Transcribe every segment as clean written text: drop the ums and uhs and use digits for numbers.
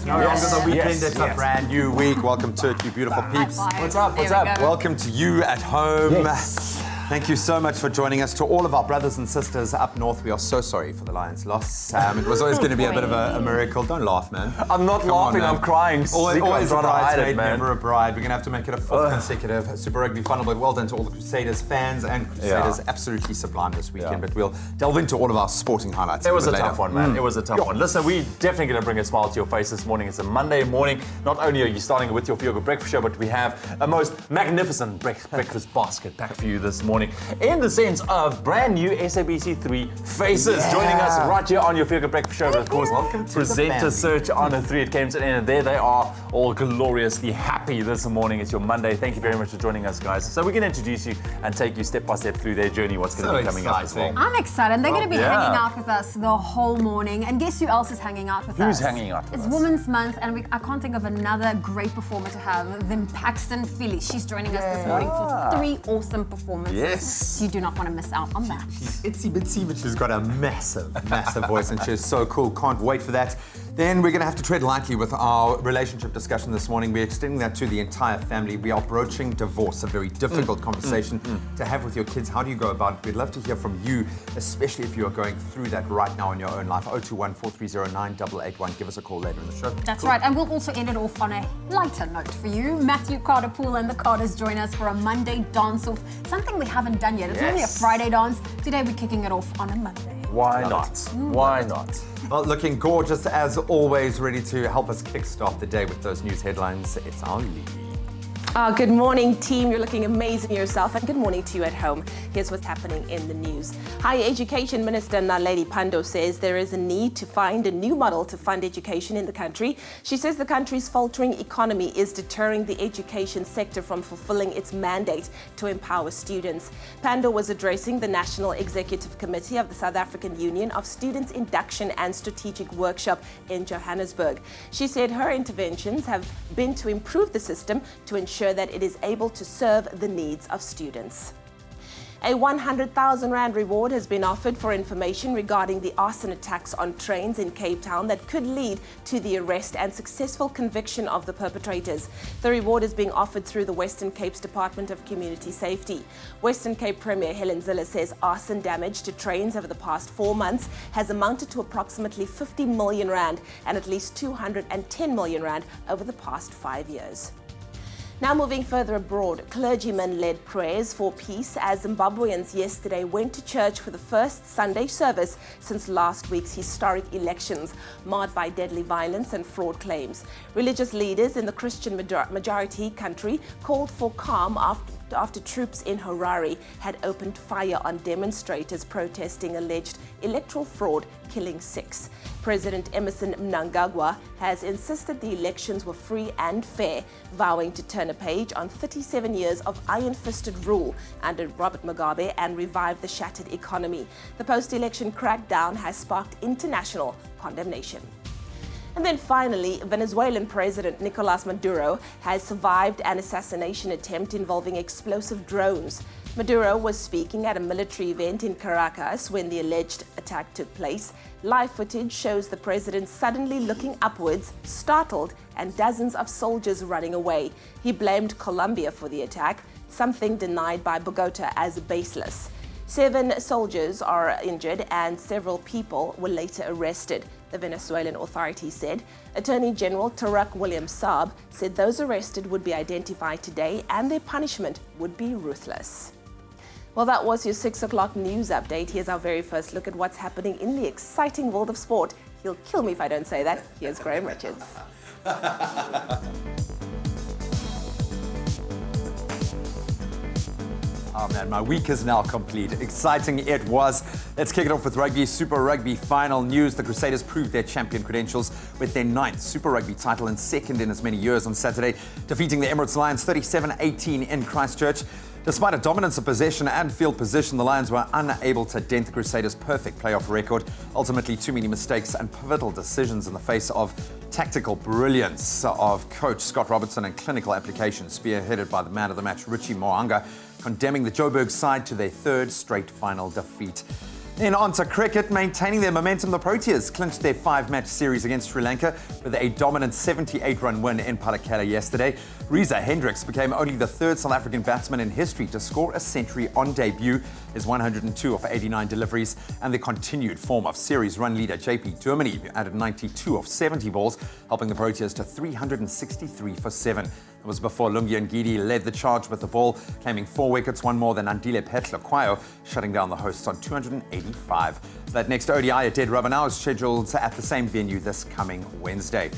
It's no longer the weekend, it's a brand new week. Welcome to it, you beautiful peeps. What's up? What's up? Welcome to you at home. Yes. Thank you so much for joining us. To all of our brothers and sisters up north, we are so sorry for the Lions' loss. It was always going to be a bit of a miracle. Don't laugh, man. I'm not laughing, I'm crying. Always a bridesmaid, man. never a bride. We're going to have to make it a fourth consecutive Super Rugby final, but well done to all the Crusaders fans and Crusaders. Absolutely sublime this weekend, but we'll delve into all of our sporting highlights. It was a tough one, man. It was a tough one. Listen, we're definitely going to bring a smile to your face this morning. It's a Monday morning. Not only are you starting with your Feel Good Breakfast Show, but we have a most magnificent breakfast basket back for you this morning. In the sense of brand new SABC3 faces joining us right here on your Feel Good Breakfast Show. But of course, presenter search on a 3. It came to an end, and there they are, all gloriously happy this morning. It's your Monday. Thank you very much for joining us, guys. So we're going to introduce you and take you step by step through their journey, what's going to be coming up as well. I'm excited. They're going to be hanging out with us the whole morning. And guess who else is hanging out with us? Who's hanging out with us? It's Women's Month, and I can't think of another great performer to have than Paxton. She's joining us this morning for 3 awesome performances. Yes. You do not want to miss out on that. She's itsy bitsy, but she's got a massive voice, and she's so cool. Can't wait for that. Then we're going to have to tread lightly with our relationship discussion this morning. We're extending that to the entire family. We are broaching divorce, a very difficult conversation to have with your kids. How do you go about it? We'd love to hear from you, especially if you are going through that right now in your own life. 021-430-9881. Give us a call later in the show. That's right, and we'll also end it off on a lighter note for you. Matthew Carter-Poole and the Carters join us for a Monday dance-off, something we haven't done yet. It's normally a Friday dance. Today we're kicking it off on a Monday. Why not? Why not? Well, looking gorgeous as always, ready to help us kickstart the day with those news headlines. It's our Lee. Good morning, team. You're looking amazing yourself, and good morning to you at home. Here's what's happening in the news. Higher Education Minister Naledi Pandor says there is a need to find a new model to fund education in the country. She says the country's faltering economy is deterring the education sector from fulfilling its mandate to empower students. Pandor was addressing the National Executive Committee of the South African Union of Students Induction and Strategic Workshop in Johannesburg. She said her interventions have been to improve the system to ensure that it is able to serve the needs of students. A 100,000 Rand reward has been offered for information regarding the arson attacks on trains in Cape Town that could lead to the arrest and successful conviction of the perpetrators. The reward is being offered through the Western Cape's Department of Community Safety. Western Cape Premier Helen Zille says arson damage to trains over the past 4 months has amounted to approximately 50 million Rand and at least 210 million Rand over the past 5 years. Now moving further abroad, clergymen led prayers for peace as Zimbabweans yesterday went to church for the first Sunday service since last week's historic elections, marred by deadly violence and fraud claims. Religious leaders in the Christian majority country called for calm after troops in Harare had opened fire on demonstrators protesting alleged electoral fraud, killing 6. President Emmerson Mnangagwa has insisted the elections were free and fair, vowing to turn a page on 37 years of iron-fisted rule under Robert Mugabe and revive the shattered economy. The post-election crackdown has sparked international condemnation. And then finally, Venezuelan President Nicolas Maduro has survived an assassination attempt involving explosive drones. Maduro was speaking at a military event in Caracas when the alleged attack took place. Live footage shows the president suddenly looking upwards, startled, and dozens of soldiers running away. He blamed Colombia for the attack, something denied by Bogota as baseless. 7 soldiers are injured and several people were later arrested, the Venezuelan authorities said. Attorney General Tareck William Saab said those arrested would be identified today and their punishment would be ruthless. Well, that was your 6 o'clock news update. Here's our very first look at what's happening in the exciting world of sport. He'll kill me if I don't say that. Here's Graham Richards. Oh man, my week is now complete. Exciting it was. Let's kick it off with rugby. Super Rugby final news. The Crusaders proved their champion credentials with their 9th Super Rugby title and 2nd in as many years on Saturday, defeating the Emirates Lions 37-18 in Christchurch. Despite a dominance of possession and field position, the Lions were unable to dent the Crusaders' perfect playoff record. Ultimately, too many mistakes and pivotal decisions in the face of tactical brilliance of coach Scott Robertson and clinical application spearheaded by the man of the match, Richie Mo'unga, condemning the Joburg side to their 3rd straight final defeat. Then on to cricket, maintaining their momentum, the Proteas clinched their 5-match series against Sri Lanka with a dominant 78-run win in Palakala yesterday. Reza Hendricks became only the third South African batsman in history to score a century on debut, his 102 of 89 deliveries, and the continued form of series run leader JP Durmani added 92 of 70 balls, helping the Proteas to 363 for 7. It was before Lungi Ngidi led the charge with the ball, claiming 4 wickets, one more than Andile Petla-Kwayo, shutting down the hosts on 285. That next ODI at Dead Rubber now is scheduled at the same venue this coming Wednesday.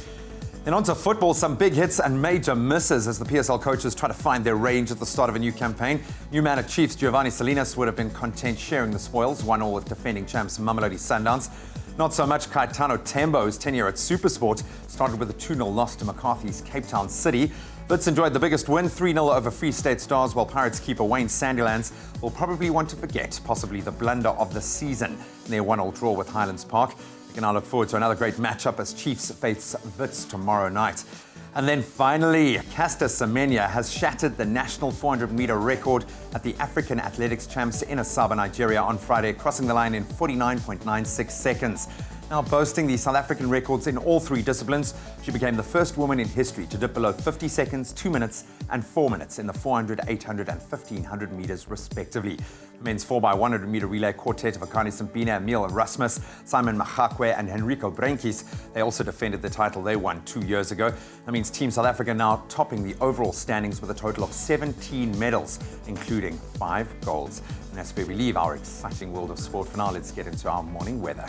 Then on to football, some big hits and major misses as the PSL coaches try to find their range at the start of a new campaign. New man at Chiefs, Giovanni Salinas, would have been content sharing the spoils, 1-1 with defending champs Mamelodi Sundowns. Not so much Caetano Tembo's tenure at SuperSport started with a 2-0 loss to McCarthy's Cape Town City. Wits enjoyed the biggest win, 3-0 over Free State Stars, while Pirates keeper Wayne Sandilands will probably want to forget possibly the blunder of the season in their 1-1 draw with Highlands Park. We can now look forward to another great matchup as Chiefs face Wits tomorrow night. And then finally, Caster Semenya has shattered the national 400-meter record at the African Athletics Champs in Asaba, Nigeria on Friday, crossing the line in 49.96 seconds. Now boasting the South African records in all 3 disciplines, she became the first woman in history to dip below 50 seconds, 2 minutes and 4 minutes in the 400, 800 and 1500 meters respectively. The men's 4x100 meter relay quartet of Akani Simbine, Emil Erasmus, Simon Mahakwe and Henrico Brenkis, they also defended the title they won 2 years ago. That means Team South Africa now topping the overall standings with a total of 17 medals, including 5 golds. And that's where we leave our exciting world of sport. For now, let's get into our morning weather.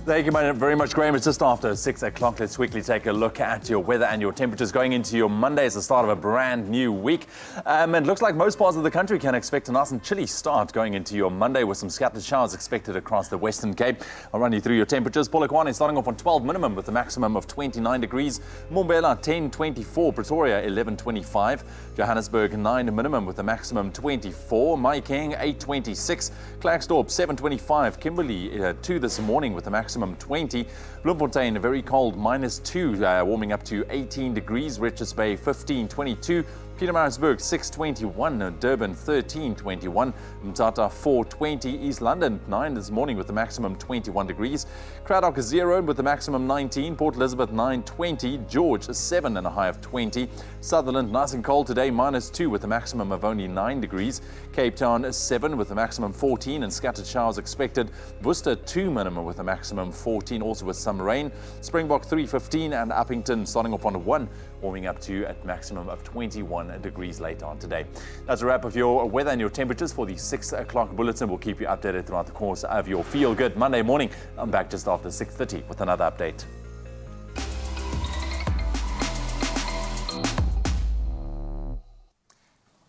Thank you very much, Graham. It's just after 6 o'clock. Let's quickly take a look at your weather and your temperatures going into your Monday. It's the start of a brand new week. It looks like most parts of the country can expect a nice and chilly start going into your Monday with some scattered showers expected across the Western Cape. I'll run you through your temperatures. Polokwane starting off on 12 minimum with a maximum of 29 degrees. Mbombela 10.24. Pretoria 11.25. Johannesburg 9 minimum with a maximum 24. Mahikeng 8.26. Klerksdorp 7.25. Kimberley 2 this morning with a maximum 20. Bloemfontein very cold -2, warming up to 18 degrees. Richards Bay 15.22. Pietermaritzburg 6.21, Durban 13.21, Mthatha 4.20, East London 9 this morning with the maximum 21 degrees, Cradock 0 with the maximum 19, Port Elizabeth 9.20, George 7 and a high of 20, Sutherland nice and cold today -2 with a maximum of only 9 degrees, Cape Town 7 with a maximum 14 and scattered showers expected, Worcester 2 minimum with a maximum 14 also with some rain, Springbok 3.15 and Uppington starting off on 1, warming up to a maximum of 21 degrees later on today. That's a wrap of your weather and your temperatures for the 6 o'clock bulletin. We'll keep you updated throughout the course of your Feel Good Monday morning. I'm back just after 6:30 with another update.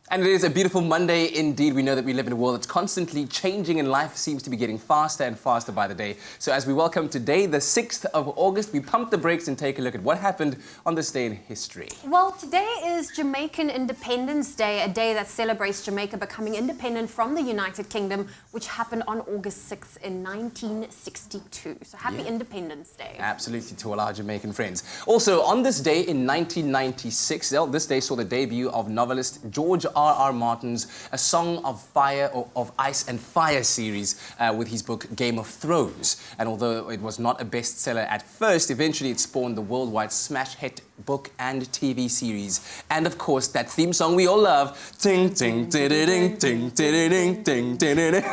And it is a beautiful Monday indeed. We know that we live in a world that's constantly changing and life seems to be getting faster and faster by the day. So as we welcome today, the 6th of August, we pump the brakes and take a look at what happened on this day in history. Well, today is Jamaican Independence Day, a day that celebrates Jamaica becoming independent from the United Kingdom, which happened on August 6th in 1962. So happy Independence Day. Absolutely, to all our Jamaican friends. Also, on this day in 1996, this day saw the debut of novelist George R.R. Martin's A Song of Fire or of Ice and Fire series with his book Game of Thrones. And although it was not a bestseller at first, eventually it spawned the worldwide smash hit book and TV series. And of course, that theme song we all love. Ting, ting, ting, ting, ting, ting, ting.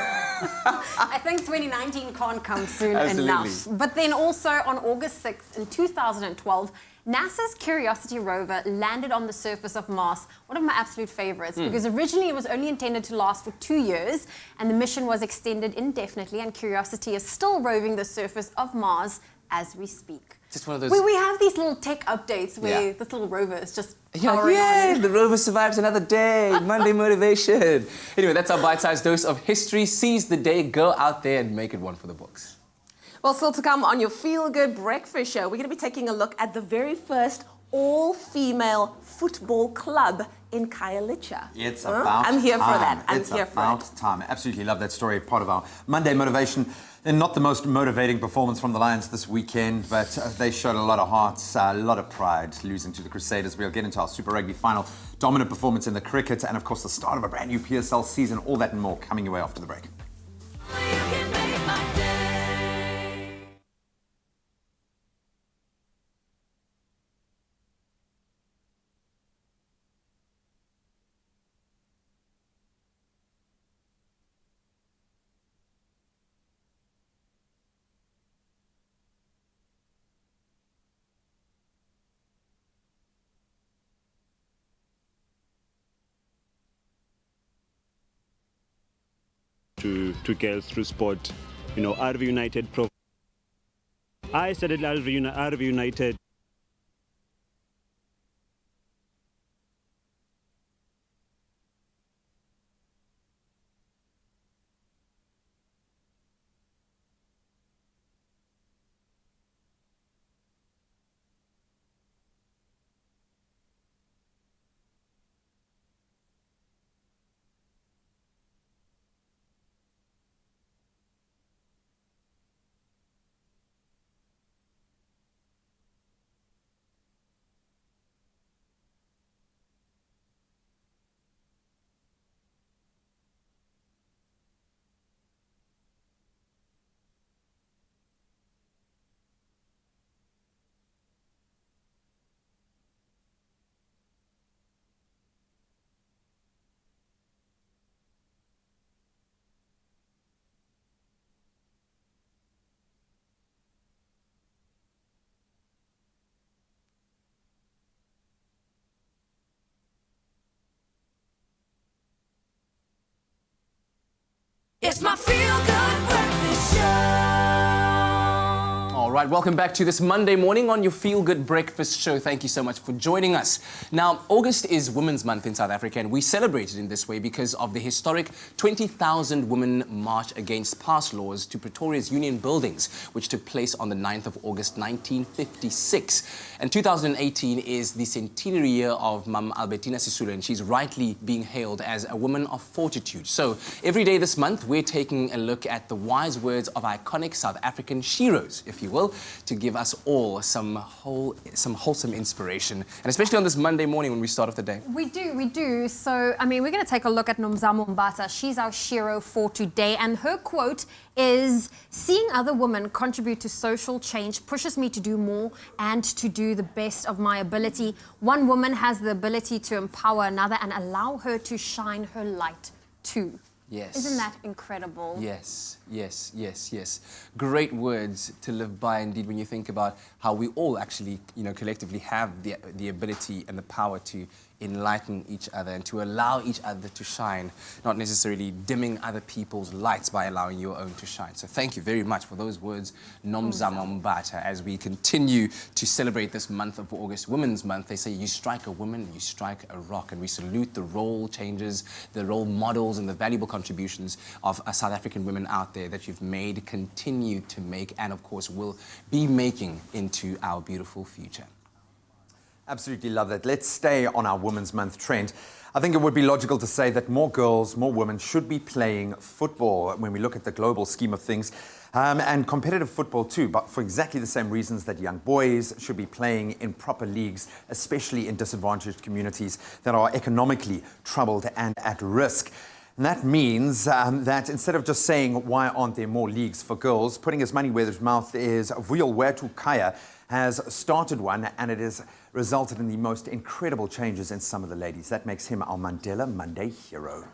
I think 2019 can't come soon Absolutely. enough. But then also on August 6th in 2012, NASA's Curiosity rover landed on the surface of Mars, one of my absolute favorites, because originally it was only intended to last for 2 years, and the mission was extended indefinitely, and Curiosity is still roving the surface of Mars as we speak. Just one of those... We have these little tech updates where this little rover is just powering Yay! on. The rover survives another day. Monday motivation. Anyway, that's our bite-sized dose of history. Seize the day, go out there and make it one for the books. Well, still to come on your Feel Good Breakfast Show, we're going to be taking a look at the very first all-female football club in Khayelitsha. It's about I'm here for time. that. It's about time. I absolutely love that story. Part of our Monday motivation. And not the most motivating performance from the Lions this weekend, but they showed a lot of heart, a lot of pride, losing to the Crusaders. We'll get into our Super Rugby final, dominant performance in the cricket, and of course the start of a brand new PSL season. All that and more coming your way after the break. to girls through sport. You know, RV United. I started RV United. It's my feel-good breakfast show. All right, welcome back to this Monday morning on your Feel Good Breakfast Show. Thank you so much for joining us. Now, August is Women's Month in South Africa, and we celebrate it in this way because of the historic 20,000 women march against past laws to Pretoria's Union Buildings, which took place on the 9th of August 1956. And 2018 is the centenary year of Mam Albertina Sisulu, and she's rightly being hailed as a woman of fortitude. So every day this month, we're taking a look at the wise words of iconic South African sheroes, if you will, to give us all some wholesome inspiration, and especially on this Monday morning when we start off the day. We do. So, I mean, we're going to take a look at Nomzamo Mbata. She's our shero for today, and her quote is, "Seeing other women contribute to social change pushes me to do more and to do the best of my ability. One woman has the ability to empower another and allow her to shine her light too." Yes. Isn't that incredible? Yes. Great words to live by indeed when you think about how we all actually, collectively have the ability and the power to enlighten each other and to allow each other to shine, not necessarily dimming other people's lights by allowing your own to shine. So thank you very much for those words, Nomzamo Mbata, as we continue to celebrate this month of August, Women's Month. They say you strike a woman, you strike a rock, and we salute the role changes, the role models, and the valuable contributions of South African women out there that you've made, continue to make, and of course will be making into our beautiful future. Absolutely love that. Let's stay on our Women's Month trend. I think it would be logical to say that more girls, more women should be playing football when we look at the global scheme of things, and competitive football too, but for exactly the same reasons that young boys should be playing in proper leagues, especially in disadvantaged communities that are economically troubled and at risk. And that means that instead of just saying, why aren't there more leagues for girls, putting his money where his mouth is, Wrapup Kaiser has started one, and it has resulted in the most incredible changes in some of the ladies. That makes him our Mandela Monday hero.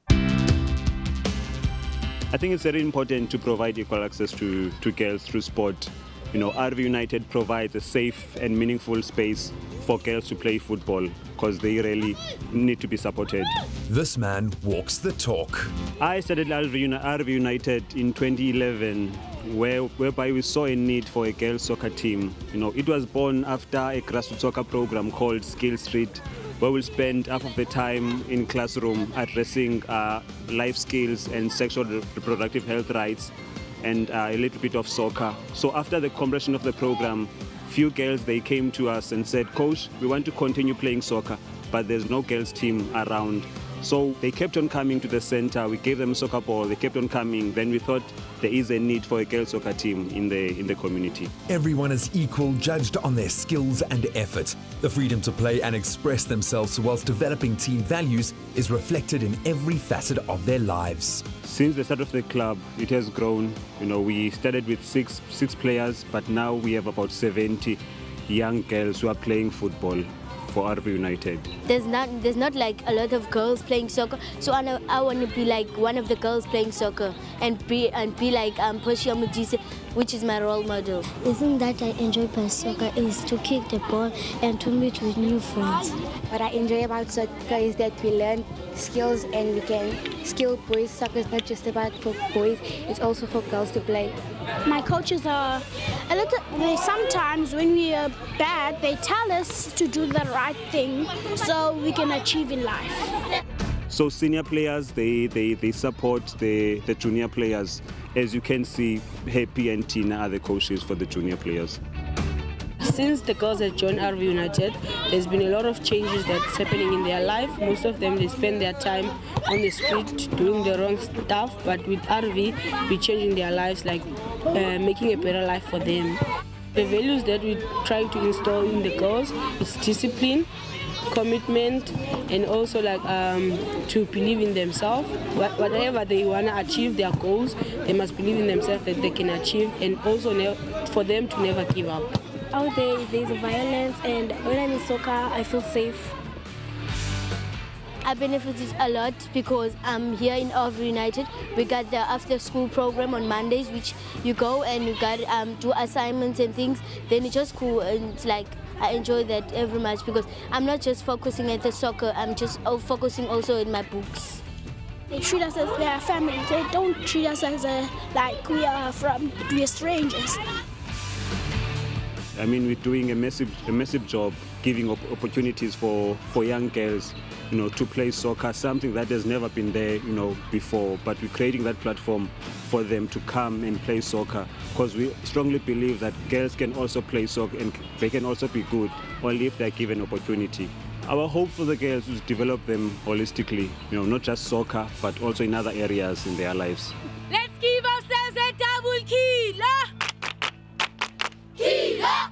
I think it's very important to provide equal access to girls through sport. You know, RV United provides a safe and meaningful space for girls to play football because they really need to be supported. This man walks the talk. I started RV United in 2011, whereby we saw a need for a girls soccer team. You know, it was born after a grassroots soccer program called Skill Street, where we'll spend half of the time in classroom addressing life skills and sexual reproductive health rights, and a little bit of soccer. So after the completion of the program, few girls, they came to us and said, "Coach, we want to continue playing soccer, but there's no girls team around." So they kept on coming to the center. We gave them a soccer ball. They kept on coming. Then we thought there is a need for a girls soccer team in the community. Everyone is equal, judged on their skills and effort. The freedom to play and express themselves whilst developing team values is reflected in every facet of their lives. Since the start of the club, it has grown. You know, we started with six players, but now we have about 70 young girls who are playing football for RV United. There's not like a lot of girls playing soccer, so I want to be like one of the girls playing soccer and be like Poshia Mujise, which is my role model. The thing that I enjoy about soccer is to kick the ball and to meet with new friends. What I enjoy about soccer is that we learn skills and we can skill boys. Soccer is not just about for boys, it's also for girls to play. My coaches are sometimes when we are bad, they tell us to do the right thing so we can achieve in life. So senior players, they support the junior players. As you can see, Happy and Tina are the coaches for the junior players. Since the girls have joined RV United, there's been a lot of changes that's happening in their life. Most of them, they spend their time on the street doing the wrong stuff, but with RV, we're changing their lives, like making a better life for them. The values that we're trying to install in the girls is discipline, commitment, and also like to believe in themselves. Whatever they want to achieve their goals, they must believe in themselves that they can achieve, and also for them to never give up. Out there's violence, and when I'm in soccer, I feel safe. I benefited a lot because I'm here in RV United. We got the after-school program on Mondays, which you go and you got do assignments and things. Then it's just cool, and it's like I enjoy that every much because I'm not just focusing at the soccer. I'm just focusing also in my books. They treat us as their family. They don't treat us as like we are strangers. I mean, we're doing a massive job giving opportunities for young girls, to play soccer, something that has never been there, before. But we're creating that platform for them to come and play soccer, because we strongly believe that girls can also play soccer and they can also be good only if they're given opportunity. Our hope for the girls is to develop them holistically, not just soccer, but also in other areas in their lives. Let's give ourselves a double killer! Killer!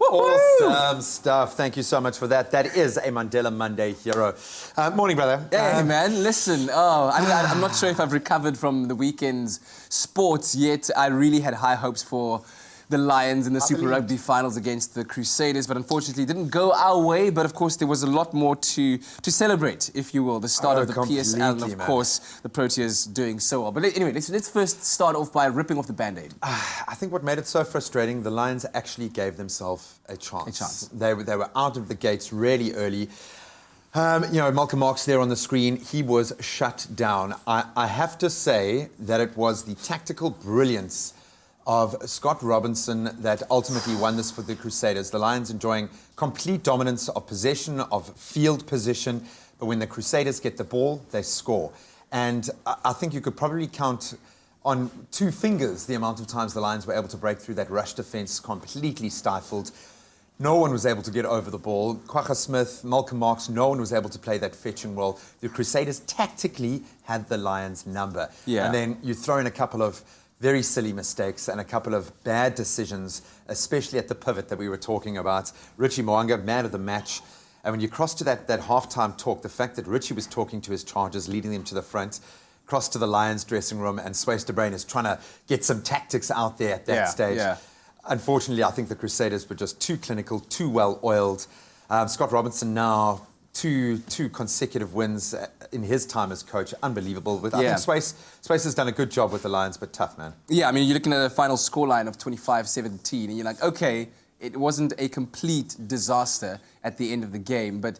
Awesome stuff. Thank you so much for that. That is a Mandela Monday hero. Morning, brother. Hey, man, listen. I'm not sure if I've recovered from the weekend's sports yet. I really had high hopes for the Lions in the Super Rugby finals against the Crusaders, but unfortunately it didn't go our way. But of course, there was a lot more to celebrate, if you will. The start of the PSL, and of course, the Proteas doing so well. But anyway, let's first start off by ripping off the Band-Aid. I think what made it so frustrating, the Lions actually gave themselves a chance. They were out of the gates really early. Malcolm Marx there on the screen, he was shut down. I have to say that it was the tactical brilliance of Scott Robinson that ultimately won this for the Crusaders. The Lions enjoying complete dominance of possession, of field position, but when the Crusaders get the ball, they score. And I think you could probably count on 2 fingers the amount of times the Lions were able to break through that rush defence, completely stifled. No one was able to get over the ball. Kwagga Smith, Malcolm Marx, no one was able to play that fetching role. The Crusaders tactically had the Lions' number. Yeah. And then you throw in a couple of very silly mistakes and a couple of bad decisions, especially at the pivot that we were talking about. Richie Mo'unga, man of the match. And when you cross to that halftime talk, the fact that Richie was talking to his charges, leading them to the front, cross to the Lions dressing room, and Swayze de Bruin is trying to get some tactics out there at that stage. Yeah. Unfortunately, I think the Crusaders were just too clinical, too well-oiled. Scott Robinson now, two consecutive wins in his time as coach. Unbelievable. I think Swayze has done a good job with the Lions, but tough, man. Yeah, I mean, you're looking at a final scoreline of 25-17, and you're like, okay, it wasn't a complete disaster at the end of the game, but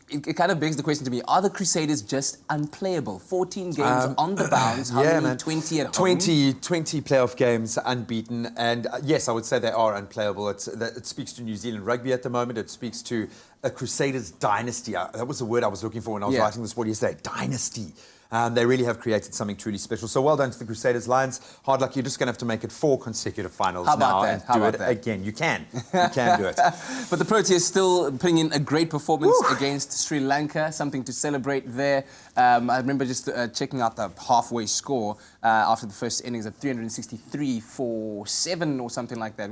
it kind of begs the question to me, are the Crusaders just unplayable? 14 games on the bounce, how many? 20 at home? 20 playoff games unbeaten, and yes, I would say they are unplayable. It speaks to New Zealand rugby at the moment. It speaks to a Crusaders dynasty. That was the word I was looking for when I was writing this. What do you say? Dynasty. They really have created something truly special. So well done to the Crusaders. Lions, hard luck. You're just going to have to make it 4 consecutive finals now and do it again. You can. You can do it. But the Proteas still putting in a great performance against Sri Lanka. Something to celebrate there. I remember just checking out the halfway score after the first innings at 363 for 7 or something like that.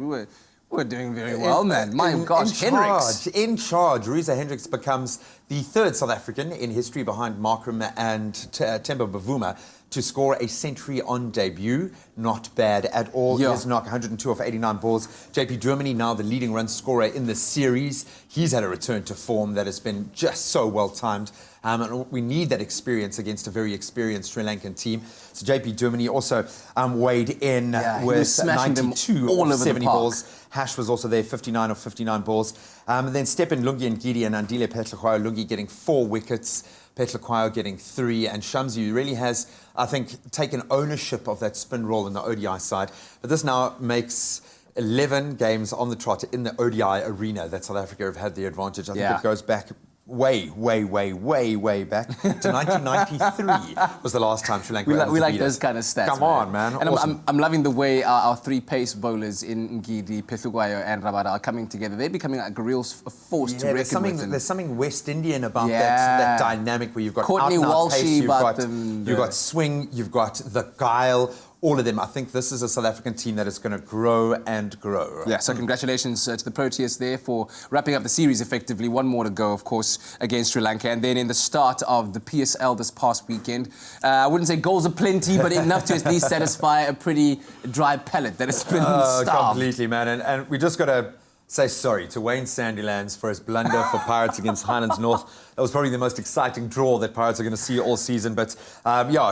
We're doing very well, man. My gosh, Hendricks. In charge. Reza Hendricks becomes the 3rd South African in history behind Markram and Themba Bavuma to score a century on debut. Not bad at all. His knock, 102 off 89 balls. JP Germany now the leading run scorer in the series. He's had a return to form that has been just so well timed. And we need that experience against a very experienced Sri Lankan team. So JP Duminy also weighed in with 92 all of over 70 the park. balls. Hash was also there, 59 of 59 balls. And then Stephen Lungi and Gideon Andile Petlakwayo, Lungi getting 4 wickets, Petlakwayo getting 3, and Shamsi really has, I think, taken ownership of that spin role in the ODI side. But this now makes 11 games on the trot in the ODI arena that South Africa have had the advantage. I think it goes back way back to 1993 was the last time Sri Lanka We like beat those us. kind of stats. Come on, man. And Awesome. I'm loving the way our 3 pace bowlers in Ngidi, Petlakwayo and Rabada are coming together. They're becoming like a real force to reckon with. There's something West Indian about that dynamic where you've got Courtney out-and-out pace, Walshy, you've got swing, you've got the guile, all of them. I think this is a South African team that is going to grow and grow. Yeah, so congratulations to the Proteas there for wrapping up the series effectively. One more to go, of course, against Sri Lanka. And then in the start of the PSL this past weekend, I wouldn't say goals are plenty, but enough to at least satisfy a pretty dry palate that has been starved. Completely, man. And we just got to say sorry to Wayne Sandilands for his blunder for Pirates against Highlands North. That was probably the most exciting draw that Pirates are going to see all season. But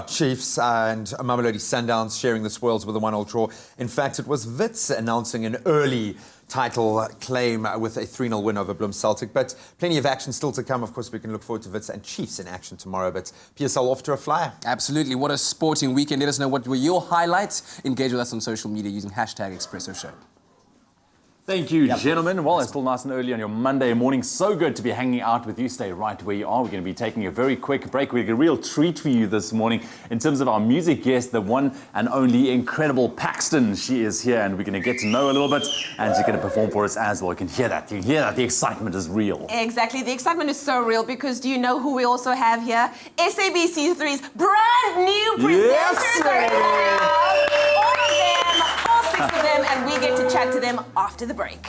Chiefs and Mamelodi Sundowns sharing the spoils with a 1-1 draw. In fact, it was Wits announcing an early title claim with a 3-0 win over Bloem Celtic. But plenty of action still to come. Of course, we can look forward to Wits and Chiefs in action tomorrow. But PSL off to a flyer. Absolutely. What a sporting weekend. Let us know what were your highlights. Engage with us on social media using #Expresso Show. Thank you, gentlemen. Well, it's still nice and early on your Monday morning. So good to be hanging out with you. Stay right where you are. We're going to be taking a very quick break. We've got a real treat for you this morning in terms of our music guest, the one and only incredible Paxton. She is here, and we're going to get to know a little bit, and she's going to perform for us as well. You can hear that. You hear that. The excitement is real. Exactly. The excitement is so real because do you know who we also have here? SABC3's brand new presenters are in the house. All of them, all 6 of them, and we get to chat to them after the break.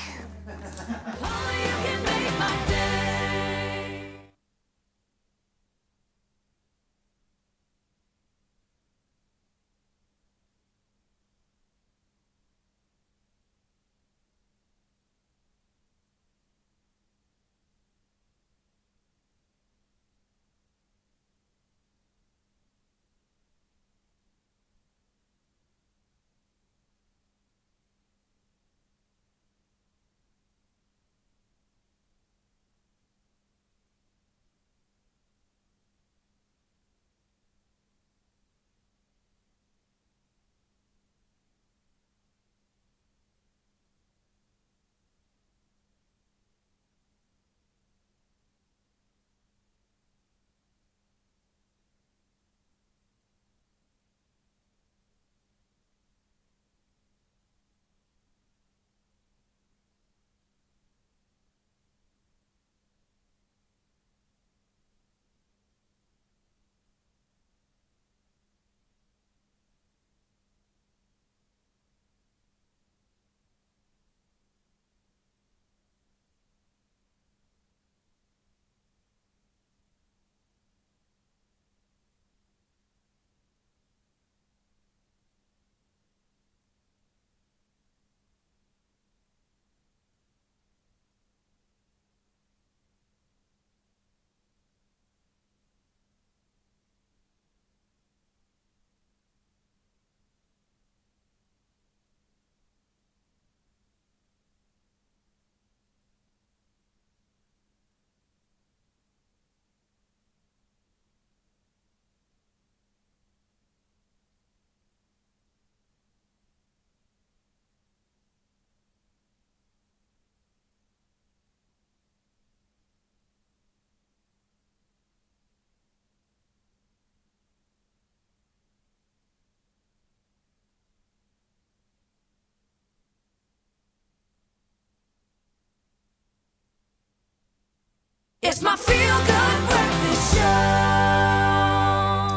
It's my feel-good breakfast show.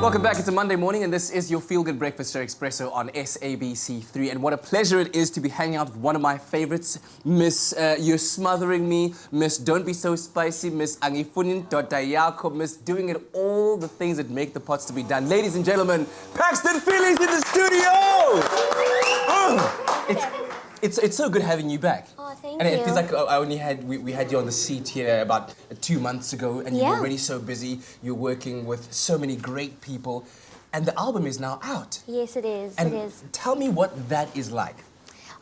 Welcome back. It's a Monday morning, and this is your Feel Good Breakfast Show Expresso on SABC3. And what a pleasure it is to be hanging out with one of my favorites, Miss You're Smothering Me, Miss Don't Be So Spicy, Miss Angifunin Dotayako, Miss Doing It All the things that make the pots to be done. Ladies and gentlemen, Paxton Phillies in the studio! It's so good having you back. Oh, thank and you. it feels like we had you on the seat here about 2 months ago, and you were already so busy. You're working with so many great people, and the album is now out. Yes, it is. And it is. tell me what that is like.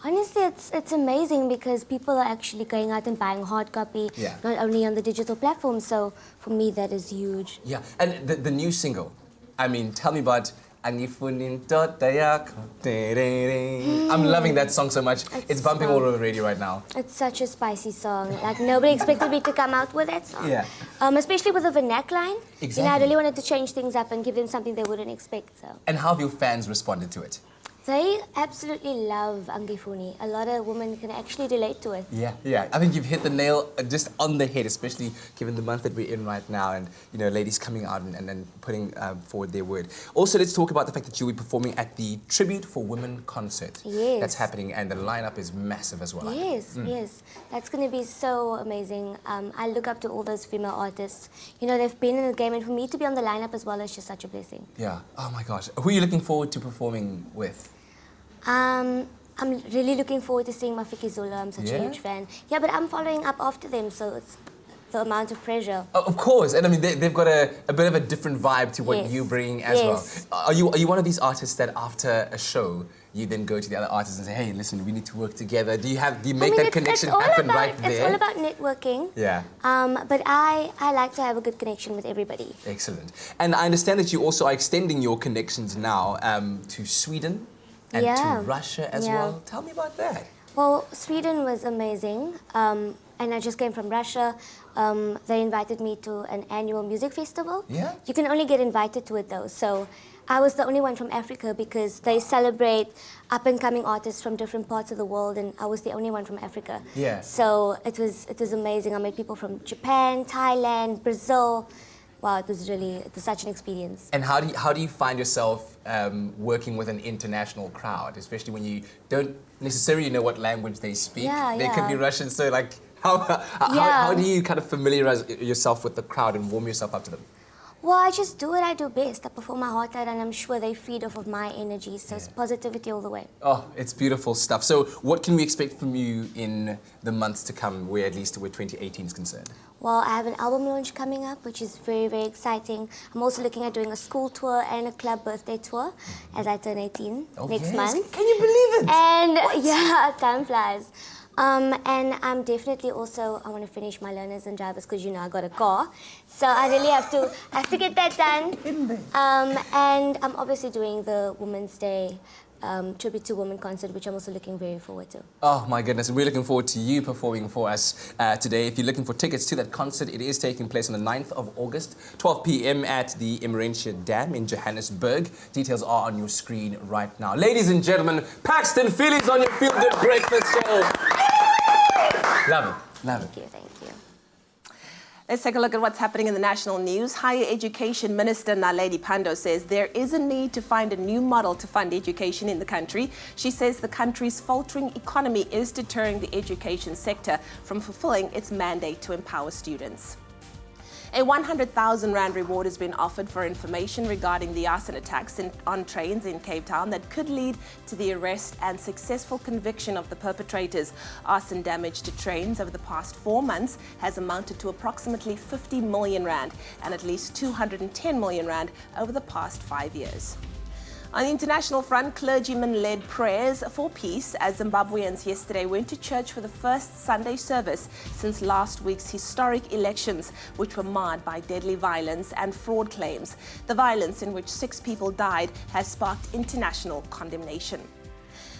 Honestly, it's amazing because people are actually going out and buying hard copy, not only on the digital platform. So for me, that is huge. Yeah, and the new single. I mean, tell me about. I'm loving that song so much. It's bumping all over the radio right now. It's such a spicy song. Like, nobody expected me to come out with that song. Yeah. Especially with the vernac line. Exactly. You know, I really wanted to change things up and give them something they wouldn't expect. So. And how have your fans responded to it? They absolutely love Angifuni. A lot of women can actually relate to it. Yeah. I think you've hit the nail just on the head, especially given the month that we're in right now, and you know, ladies coming out and putting forward their word. Also, let's talk about the fact that you'll be performing at the Tribute for Women concert. Yes. That's happening, and the lineup is massive as well. Yes, yes. That's going to be so amazing. I look up to all those female artists. You know, they've been in the game, and for me to be on the lineup as well is just such a blessing. Yeah. Oh my gosh. Who are you looking forward to performing with? I'm really looking forward to seeing Mafiki Zulu. I'm such a huge fan. Yeah, but I'm following up after them, so it's the amount of pressure. Oh, of course, and I mean they've got a bit of a different vibe to what you bring as well. Are you one of these artists that after a show you then go to the other artists and say, hey, listen, we need to work together? Do you make that connection happen right there? It's all about networking. Yeah. But I like to have a good connection with everybody. Excellent. And I understand that you also are extending your connections now to Sweden. And to Russia as well. Tell me about that. Well, Sweden was amazing. And I just came from Russia. They invited me to an annual music festival. Yeah. You can only get invited to it though. So I was the only one from Africa because they celebrate up-and-coming artists from different parts of the world, and I was the only one from Africa. Yeah. So it was amazing. I met people from Japan, Thailand, Brazil. Wow, it was such an experience. And how do you find yourself working with an international crowd, especially when you don't necessarily know what language they speak? They could be Russian, so like how do you kind of familiarize yourself with the crowd and warm yourself up to them? Well, I just do what I do best. I perform my heart out, and I'm sure they feed off of my energy, so it's positivity all the way. Oh, it's beautiful stuff. So what can we expect from you in the months to come, where 2018 is concerned? Well, I have an album launch coming up, which is very, very exciting. I'm also looking at doing a school tour and a club birthday tour as I turn 18 next month. Can you believe it? And yeah, time flies. And I'm definitely also, I want to finish my learners and drivers because, you know, I got a car. So I really have to get that done. And I'm obviously doing the Women's Day Tribute to Women concert, which I'm also looking very forward to. Oh my goodness, we're looking forward to you performing for us today. If you're looking for tickets to that concert, it is taking place on the 9th of August, 12 p.m. at the Emmerentia Dam in Johannesburg. Details are on your screen right now. Ladies and gentlemen, Paxton Phillies on your Feel Good Breakfast Show. Love it. Thank you. Let's take a look at what's happening in the national news. Higher Education Minister Naledi Pandor says there is a need to find a new model to fund education in the country. She says the country's faltering economy is deterring the education sector from fulfilling its mandate to empower students. A 100,000 Rand reward has been offered for information regarding the arson attacks on trains in Cape Town that could lead to the arrest and successful conviction of the perpetrators. Arson damage to trains over the past 4 months has amounted to approximately 50 million Rand and at least 210 million Rand over the past 5 years. On the international front, clergymen led prayers for peace as Zimbabweans yesterday went to church for the first Sunday service since last week's historic elections, which were marred by deadly violence and fraud claims. The violence, in which 6 people died, has sparked international condemnation.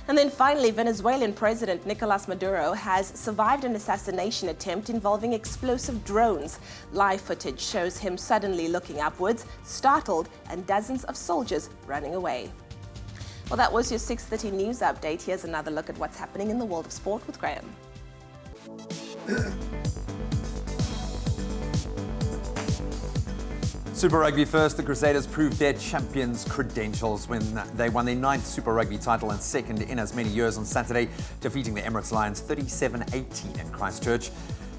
And then finally, Venezuelan President Nicolas Maduro has survived an assassination attempt involving explosive drones. Live footage shows him suddenly looking upwards, startled, and dozens of soldiers running away. Well, that was your 6:30 news update. Here's another look at what's happening in the world of sport with Graham. Super Rugby first, the Crusaders proved their champions' credentials when they won their 9th Super Rugby title and second in as many years on Saturday, defeating the Emirates Lions 37-18 in Christchurch.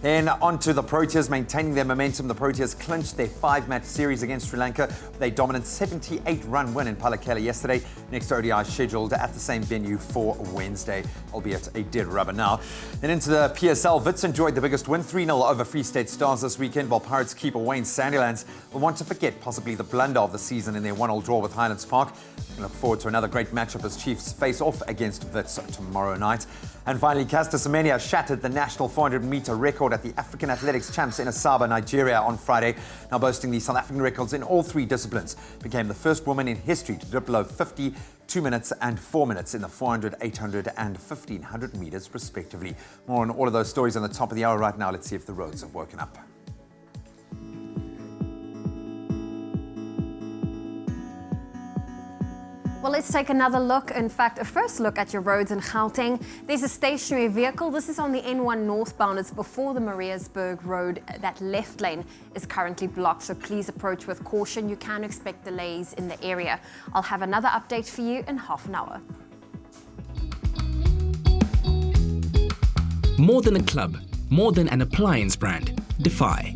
Then on to the Proteas, maintaining their momentum. The Proteas clinched their 5-match series against Sri Lanka with a dominant 78-run win in Palakela yesterday. Next ODI scheduled at the same venue for Wednesday, albeit a dead rubber now. Then into the PSL, Wits enjoyed the biggest win, 3-0 over Free State Stars this weekend, while Pirates keeper Wayne Sandilands will want to forget possibly the blunder of the season in their 1-1 draw with Highlands Park. We look forward to another great matchup as Chiefs face off against Wits tomorrow night. And finally, Caster Semenya shattered the national 400-meter record at the African Athletics Champs in Asaba, Nigeria on Friday. Now boasting the South African records in all 3 disciplines, became the first woman in history to dip below 50, 2 minutes and 4 minutes in the 400, 800 and 1500 meters respectively. More on all of those stories on the top of the hour right now. Let's see if the roads have woken up. Well, let's take another look, in fact, a first look at your roads in Gauteng. There's a stationary vehicle. This is on the N1 northbound. It's before the Mariatsburg Road. That left lane is currently blocked, so please approach with caution. You can expect delays in the area. I'll have another update for you in half an hour. More than a club, more than an appliance brand. Defy.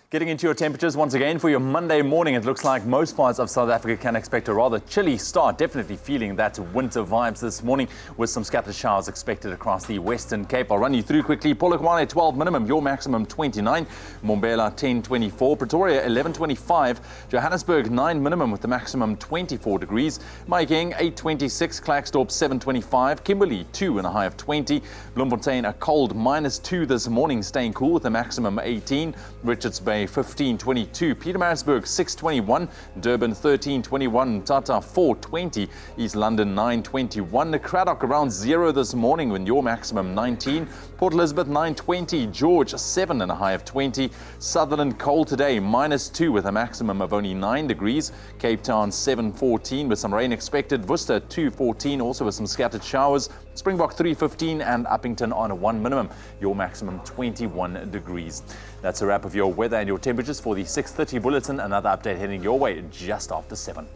Getting into your temperatures once again for your Monday morning, it looks like most parts of South Africa can expect a rather chilly start. Definitely feeling that winter vibes this morning with some scattered showers expected across the Western Cape. I'll run you through quickly. Polokwane 12 minimum, your maximum 29. Mbombela 10.24. Pretoria 11.25. Johannesburg 9 minimum with the maximum 24 degrees. Mahikeng 8.26. Klerksdorp 7.25. Kimberley 2 and a high of 20. Bloemfontein a cold -2 this morning, staying cool with a maximum 18. Richards Bay 15.22, Pietermaritzburg 6.21, Durban 13.21, Tata 4.20, East London 9.21, Cradock around 0 this morning with your maximum 19, Port Elizabeth 9.20, George 7 and a high of 20, Sutherland cold today -2 with a maximum of only 9 degrees, Cape Town 7.14 with some rain expected, Worcester 2.14 also with some scattered showers, Springbok 3.15 and Uppington on a 1 minimum, your maximum 21 degrees. That's a wrap of your weather and your temperatures for the 6:30 bulletin. Another update heading your way just after 7.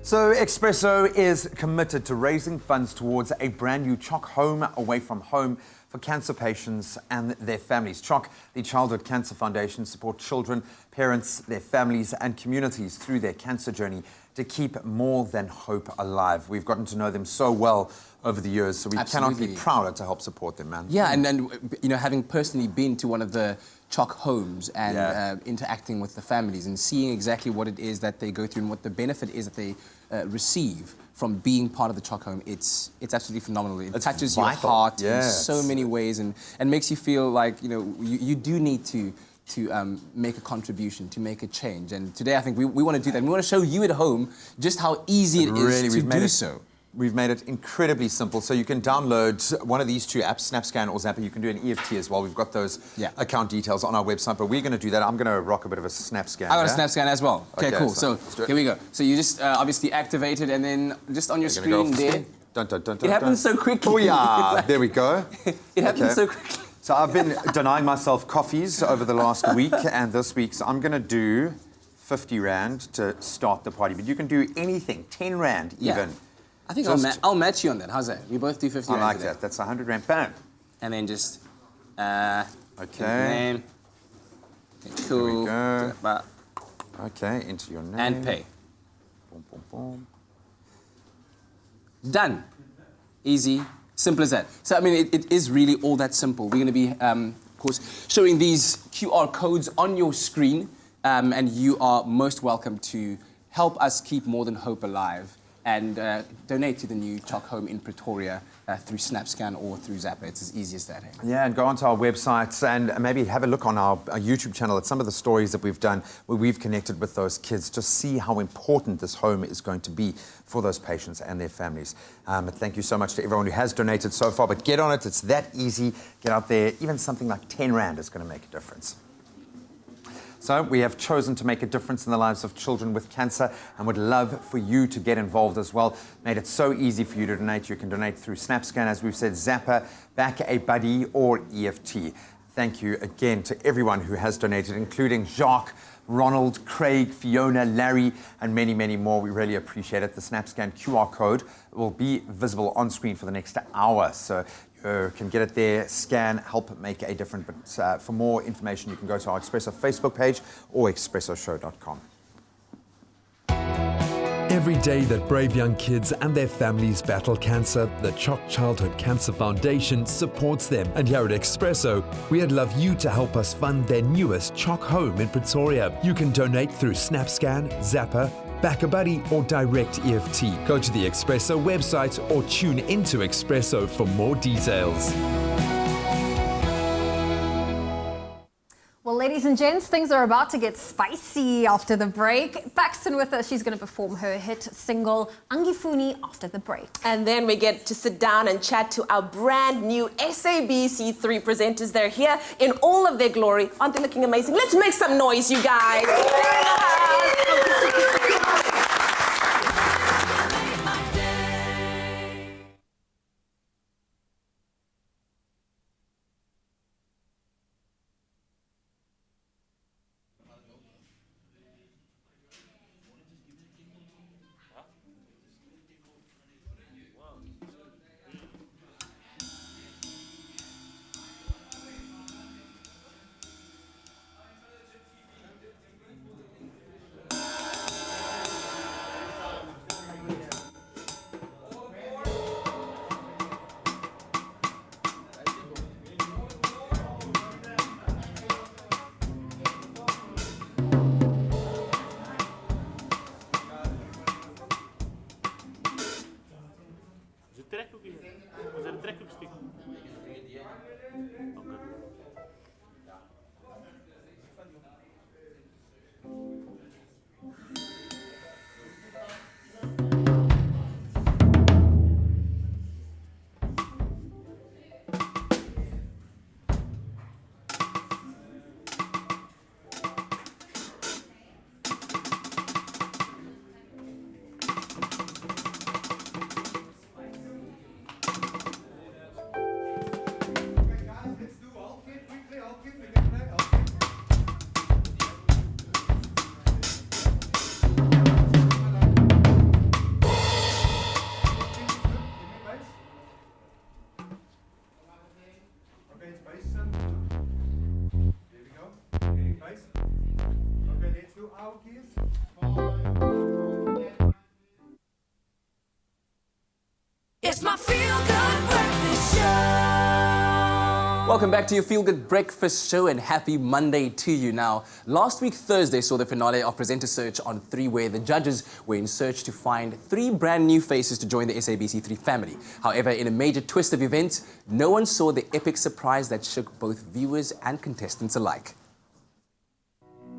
So Expresso is committed to raising funds towards a brand new CHOC home away from home for cancer patients and their families. CHOC, the Childhood Cancer Foundation, support children, parents, their families and communities through their cancer journey to keep more than hope alive. We've gotten to know them so well over the years, so we cannot be prouder to help support them, man. Yeah, and you know, having personally been to one of the CHOC homes and interacting with the families and seeing exactly what it is that they go through and what the benefit is that they receive from being part of the CHOC home, it's absolutely phenomenal. It touches your heart in so many ways and makes you feel like, you know, you do need to make a contribution, to make a change. And today I think we want to do that. And we want to show you at home just how easy it is to do so. We've made it incredibly simple. So you can download one of these 2 apps, SnapScan or Zapper. You can do an EFT as well. We've got those account details on our website, but we're going to do that. I'm going to rock a bit of a SnapScan. I got a SnapScan as well. Okay, cool. So here we go. So you just obviously activate it, and then just on your screen there. It happens so quickly. Oh yeah, there we go. It happens so quickly. So I've been denying myself coffees over the last week, and this week, so I'm going to do 50 Rand to start the party. But you can do anything, 10 Rand even. I think I'll match you on that. How's that? We both do 50 Rand. I like that. That's 100 Rand. Bam. And then just... okay. Cool. There we go. Okay, enter your name. And pay. Boom, boom, boom. Done. Easy. Simple as that. So, I mean, it is really all that simple. We're going to be, of course, showing these QR codes on your screen, and you are most welcome to help us keep More Than Hope alive and donate to the new CHOC home in Pretoria through SnapScan or through Zapper. It's as easy as that. Hey? Yeah, and go onto our website and maybe have a look on our YouTube channel at some of the stories that we've done where we've connected with those kids. Just see how important this home is going to be for those patients and their families. Thank you so much to everyone who has donated so far, but get on it. It's that easy. Get out there. Even something like 10 Rand is going to make a difference. So we have chosen to make a difference in the lives of children with cancer and would love for you to get involved as well. Made it so easy for you to donate. You can donate through SnapScan, as we've said, Zapper, Back a Buddy or EFT. Thank you again to everyone who has donated, including Jacques, Ronald, Craig, Fiona, Larry, and many, many more. We really appreciate it. The SnapScan QR code will be visible on screen for the next hour. So you can get it there, scan, help make a difference. But for more information, you can go to our Expresso Facebook page or expressoshow.com. Every day that brave young kids and their families battle cancer, the CHOC Childhood Cancer Foundation supports them. And here at Expresso, we'd love you to help us fund their newest CHOC home in Pretoria. You can donate through SnapScan, Zapper, BackaBuddy or direct EFT. Go to the Expresso website or tune into Expresso for more details. Well, ladies and gents, things are about to get spicy after the break. Paxton with us, she's going to perform her hit single, Angifuni, after the break. And then we get to sit down and chat to our brand new SABC3 presenters. They're here in all of their glory. Aren't they looking amazing? Let's make some noise, you guys. It's my feel-good breakfast show. Welcome back to your Feel Good Breakfast Show and happy Monday to you. Now, last week Thursday saw the finale of Presenter Search on 3, where the judges were in search to find 3 brand new faces to join the SABC3 family. However, in a major twist of events, no one saw the epic surprise that shook both viewers and contestants alike.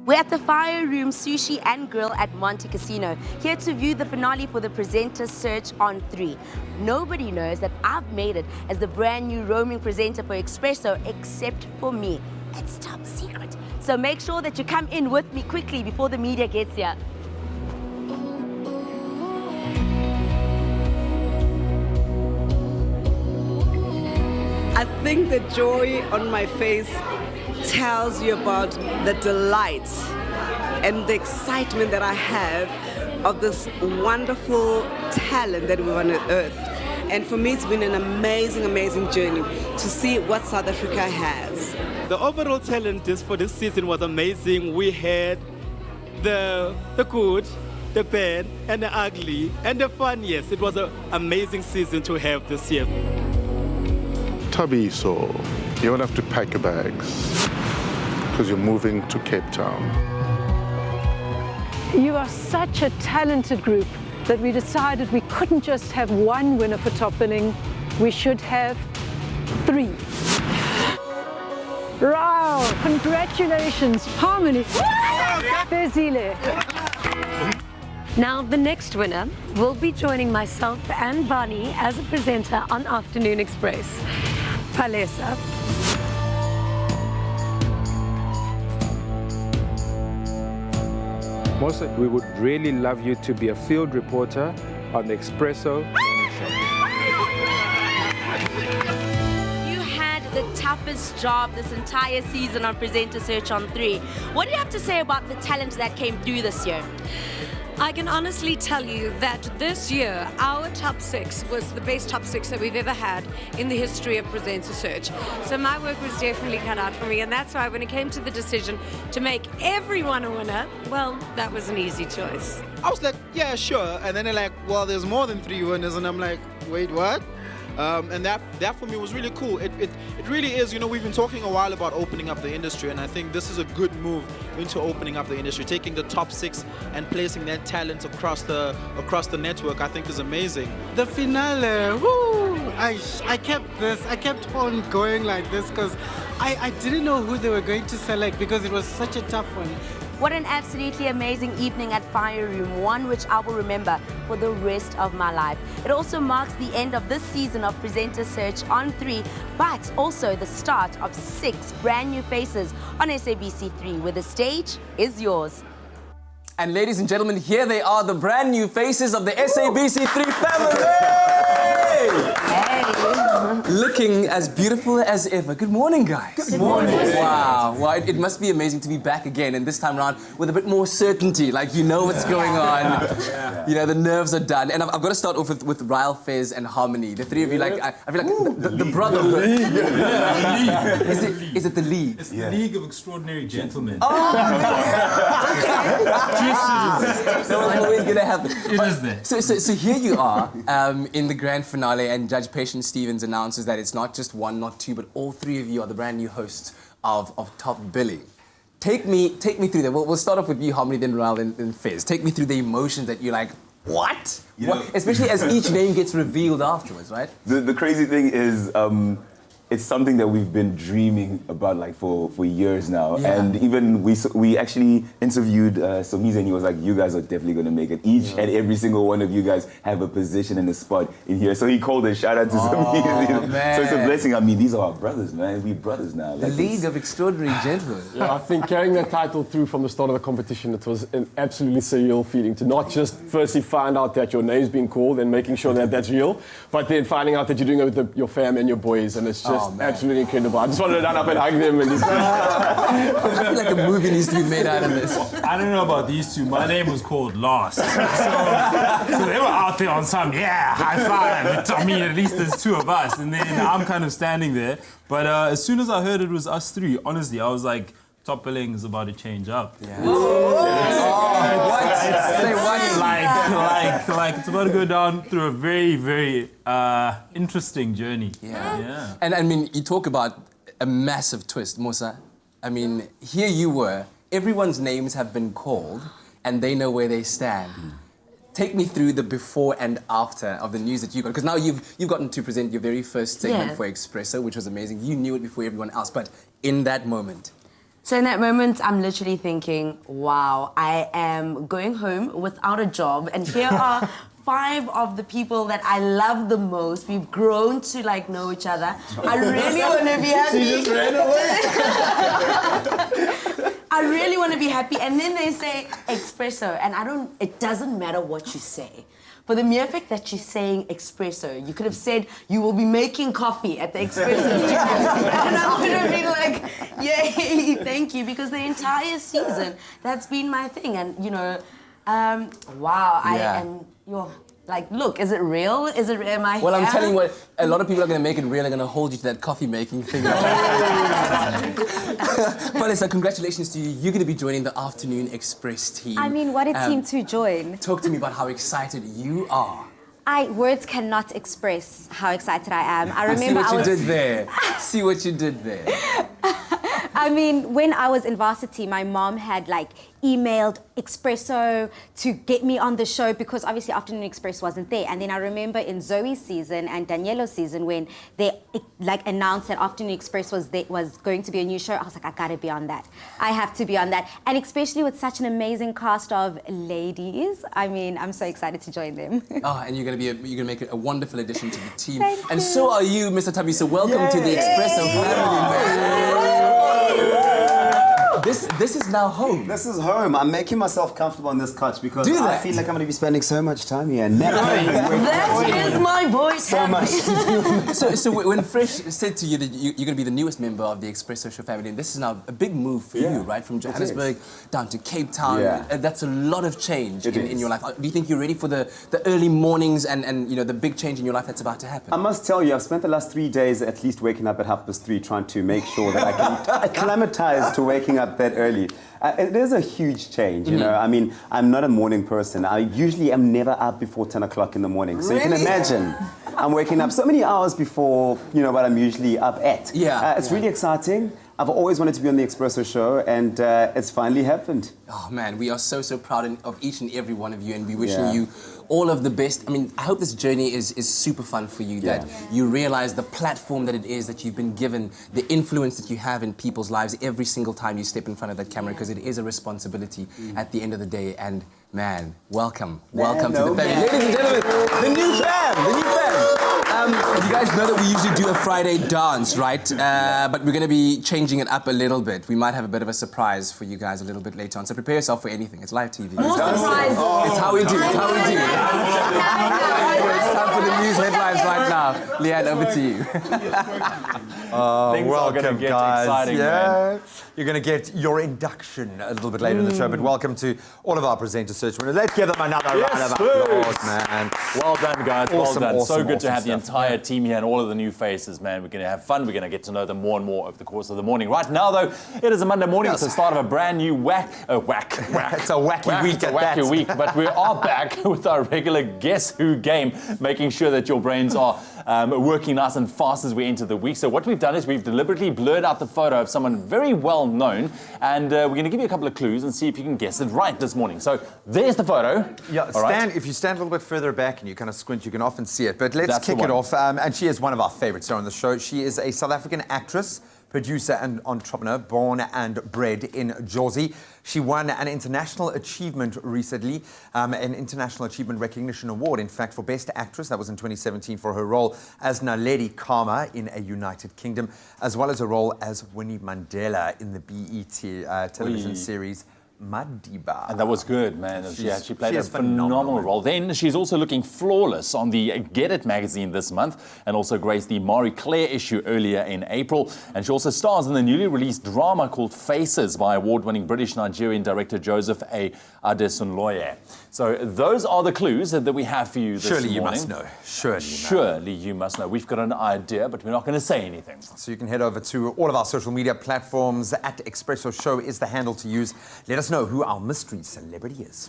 We're at the Fire Room Sushi and Grill at Monte Casino, here to view the finale for the Presenter Search on 3. Nobody knows that I've made it as the brand new roaming presenter for Expresso, except for me. It's top secret. So make sure that you come in with me quickly before the media gets here. I think the joy on my face tells you about the delight and the excitement that I have of this wonderful talent that we've unearthed. And for me, it's been an amazing, amazing journey to see what South Africa has. The overall talent just for this season was amazing. We had the good, the bad, and the ugly, and the fun. Yes, it was an amazing season to have this year. Thabiso, you don't have to pack your bags because you're moving to Cape Town. You are such a talented group that we decided we couldn't just have one winner for top billing, we should have 3. Wow, congratulations, Harmony. Bezile. Now, the next winner will be joining myself and Barney as a presenter on Afternoon Express. Palesa. Mosa, we would really love you to be a field reporter on the Expresso morning show. You had the toughest job this entire season of Presenter Search on 3. What do you have to say about the talent that came through this year? I can honestly tell you that this year, our top 6 was the best top 6 that we've ever had in the history of Presenter Search. So my work was definitely cut out for me, and that's why when it came to the decision to make everyone a winner, well, that was an easy choice. I was like, yeah, sure. And then they're like, well, there's more than 3 winners. And I'm like, wait, what? And that for me was really cool. It really is, you know, we've been talking a while about opening up the industry, and I think this is a good move into opening up the industry. Taking the top 6 and placing their talent across the network, I think is amazing. The finale, woo! I kept on going like this because I didn't know who they were going to select because it was such a tough one. What an absolutely amazing evening at Fire Room, one which I will remember for the rest of my life. It also marks the end of this season of Presenter Search on 3, but also the start of 6 brand new faces on SABC3, where the stage is yours. And ladies and gentlemen, here they are, the brand new faces of the SABC3 family! Hey! Looking as beautiful as ever. Good morning, guys. Good morning. Wow, well, it must be amazing to be back again, and this time around with a bit more certainty, like you know what's going on. You know, the nerves are done. And I've got to start off with Ryle, Fez, and Harmony. The three of you, like, I feel like the brotherhood. Is it the league? It's the League of Extraordinary Gentlemen. Oh, that was always going to happen. It is there. So here you are in the grand finale, and Judge Patience Stevens announces that it's not just 1, not 2, but all 3 of you are the brand new hosts of Top Billing. Take me through that. We'll start off with you, Harmony, then Ryle, then Fez. Take me through the emotions that you're like, what? You know, especially as each name gets revealed afterwards, right? The crazy thing is, it's something that we've been dreaming about like for years now. Yeah. And even we actually interviewed Somizi, and he was like, you guys are definitely going to make it. Each and every single one of you guys have a position and a spot in here. So he called a shout out to Somizi. Man. So it's a blessing. I mean, these are our brothers, man. We're brothers now. The League of Extraordinary Gentlemen. Yeah, I think carrying that title through from the start of the competition, it was an absolutely surreal feeling to not just firstly find out that your name's being called and making sure that that's real, but then finding out that you're doing it with your fam and your boys, and it's just absolutely incredible. I just wanted to run up and hug them and just... I feel like a movie needs to be made out of this. I don't know about these two. My name was called Last. So they were out there on some, high five. I mean, at least there's 2 of us. And then I'm kind of standing there. But as soon as I heard it was us 3, honestly, I was like, Top Billing is about to change up. Yeah. Like it's about to go down through a very, very interesting journey. Yeah. And I mean, you talk about a massive twist, Mosa. I mean, here you were, everyone's names have been called, and they know where they stand. Take me through the before and after of the news that you got, because now you've gotten to present your very first segment for Expresso, which was amazing. You knew it before everyone else, but in that moment. So in that moment, I'm literally thinking, wow, I am going home without a job, and here are 5 of the people that I love the most. We've grown to like know each other. I really want to be happy. She just ran away. I really want to be happy. And then they say Expresso, and it doesn't matter what you say. For the mere fact that you're saying Expresso, you could have said you will be making coffee at the Expresso studio. And I would have been like, yay, thank you. Because the entire season, that's been my thing. And, you know, wow, I am... Like, look, is it real? Is it real? Am I Well, here? I'm telling you what, a lot of people are going to make it real. They're going to hold you to that coffee making thing. Vanessa, congratulations to you. You're going to be joining the Afternoon Express team. I mean, what a team to join. Talk to me about how excited you are. Words cannot express how excited I am. I remember See what you did there. See what you did there. I mean, when I was in varsity, my mom had like emailed Expresso to get me on the show because obviously Afternoon Express wasn't there. And then I remember in Zoe's season and Danielo's season when they like announced that Afternoon Express was going to be a new show, I was like, I gotta be on that. I have to be on that. And especially with such an amazing cast of ladies, I mean, I'm so excited to join them. Oh, and you're gonna make it a wonderful addition to the team. And so are you, Mr. Thabiso. Welcome to the Expresso family, man. this is now home. This is home. I'm making myself comfortable on this couch because Do I that. feel like I'm going to be spending so much time here. That is my voice. So much. So when Fresh said to you that you're going to be the newest member of the Expresso Show family, and this is now a big move for you, right? From Johannesburg down to Cape Town. Yeah. That's a lot of change in your life. Do you think you're ready for the early mornings and you know the big change in your life that's about to happen? I must tell you, I've spent the last 3 days at least waking up at 3:30 trying to make sure that I can acclimatize to waking up that early. It is a huge change, you know. I mean, I'm not a morning person. I usually am never up before 10 o'clock in the morning. So you can imagine, I'm waking up so many hours before, you know, what I'm usually up at. Yeah. It's really exciting. I've always wanted to be on the Expresso Show, and it's finally happened. Oh man, we are so proud of each and every one of you, and we wishing you all of the best. I mean, I hope this journey is super fun for you, that you realize the platform that it is that you've been given, the influence that you have in people's lives every single time you step in front of that camera, because it is a responsibility at the end of the day. And man, welcome to the family. Ladies and gentlemen, the new fam. You guys know that we usually do a Friday dance, right? But we're going to be changing it up a little bit. We might have a bit of a surprise for you guys a little bit later on. So prepare yourself for anything. It's live TV. More surprises. It's how we do. It's how we do. It's time for the news headlines right now. Leanne, over to you. Things are going to get exciting, man. You're going to get your induction a little bit later in the show, but welcome to all of our presenter search winners. Let's give them another round of applause, man. Well done, guys. Awesome, well done. awesome, So good to awesome have the stuff. entire team here and all of the new faces, man. We're going to have fun. We're going to get to know them more and more over the course of the morning. Right now, though, it is a Monday morning. It's the start of a brand new whack. It's a wacky week. It's a wacky week. But we are back with our regular Guess Who game, making sure that your brains are working nice and fast as we enter the week. So what we've done is we've deliberately blurred out the photo of someone very well known, and we're going to give you a couple of clues and see if you can guess it right this morning. So there's the photo. Yeah, if you stand a little bit further back and you kind of squint, you can often see it. But let's kick it off. And she is one of our favorites here on the show. She is a South African actress, producer and entrepreneur, born and bred in Jersey. She won an international achievement recently, an International Achievement Recognition Award, in fact, for Best Actress. That was in 2017 for her role as Naledi Khama in A United Kingdom, as well as a role as Winnie Mandela in the BET television series Madiba. And that was good, man. She played a phenomenal role. Then she's also looking flawless on the Get It magazine this month, and also graced the Marie Claire issue earlier in April. And she also stars in the newly released drama called Faces by award-winning British-Nigerian director Joseph A. Adesunloye. So those are the clues that we have for you this morning. Surely you must know. Surely you must know. We've got an idea, but we're not going to say anything. So you can head over to all of our social media platforms. At Expresso Show is the handle to use. Let us know who our mystery celebrity is.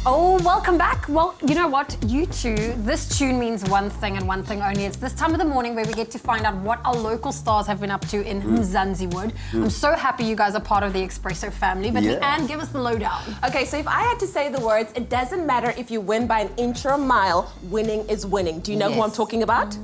Oh, welcome back. Well, you know what? You two, this tune means one thing and one thing only. It's this time of the morning where we get to find out what our local stars have been up to in Mzansiwood. I'm so happy you guys are part of the Expresso family. But Leanne, give us the lowdown. Okay, so if I had to say the words, it doesn't matter if you win by an inch or a mile, winning is winning. Do you know who I'm talking about?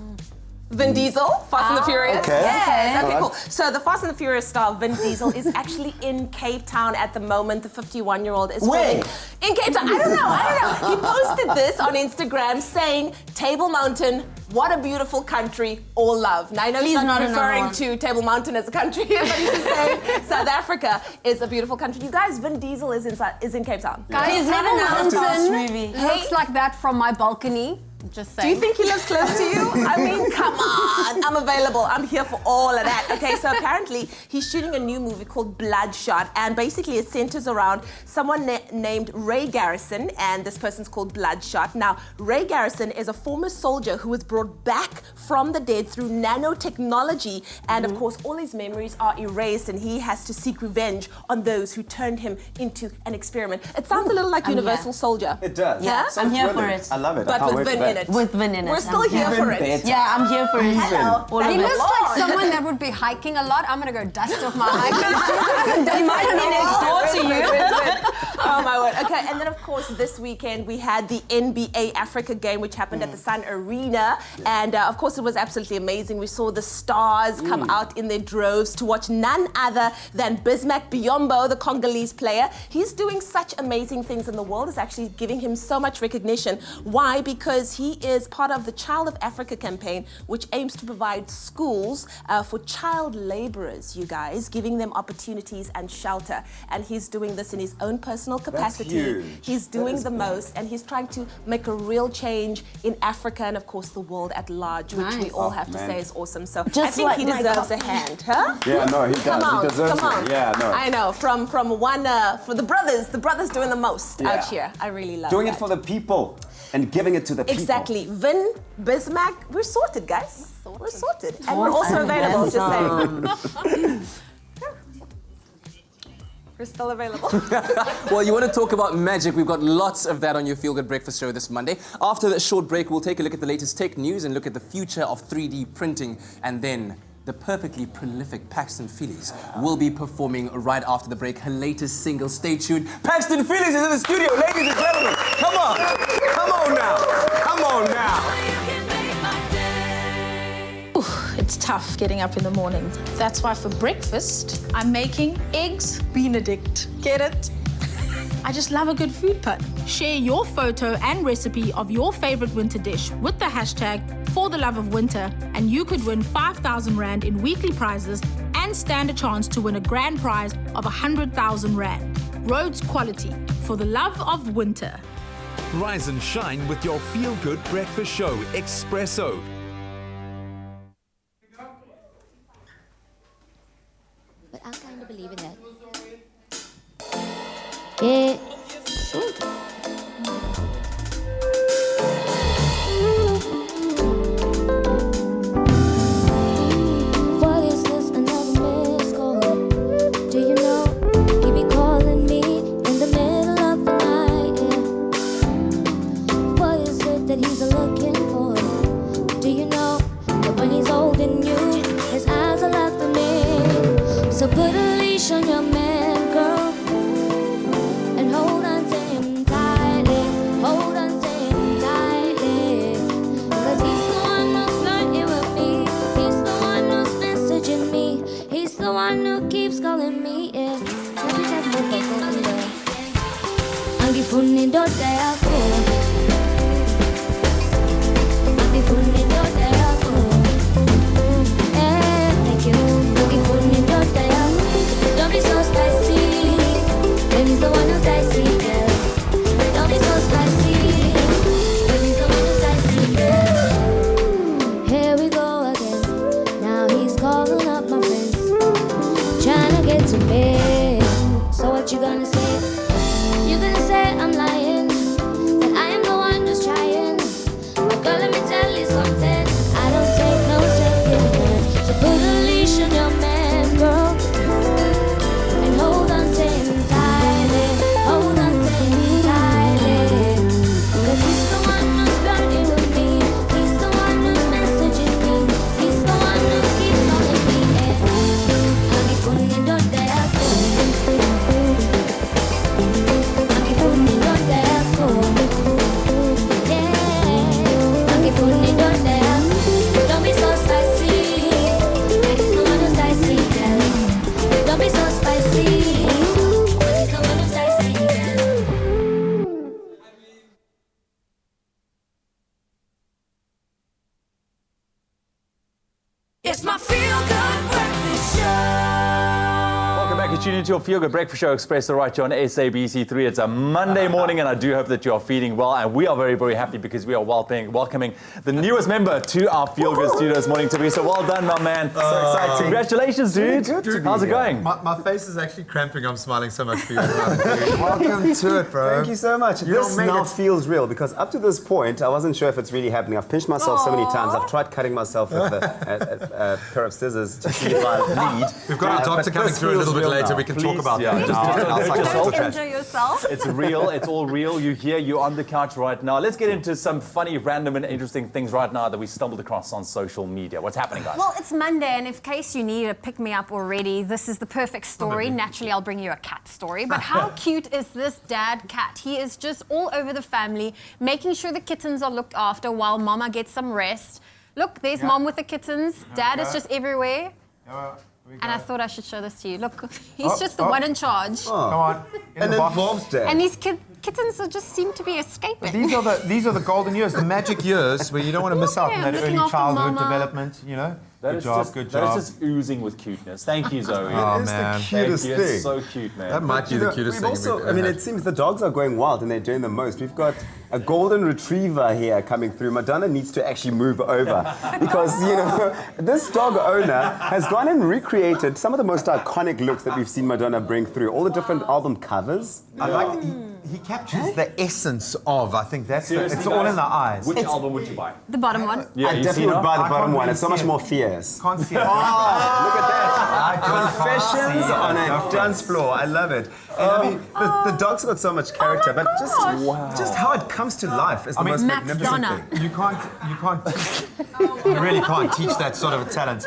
Vin Diesel, Fast and the Furious. Okay. Yes. Okay, cool. So the Fast and the Furious star Vin Diesel is actually in Cape Town at the moment. The 51-year-old is filming in Cape Town. I don't know. He posted this on Instagram saying, Table Mountain, what a beautiful country, all love. Now I know he's not referring to Table Mountain as a country, but he's just saying South Africa is a beautiful country. You guys, Vin Diesel is in Cape Town. Guys, Table Mountain looks like that from my balcony. Just saying. Do you think he lives close to you? I mean, come on. I'm available. I'm here for all of that. Okay, so apparently he's shooting a new movie called Bloodshot, and basically it centers around someone named Ray Garrison, and this person's called Bloodshot. Now, Ray Garrison is a former soldier who was brought back from the dead through nanotechnology, and of course all his memories are erased, and he has to seek revenge on those who turned him into an experiment. It sounds a little like Universal Soldier. It does. Yeah? I'm here for it. I love it. But with Vin in it. With Vin in it. We're still here for it. Yeah, I'm here for it. Hello. He looks like someone that would be hiking a lot. I'm going to go dust off my hiking shoes. He might be next door to you. Oh my know it. Okay, and then of course this weekend we had the NBA Africa game, which happened at the Sun Arena, and of course it was absolutely amazing. We saw the stars come out in their droves to watch none other than Bismack Biyombo, the Congolese player. He's doing such amazing things, and the world is actually giving him so much recognition. Why? Because he is part of the Child of Africa campaign, which aims to provide schools for child laborers, you guys, giving them opportunities and shelter. And he's doing this in his own personal capacity. huge. He's doing the most, and he's trying to make a real change in Africa and, of course, the world at large, which we all have to say is awesome. So I think he deserves a hand, huh? Yeah, no, he does. Come on, he deserves come on. it. Yeah, no. I know, from one, for the brothers doing the most out here. I really love Doing that. it for the people and giving it to the people. Exactly. Vin, Bismack, we're sorted, guys. We're sorted. And we're also available, just saying. We're still available. Well, you want to talk about magic? We've got lots of that on your Feel Good Breakfast show this Monday. After that short break, we'll take a look at the latest tech news and look at the future of 3D printing. And then the perfectly prolific Paxton Phillies will be performing right after the break her latest single. Stay tuned. Paxton Phillies is in the studio, ladies and gentlemen. Come on. Come on now. Come on now. It's tough getting up in the morning. That's why for breakfast, I'm making eggs Benedict. Get it? I just love a good food pun. Share your photo and recipe of your favorite winter dish with the hashtag #ForTheLoveOfWinter, and you could win 5,000 Rand in weekly prizes and stand a chance to win a grand prize of 100,000 Rand. Rhodes quality for the love of winter. Rise and shine with your feel-good breakfast show, Expresso. But I kind of believe in that. Yeah. What is this, another missed call? Do you know he be calling me in the middle of the night? Yeah. What is it that he's looking for? Do you know that when he's holding you, his eyes are after me? So put a leash on your man, girl. Hold on to him tightly, hold on to him tightly. Cause he's the one who's flirting with me, he's the one who's messaging me, he's the one who keeps calling me, yeah. Angifuni ndoda yako, angifuni ndoda yako, thank you. Angifuni ndoda yako, don't be so spicy. He's the one who's dicey, girl. Don't be so spicy. He's the one who's dicey, girl. Here we go again. Now he's calling up my friends, trying to get to me. So what you gonna say? You gonna say I'm lying, that I am the one who's trying. But girl, let me tell you something. I don't take no second chance. So put a leash on your man, girl, and hold on to him tightly. Hold on to him tightly. Cause he's the one who's flirting with me, he's the one who's messaging me, he's the one who keeps calling me, yeah. Angifuni ndoda yako, angifuni ndoda yako, yeah. Angifuni ndoda yako, don't be so spicy. He's the one who's dicey, girl. Don't be so spicy. It's my feel-good breakfast show. Welcome back. You're tuning into your Feel Good Breakfast Show, Expresso, right here on SABC3. It's a Monday morning, and I do hope that you are feeling well. And we are very, very happy because we are welcoming the newest member to our Feel Good studio this morning, Thabiso. Well done, my man. So exciting. Congratulations, dude. Good to be How's it here. going? My face is actually cramping. I'm smiling so much for you. Welcome to it, bro. Thank you so much. This now feels real because up to this point, I wasn't sure if it's really happening. I've pinched myself so many times. I've tried cutting myself with a pair of scissors to see if I bleed. We've got our doctor but coming this through a feels little bit real later so we can talk about yeah. that now. Just I'll don't psych- Enjoy yourself. It's real. It's all real. You hear. You're on the couch right now. Let's get into some funny, random, and interesting things right now that we stumbled across on social media. What's happening, guys? Well, it's Monday, and in case you need a pick-me-up already, this is the perfect story. Naturally, I'll bring you a cat story. But how cute is this dad cat? He is just all over the family, making sure the kittens are looked after while mama gets some rest. Look, there's mom with the kittens. Dad is just everywhere. And I thought I should show this to you. Look, he's just the one in charge. Come on. And involves dad. And these kittens just seem to be escaping. These are the golden years, the magic years where you don't want to miss out on Yeah, that looking early after childhood mama. development, you know? That Good is job, just, good That job. is just oozing with cuteness. Thank you, Zoe. Oh, It's man. the cutest Thank you. thing. It's so cute, man. That might be the cutest We've thing. also, I mean, it seems the dogs are going wild and they're doing the most. We've got a golden retriever here coming through. Madonna needs to actually move over because, you know, this dog owner has gone and recreated some of the most iconic looks that we've seen Madonna bring through. All the different album covers. I like he captures the essence of, I think that's Seriously, it's all in the eyes. Which album would you buy? The bottom one. Yeah, I you definitely seen would her? buy the I bottom can't one. It's so really much see more it. fierce. Can't see it. Look at that. Confessions see it. on a dance floor. I love it. And I mean, the dog's got so much character, but just how it comes to life is the most Max magnificent Donna. thing. You can't you really can't teach that sort of a talent.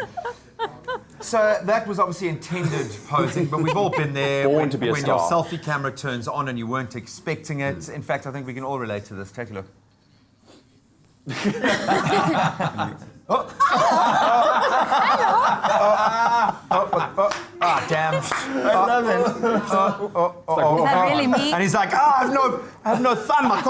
So that was obviously intended posing, but we've all been there Born when, to be a when your star. selfie camera turns on and you weren't expecting it. In fact, I think we can all relate to this. Take a look. Damn. I love it. Is that really me? And he's like, I have no thumb. I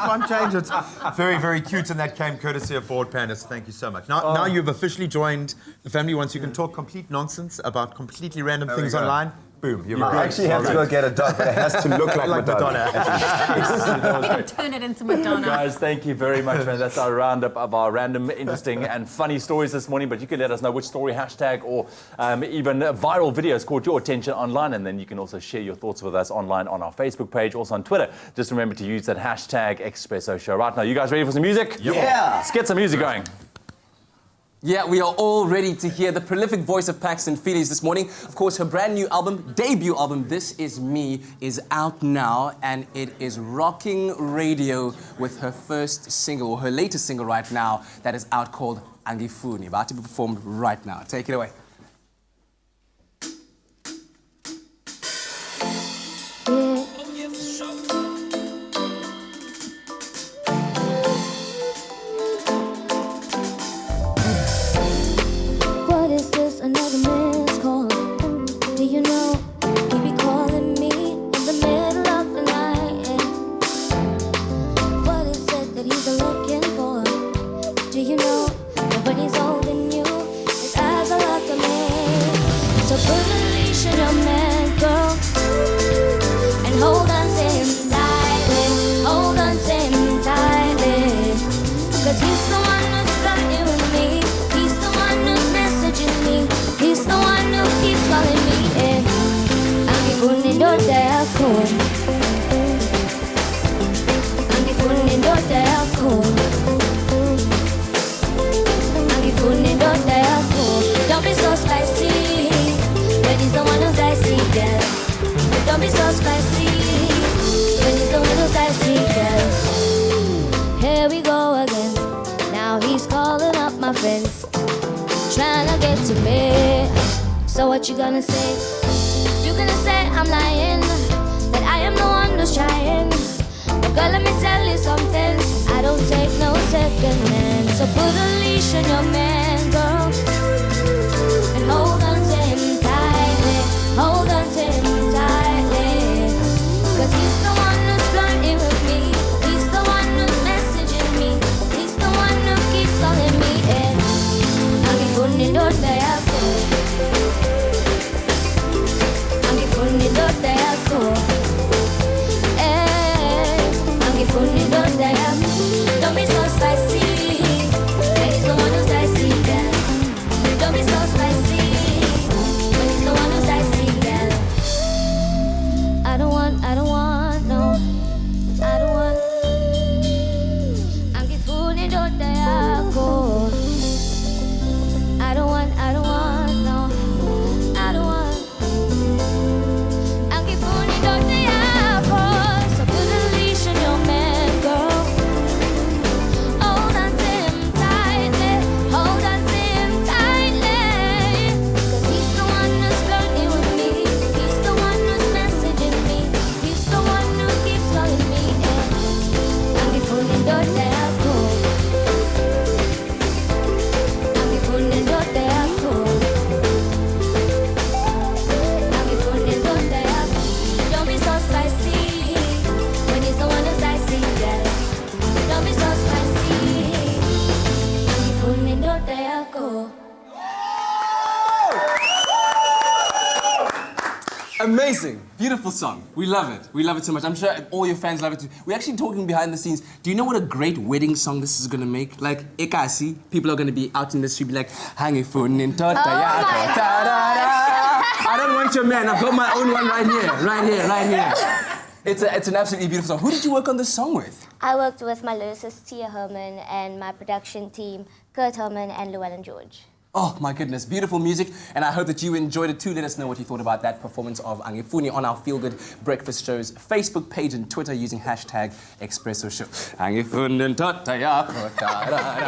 can't change it. Very, very cute, and that came courtesy of Board Pandas. Thank you so much. Now you've officially joined the family. Once you can talk complete nonsense about completely random things go. online, boom, you're I actually have to go get a dog, but it has to look like Madonna. That was great. Turn it into Madonna. Guys, thank you very much, man. That's our roundup of our random, interesting, and funny stories this morning. But you can let us know which story, hashtag, or even viral videos caught your attention online. And then you can also share your thoughts with us online on our Facebook page, also on Twitter. Just remember to use that hashtag Expresso Show. Right now, you guys ready for some music? Yeah. Let's get some music going. Yeah, we are all ready to hear the prolific voice of Paxton Feelies this morning. Of course, her brand new album, debut album, This Is Me, is out now, and it is rocking radio with her first single, or her latest single right now, that is out called Angifuni, about to be performed right now. Take it away. What is this? Another man's call. Do you know he be calling me in the middle of the night? What is it that he's looking for? Do you know that when he's holding you, his eyes are like a man? So put a leash on your man, girl, and hold on to him tightly. Hold on to him tightly, 'cause he's the one who's flirting with me. He's the one who's messaging me. He's the one who keeps calling me. Angifuni yako. Angifuni yako. Angifuni yako. Don't be so spicy. But he's the one who's dicey, girl. Don't be so spicy. But he's the one who's dicey, girl. Here we go again. Now he's calling up my friends, trying to get to me. So what you gonna say? You gonna say I'm lying, that I am the one who's trying. But girl, let me tell you something, I don't take no second hand. So put a leash on your man, girl, and hold on to him tightly. Hold on to him tightly, 'cause he's the one who's flirting with me. He's the one who's messaging me. He's the one who keeps calling me. Angifuni yako. Angifuni yako. Angifuni yako. Don't be so spicy. He's the one who's dicey. Amazing. Beautiful song. We love it. We love it so much. I'm sure all your fans love it too. We're actually talking behind the scenes. Do you know what a great wedding song this is going to make? Like, ekasi, people are going to be out in the street be like, Hangifun in tota yako, ta-da-da. I don't want your man. I've got my own one right here. It's an absolutely beautiful song. Who did you work on this song with? I worked with my lyricist Tia Herman and my production team, Kurt Herman and Llewellyn George. Oh my goodness, beautiful music, and I hope that you enjoyed it too. Let us know what you thought about that performance of Angifuni on our Feel Good Breakfast Show's Facebook page and Twitter using hashtag Expresso Show. In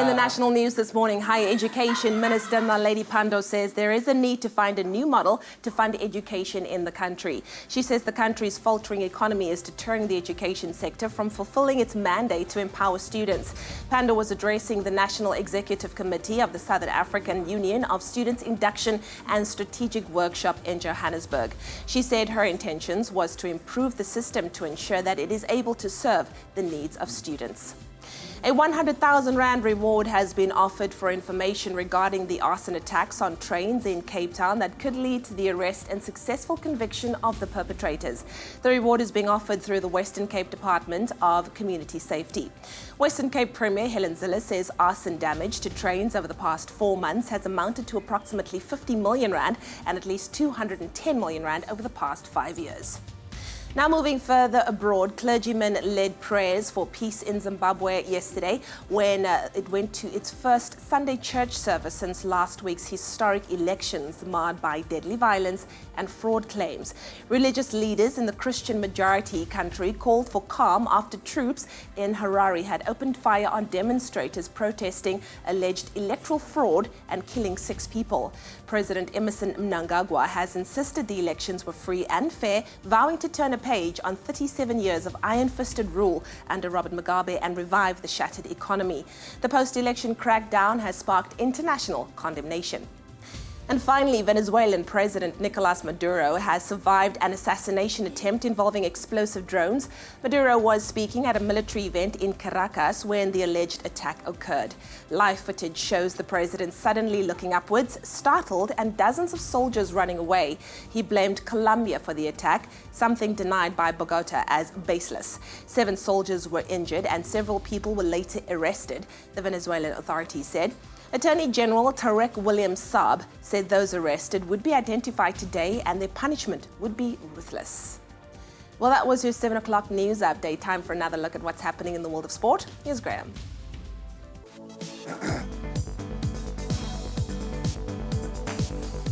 the national news this morning, Higher Education Minister Naledi Pandor says there is a need to find a new model to fund education in the country. She says the country's faltering economy is deterring the education sector from fulfilling its mandate to empower students. Pandor was addressing the National Executive Committee of the Southern African Union of Students Induction and Strategic Workshop in Johannesburg. She said her intentions was to improve the system to ensure that it is able to serve the needs of students. A 100,000 Rand reward has been offered for information regarding the arson attacks on trains in Cape Town that could lead to the arrest and successful conviction of the perpetrators. The reward is being offered through the Western Cape Department of Community Safety. Western Cape Premier Helen Zille says arson damage to trains over the past 4 months has amounted to approximately 50 million Rand and at least 210 million Rand over the past 5 years. Now moving further abroad, clergymen led prayers for peace in Zimbabwe yesterday when it went to its first Sunday church service since last week's historic elections marred by deadly violence and fraud claims. Religious leaders in the Christian majority country called for calm after troops in Harare had opened fire on demonstrators protesting alleged electoral fraud and killing 6 people. President Emmerson Mnangagwa has insisted the elections were free and fair, vowing to turn a page on 37 years of iron-fisted rule under Robert Mugabe and revive the shattered economy. The post-election crackdown has sparked international condemnation. And finally, Venezuelan President Nicolas Maduro has survived an assassination attempt involving explosive drones. Maduro was speaking at a military event in Caracas when the alleged attack occurred. Live footage shows the president suddenly looking upwards, startled, and dozens of soldiers running away. He blamed Colombia for the attack, something denied by Bogota as baseless. 7 soldiers were injured and several people were later arrested, the Venezuelan authorities said. Attorney General Tarek William Saab said those arrested would be identified today and their punishment would be ruthless. Well, that was your 7 o'clock news update. Time for another look at what's happening in the world of sport. Here's Graham.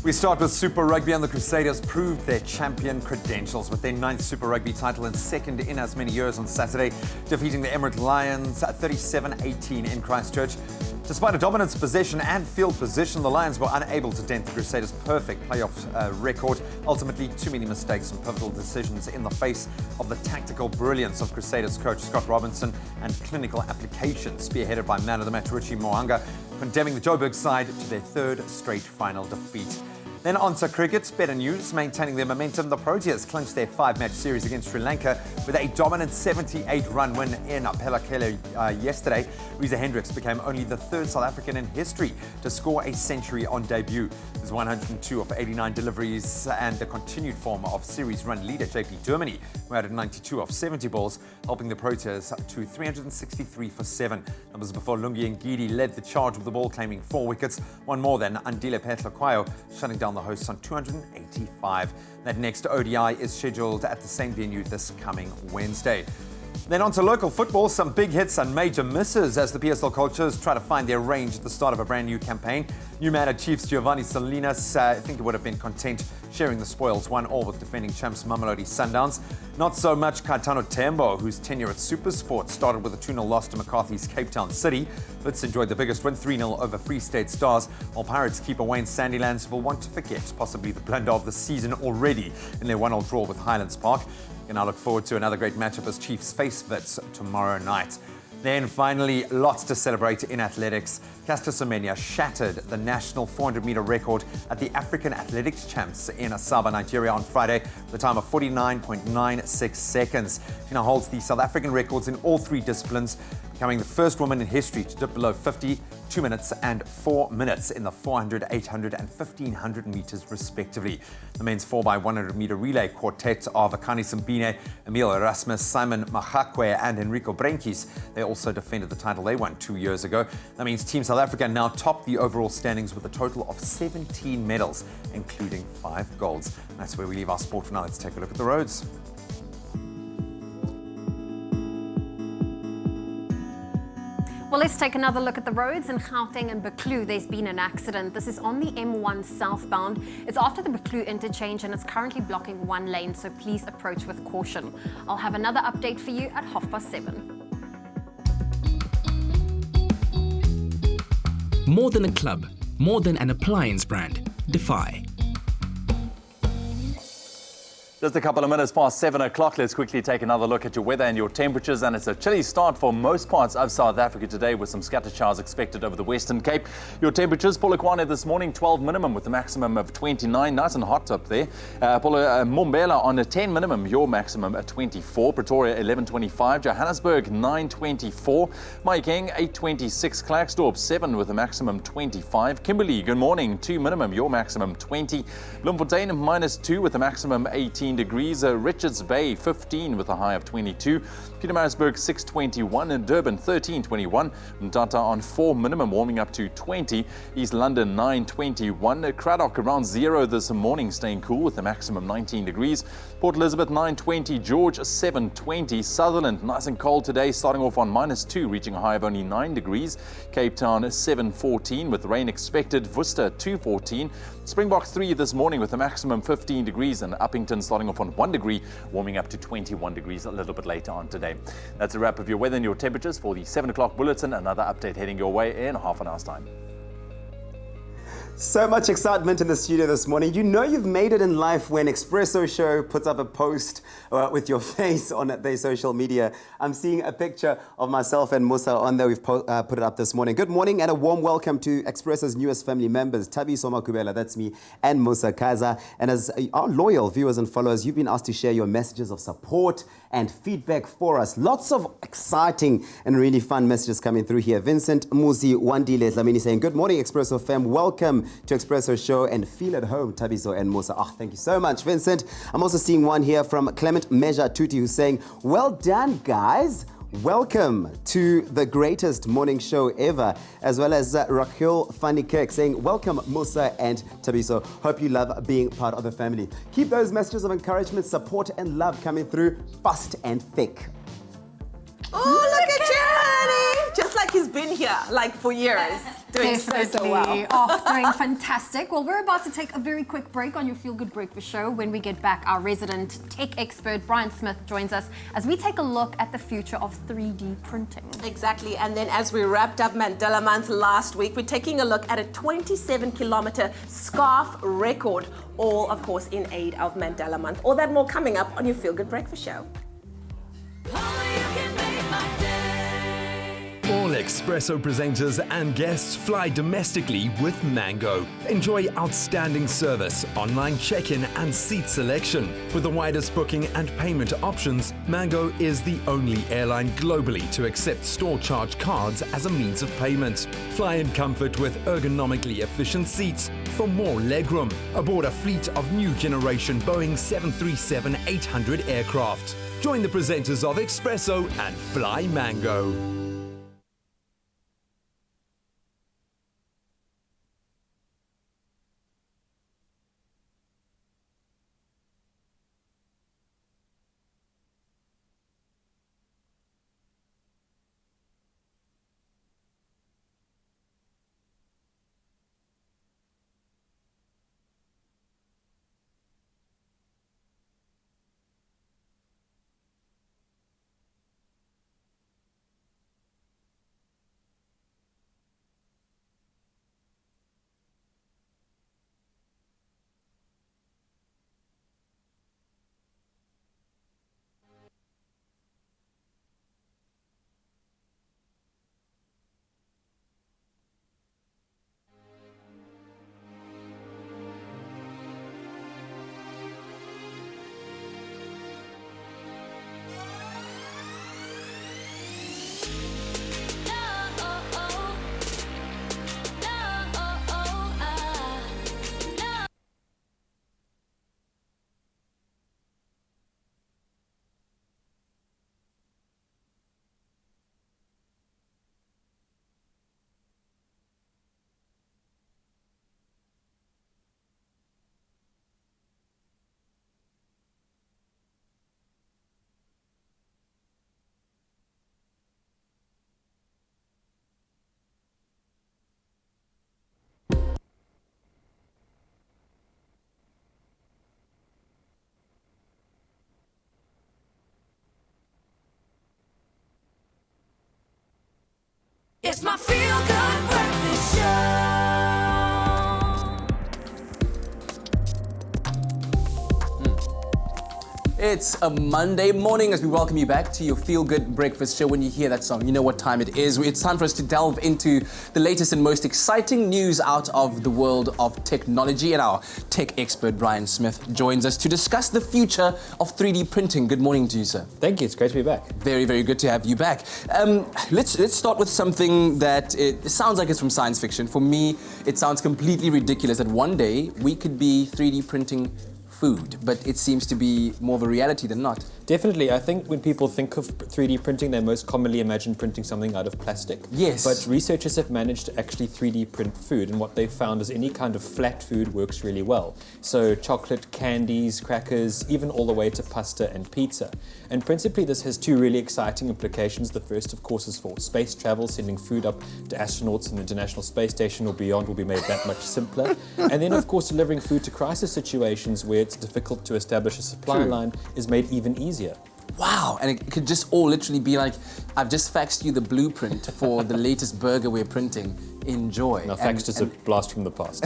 We start with Super Rugby, and the Crusaders proved their champion credentials with their 9th Super Rugby title and 2nd in as many years on Saturday, defeating the Emirate Lions 37-18 in Christchurch. Despite a dominant possession and field position, the Lions were unable to dent the Crusaders' perfect playoff record. Ultimately, too many mistakes and pivotal decisions in the face of the tactical brilliance of Crusaders coach Scott Robinson and clinical application spearheaded by man of the match Richie Mo'unga, condemning the Joburg side to their 3rd straight final defeat. Then on to cricket, better news. Maintaining their momentum, the Proteas clinched their 5-match series against Sri Lanka with a dominant 78-run win in Pelakela yesterday. Reza Hendricks became only the 3rd South African in history to score a century on debut. His 102 of 89 deliveries and the continued form of series run leader JP Germany, who added 92 of 70 balls, helping the Proteas to 363 for 7. Numbers before Lungi Ngidi led the charge with the ball, claiming 4 wickets, one more than Andile Petlakwayo, shutting down the hosts on 285. That next ODI is scheduled at the same venue this coming Wednesday. Then on to local football, some big hits and major misses as the PSL coaches try to find their range at the start of a brand new campaign. New man at Chiefs Giovanni Salinas, I think he would have been content sharing the spoils 1-1 with defending champs Mamelodi Sundowns. Not so much Caetano Tembo, whose tenure at Supersport started with a 2-0 loss to McCarthy's Cape Town City. Wits enjoyed the biggest win 3-0 over Free State Stars, while Pirates keeper Wayne Sandilands will want to forget possibly the blunder of the season already in their 1-0 draw with Highlands Park. And I look forward to another great matchup as Chiefs face Wits tomorrow night. Then finally, lots to celebrate in athletics. Caster Semenya shattered the national 400-meter record at the African Athletics Champs in Asaba, Nigeria on Friday with a time of 49.96 seconds. She now holds the South African records in all three disciplines, becoming the first woman in history to dip below 50, 2 minutes and 4 minutes in the 400, 800 and 1500 meters respectively. The men's 4x100-meter relay quartet of Akani Simbine, Emil Erasmus, Simon Mahakwe and Enrico Brenkis. They also defended the title they won 2 years ago. That means Team South Africa now top the overall standings with a total of 17 medals, including 5 golds. And that's where we leave our sport for now. Let's take a look at the roads. Well, let's take another look at the roads in Gauteng and Buccleuch. There's been an accident. This is on the M1 southbound. It's after the Buccleuch interchange and it's currently blocking one lane, so please approach with caution. I'll have another update for you at 7:30. More than a club, more than an appliance brand. Defy. Just a couple of minutes past 7 o'clock. Let's quickly take another look at your weather and your temperatures. And it's a chilly start for most parts of South Africa today with some scattered showers expected over the Western Cape. Your temperatures, Polokwane this morning, 12 minimum with a maximum of 29. Nice and hot up there. Mbombela on a 10 minimum, your maximum at 24. Pretoria, 11.25. Johannesburg, 9.24. Mahikeng, 8.26. Klerksdorp, 7 with a maximum 25. Kimberley, good morning, 2 minimum, your maximum 20. Bloemfontein, -2 with a maximum 18 degrees. Richards Bay 15 with a high of 22. Pietermaritzburg 6.21 and Durban 13.21. Mtata on 4 minimum, warming up to 20. East London 9.21. Cradock around 0 this morning, staying cool with a maximum 19 degrees. Port Elizabeth 9.20. George 7.20. Sutherland nice and cold today, starting off on -2, reaching a high of only 9 degrees. Cape Town 7.14 with rain expected. Worcester 2.14. Springbok 3 this morning with a maximum 15 degrees, and Uppington starting off on 1 degree, warming up to 21 degrees a little bit later on today. That's a wrap of your weather and your temperatures for the 7 o'clock bulletin. Another update heading your way in half an hour's time. So much excitement in the studio this morning. You know you've made it in life when Expresso Show puts up a post with your face on their social media. I'm seeing a picture of myself and Mosa on there. We've put it up this morning. Good morning and a warm welcome to Expresso's newest family members, Thabiso Makhubela, that's me, and Mosa Kaiser. And as our loyal viewers and followers, you've been asked to share your messages of support and feedback for us. Lots of exciting and really fun messages coming through here. Vincent Muzi Wandile Dlamini saying, good morning, Expresso fam. Welcome to Expresso Show and feel at home, Thabiso and Mosa. Thank you so much, Vincent. I'm also seeing one here from Clement Measure Tuti who's saying, well done, guys. Welcome to the greatest morning show ever, as well as Raquel Fanikek saying, welcome Mosa and Thabiso. Hope you love being part of the family. Keep those messages of encouragement, support and love coming through fast and thick. Oh, look at Charlie! Just like he's been here, like for years. Doing so well. Oh, doing fantastic. Well, we're about to take a very quick break on your Feel Good Breakfast Show. When we get back, our resident tech expert, Bryan Smith, joins us as we take a look at the future of 3D printing. Exactly. And then as we wrapped up Mandela Month last week, we're taking a look at a 27-kilometer scarf record, all, of course, in aid of Mandela Month. All that more coming up on your Feel Good Breakfast Show. All Expresso presenters and guests fly domestically with Mango. Enjoy outstanding service, online check-in and seat selection. With the widest booking and payment options, Mango is the only airline globally to accept store charge cards as a means of payment. Fly in comfort with ergonomically efficient seats for more legroom. Aboard a fleet of new generation Boeing 737-800 aircraft. Join the presenters of Expresso and fly Mango. It's my feel good breakfast show. It's a Monday morning as we welcome you back to your Feel Good Breakfast Show. When you hear that song, you know what time it is. It's time for us to delve into the latest and most exciting news out of the world of technology. And our tech expert, Bryan Smith, joins us to discuss the future of 3D printing. Good morning to you, sir. Thank you. It's great to be back. Very, very good to have you back. Let's start with something that it sounds like it's from science fiction. For me, it sounds completely ridiculous that one day we could be 3D printing food, but it seems to be more of a reality than not. Definitely. I think when people think of 3D printing, they most commonly imagine printing something out of plastic. Yes. But researchers have managed to actually 3D print food, and what they've found is any kind of flat food works really well. So chocolate, candies, crackers, even all the way to pasta and pizza. And principally this has two really exciting implications. The first, of course, is for space travel. Sending food up to astronauts in the International Space Station or beyond will be made that much simpler. And then, of course, delivering food to crisis situations where it's difficult to establish a supply line is made even easier. Wow, and it could just all literally be like, I've just faxed you the blueprint for the latest burger we're printing. Enjoy. Now, faxed is a blast from the past.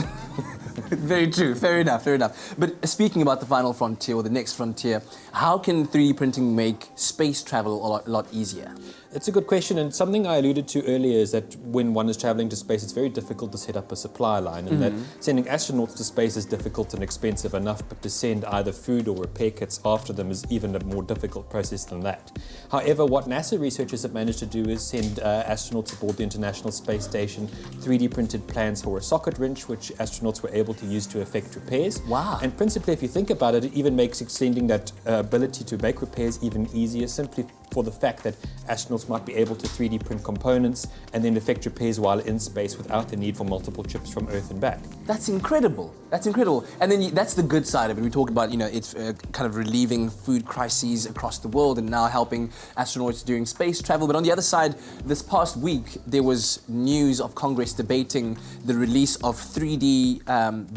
Very true, fair enough, fair enough. But speaking about the final frontier or the next frontier, how can 3D printing make space travel a lot easier? It's a good question, and something I alluded to earlier is that when one is traveling to space, it's very difficult to set up a supply line, and that sending astronauts to space is difficult and expensive enough, but to send either food or repair kits after them is even a more difficult process than that. However, what NASA researchers have managed to do is send astronauts aboard the International Space Station 3D printed plans for a socket wrench, which astronauts were able to use to effect repairs. Wow. And principally, if you think about it, it even makes extending that ability to make repairs even easier, simply for the fact that astronauts might be able to 3D print components and then effect repairs while in space without the need for multiple trips from Earth and back. That's incredible. That's incredible. And then that's the good side of it. We talk about, it's kind of relieving food crises across the world and now helping astronauts during space travel. But on the other side, this past week, there was news of Congress debating the release of 3D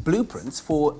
blueprints for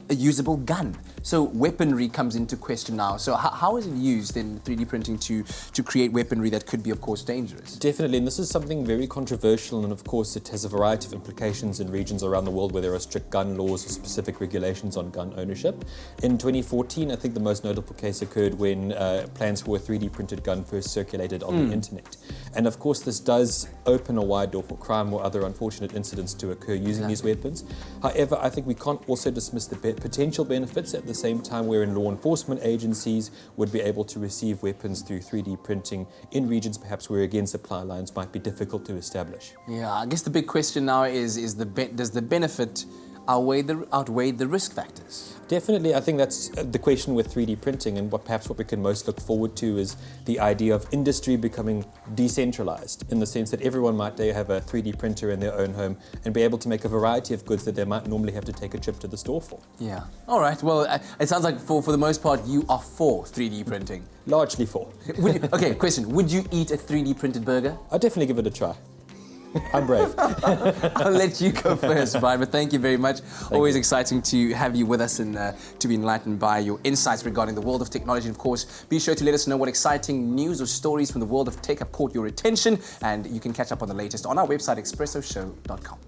a usable gun. So weaponry comes into question now. So how is it used in 3D printing to create weaponry that could be, of course, dangerous? Definitely, and this is something very controversial, and of course it has a variety of implications in regions around the world where there are strict gun laws or specific regulations on gun ownership. In 2014, I think the most notable case occurred when plans for a 3D printed gun first circulated on the internet. And of course this does open a wide door for crime or other unfortunate incidents to occur using these weapons. However, I think we can't also dismiss the potential benefits at the same time wherein law enforcement agencies would be able to receive weapons through 3D printing in regions perhaps where again supply lines might be difficult to establish. Yeah, I guess the big question now is does the benefit outweigh the risk factors? Definitely, I think that's the question with 3D printing, and perhaps what we can most look forward to is the idea of industry becoming decentralized, in the sense that everyone might have a 3D printer in their own home and be able to make a variety of goods that they might normally have to take a trip to the store for. Yeah. All right. Well, it sounds like for the most part you are for 3D printing. Largely for. Okay, question. Would you eat a 3D printed burger? I'd definitely give it a try. I'm brave. I'll let you go first, Bryan, but thank you very much. Always exciting to have you with us and to be enlightened by your insights regarding the world of technology. And of course, be sure to let us know what exciting news or stories from the world of tech have caught your attention, and you can catch up on the latest on our website, expressoshow.com.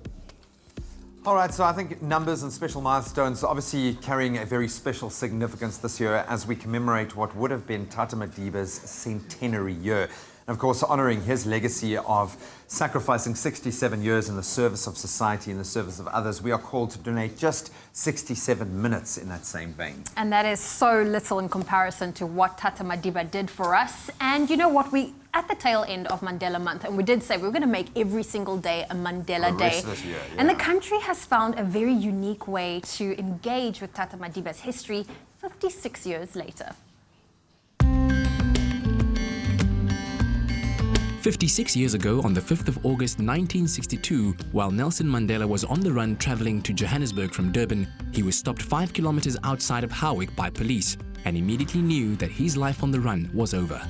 All right, so I think numbers and special milestones obviously carrying a very special significance this year as we commemorate what would have been Tata Madiba's centenary year. And of course, honouring his legacy of sacrificing 67 years in the service of society, in the service of others, we are called to donate just 67 minutes in that same vein. And that is so little in comparison to what Tata Madiba did for us. And you know what, we at the tail end of Mandela Month, and we did say we were going to make every single day a Mandela Day. This year, yeah. And the country has found a very unique way to engage with Tata Madiba's history 56 years later. 56 years ago, on the 5th of August 1962, while Nelson Mandela was on the run traveling to Johannesburg from Durban, he was stopped 5 kilometers outside of Howick by police and immediately knew that his life on the run was over.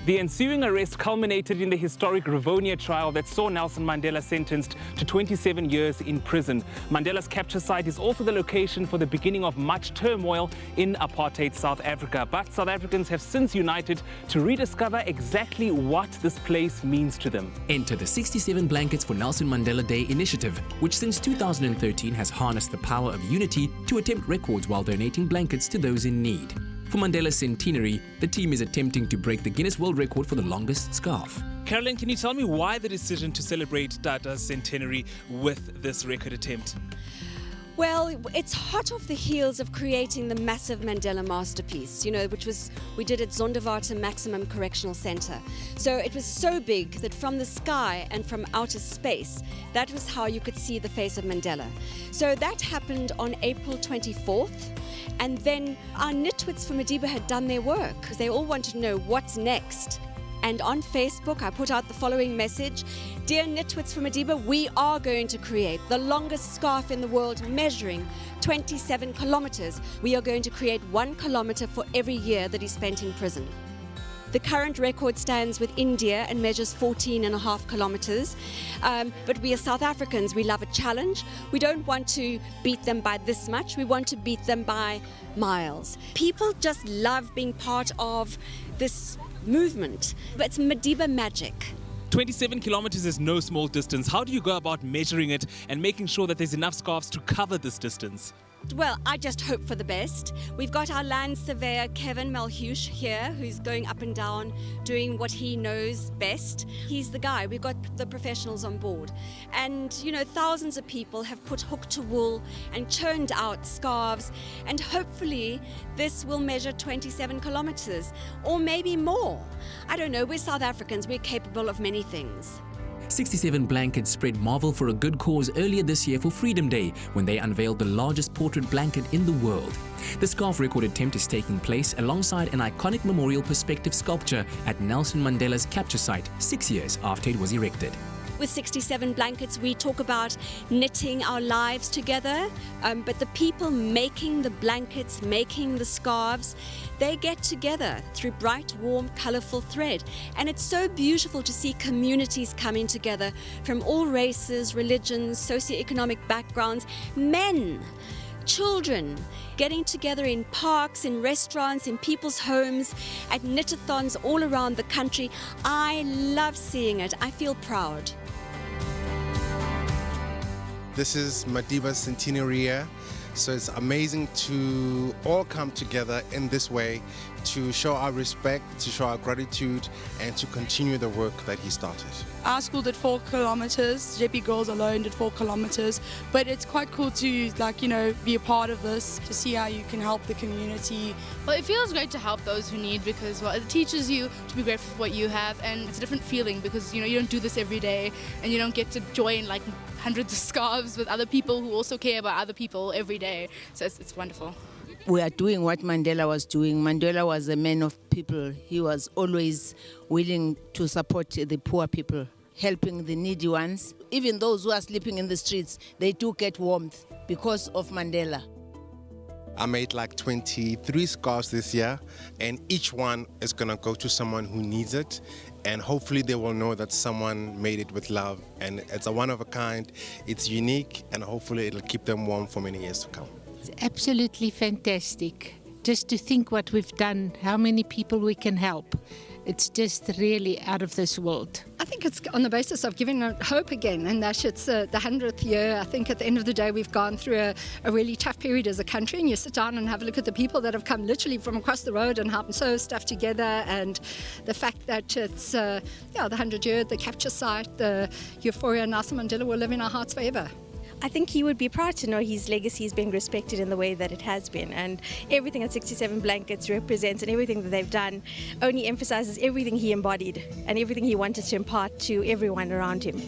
The ensuing arrest culminated in the historic Rivonia trial that saw Nelson Mandela sentenced to 27 years in prison. Mandela's capture site is also the location for the beginning of much turmoil in apartheid South Africa. But South Africans have since united to rediscover exactly what this place means to them. Enter the 67 Blankets for Nelson Mandela Day initiative, which since 2013 has harnessed the power of unity to attempt records while donating blankets to those in need. For Mandela's centenary, the team is attempting to break the Guinness World Record for the longest scarf. Caroline, can you tell me why the decision to celebrate Tata's centenary with this record attempt? Well, it's hot off the heels of creating the massive Mandela masterpiece, which we did at Zonderwater Maximum Correctional Centre. So it was so big that from the sky and from outer space, that was how you could see the face of Mandela. So that happened on April 24th. And then our nitwits from Madiba had done their work because they all wanted to know what's next. And on Facebook, I put out the following message: Dear nitwits from Madiba, we are going to create the longest scarf in the world, measuring 27 kilometers. We are going to create 1 kilometer for every year that he spent in prison. The current record stands with India and measures 14.5 kilometers. But we are South Africans, we love a challenge. We don't want to beat them by this much, we want to beat them by miles. People just love being part of this movement. But it's Madiba magic. 27 kilometers is no small distance. How do you go about measuring it and making sure that there's enough scarves to cover this distance? Well, I just hope for the best. We've got our land surveyor, Kevin Malhush, here, who's going up and down, doing what he knows best. He's the guy. We've got the professionals on board. And, thousands of people have put hook to wool and churned out scarves. And hopefully this will measure 27 kilometers, or maybe more. I don't know. We're South Africans. We're capable of many things. 67 Blankets spread marvel for a good cause earlier this year for Freedom Day, when they unveiled the largest portrait blanket in the world. The scarf record attempt is taking place alongside an iconic memorial perspective sculpture at Nelson Mandela's capture site 6 years after it was erected. With 67 Blankets, we talk about knitting our lives together, but the people making the blankets, making the scarves, they get together through bright, warm, colourful thread. And it's so beautiful to see communities coming together from all races, religions, socioeconomic backgrounds, men, children, getting together in parks, in restaurants, in people's homes, at knitathons all around the country. I love seeing it. I feel proud. This is Madiba's centenary year, so it's amazing to all come together in this way to show our respect, to show our gratitude, and to continue the work that he started. Our school did 4 kilometers, JP Girls alone did 4 kilometers, but it's quite cool to be a part of this, to see how you can help the community. Well, it feels great to help those who need, because it teaches you to be grateful for what you have, and it's a different feeling because you don't do this every day, and you don't get to join hundreds of scarves with other people who also care about other people every day. So it's wonderful. We are doing what Mandela was doing. Mandela was a man of people. He was always willing to support the poor people, helping the needy ones. Even those who are sleeping in the streets, they do get warmth because of Mandela. I made 23 scarves this year, and each one is gonna go to someone who needs it, and hopefully they will know that someone made it with love, and it's a one of a kind, it's unique, and hopefully it'll keep them warm for many years to come. It's absolutely fantastic. Just to think what we've done, how many people we can help. It's just really out of this world. I think it's on the basis of giving hope again, and that it's the 100th year. I think at the end of the day we've gone through a really tough period as a country, and you sit down and have a look at the people that have come literally from across the road and helped sew stuff together, and the fact that it's the 100th year, the capture site, the euphoria, Nelson Mandela will live in our hearts forever. I think he would be proud to know his legacy is being respected in the way that it has been, and everything that 67 Blankets represents and everything that they've done only emphasizes everything he embodied and everything he wanted to impart to everyone around him.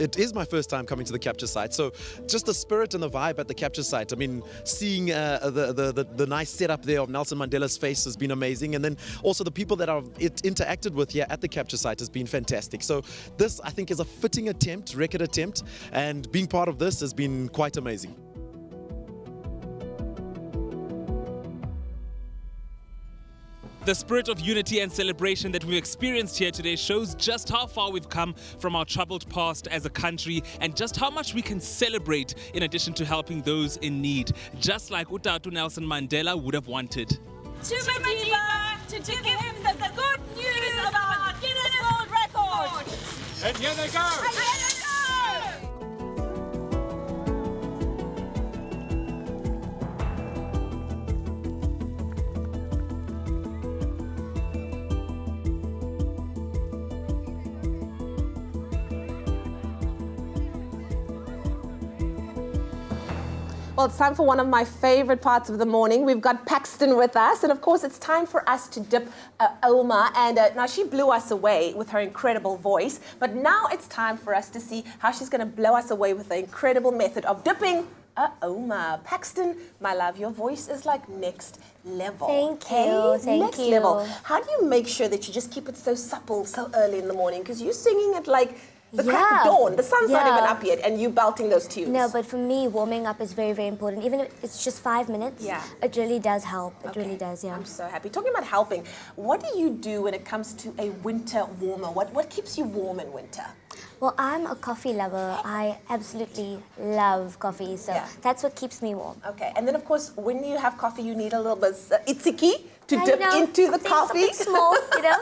It is my first time coming to the capture site, so just the spirit and the vibe at the capture site. I mean, seeing the nice setup there of Nelson Mandela's face has been amazing, and then also the people that I've interacted with here at the capture site has been fantastic. So this, I think, is a fitting attempt, record attempt, and being part of this has been quite amazing. The spirit of unity and celebration that we've experienced here today shows just how far we've come from our troubled past as a country and just how much we can celebrate in addition to helping those in need, just like Utatu Nelson Mandela would have wanted. To Madiba to give him the good news about Guinness World Record. And here they go. And here they go. Well, it's time for one of my favorite parts of the morning. We've got Paxton with us, and of course, it's time for us to dip Oma. And now she blew us away with her incredible voice, but now it's time for us to see how she's going to blow us away with the incredible method of dipping Oma. Paxton, my love, your voice is like next level. Thank you, thank next you. level. How do you make sure that you just keep it so supple so early in the morning? Because you're singing it like the crack of dawn. The sun's not even up yet, and you belting those tunes. No, but for me, warming up is very, very important. Even if it's just 5 minutes, it really does help. It really does, yeah. I'm so happy. Talking about helping, what do you do when it comes to a winter warmer? What keeps you warm in winter? Well, I'm a coffee lover. I absolutely love coffee, so that's what keeps me warm. Okay, and then of course, when you have coffee, you need a little bit itsiki to Yeah, dip you know, into the coffee. something small, you know.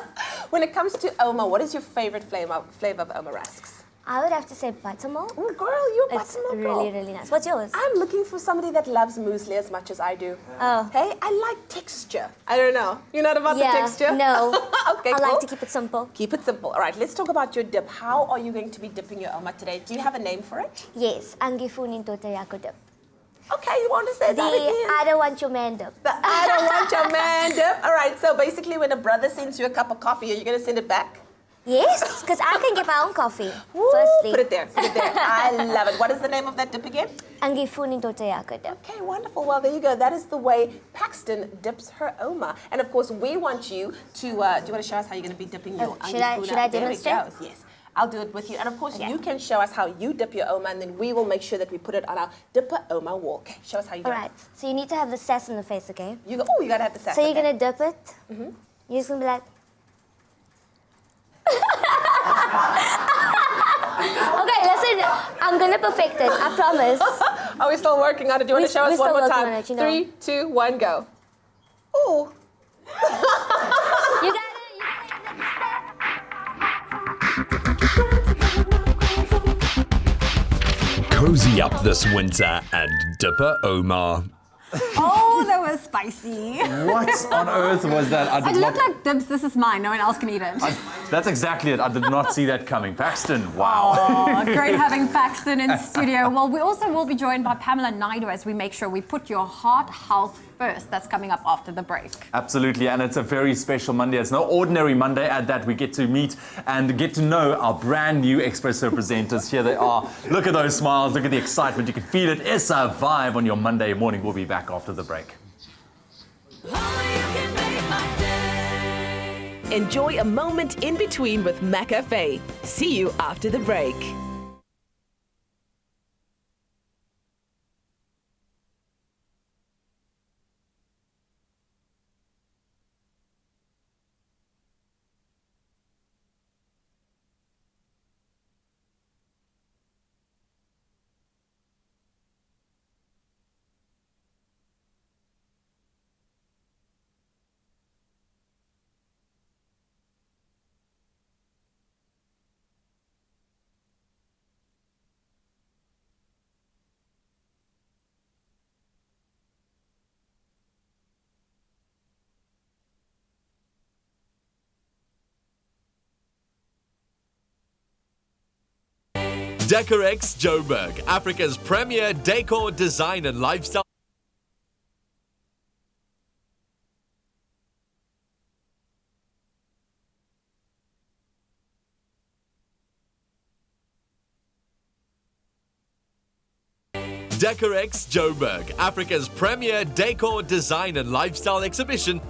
When it comes to Oma, what is your favorite flavor of Oma rusks? I would have to say buttermilk. Oh, girl, you're a It's buttermilk girl. really, really nice. What's yours? I'm looking for somebody that loves muesli as much as I do. Oh. Hey, I like texture. I don't know. You're not about the texture? No. Okay, I cool. like to keep it simple. Keep it simple. All right, let's talk about your dip. How are you going to be dipping your Oma today? Do you have a name for it? Yes, Angifuni Totayako dip. Okay, you want to say that again? I don't want your man dip. The I don't want your man dip. All right, so basically when a brother sends you a cup of coffee, are you going to send it back? Yes, because I can get my own coffee. Woo, Firstly. Put it there, put it there. I love it. What is the name of that dip again? Angifuni Totayako dip. Okay, wonderful. Well, there you go. That is the way Paxton dips her Oma. And of course, we want you to, do you want to show us how you're going to be dipping your should I There demonstrate? it goes, yes. I'll do it with you. And of course, you can show us how you dip your Oma, and then we will make sure that we put it on our Dipper Oma wall. Okay, show us how you do All right, so you need to have the sass in the face, okay? You got to have the sass. So you're going to dip it. You're just going to be like... Okay, listen, I'm going to perfect it, I promise. Are we still working on it? Do you want to show us one more time? It, you know. 3, 2, 1, go. Ooh. You got Cozy up this winter and Dipper Oma. Oh, that was spicy. What on earth was that? I It did not. looked like dibs. This is mine. No one else can eat it. That's exactly it. I did not see that coming. Paxton, wow. Oh, great having Paxton in studio. Well, we also will be joined by Pamela Naidu as we make sure we put your heart health first. That's coming up after the break. Absolutely, and it's a very special Monday. It's no ordinary Monday at that. We get to meet and get to know our brand new Expresso presenters. Here they are. Look at those smiles. Look at the excitement. You can feel it. It's a vibe on your Monday morning. We'll be back after the break. Enjoy a moment in between with McCafe. See you after the break. Decorex Joburg, Africa's premier decor, design and lifestyle. Decorex Joburg, Africa's premier decor, design and lifestyle exhibition.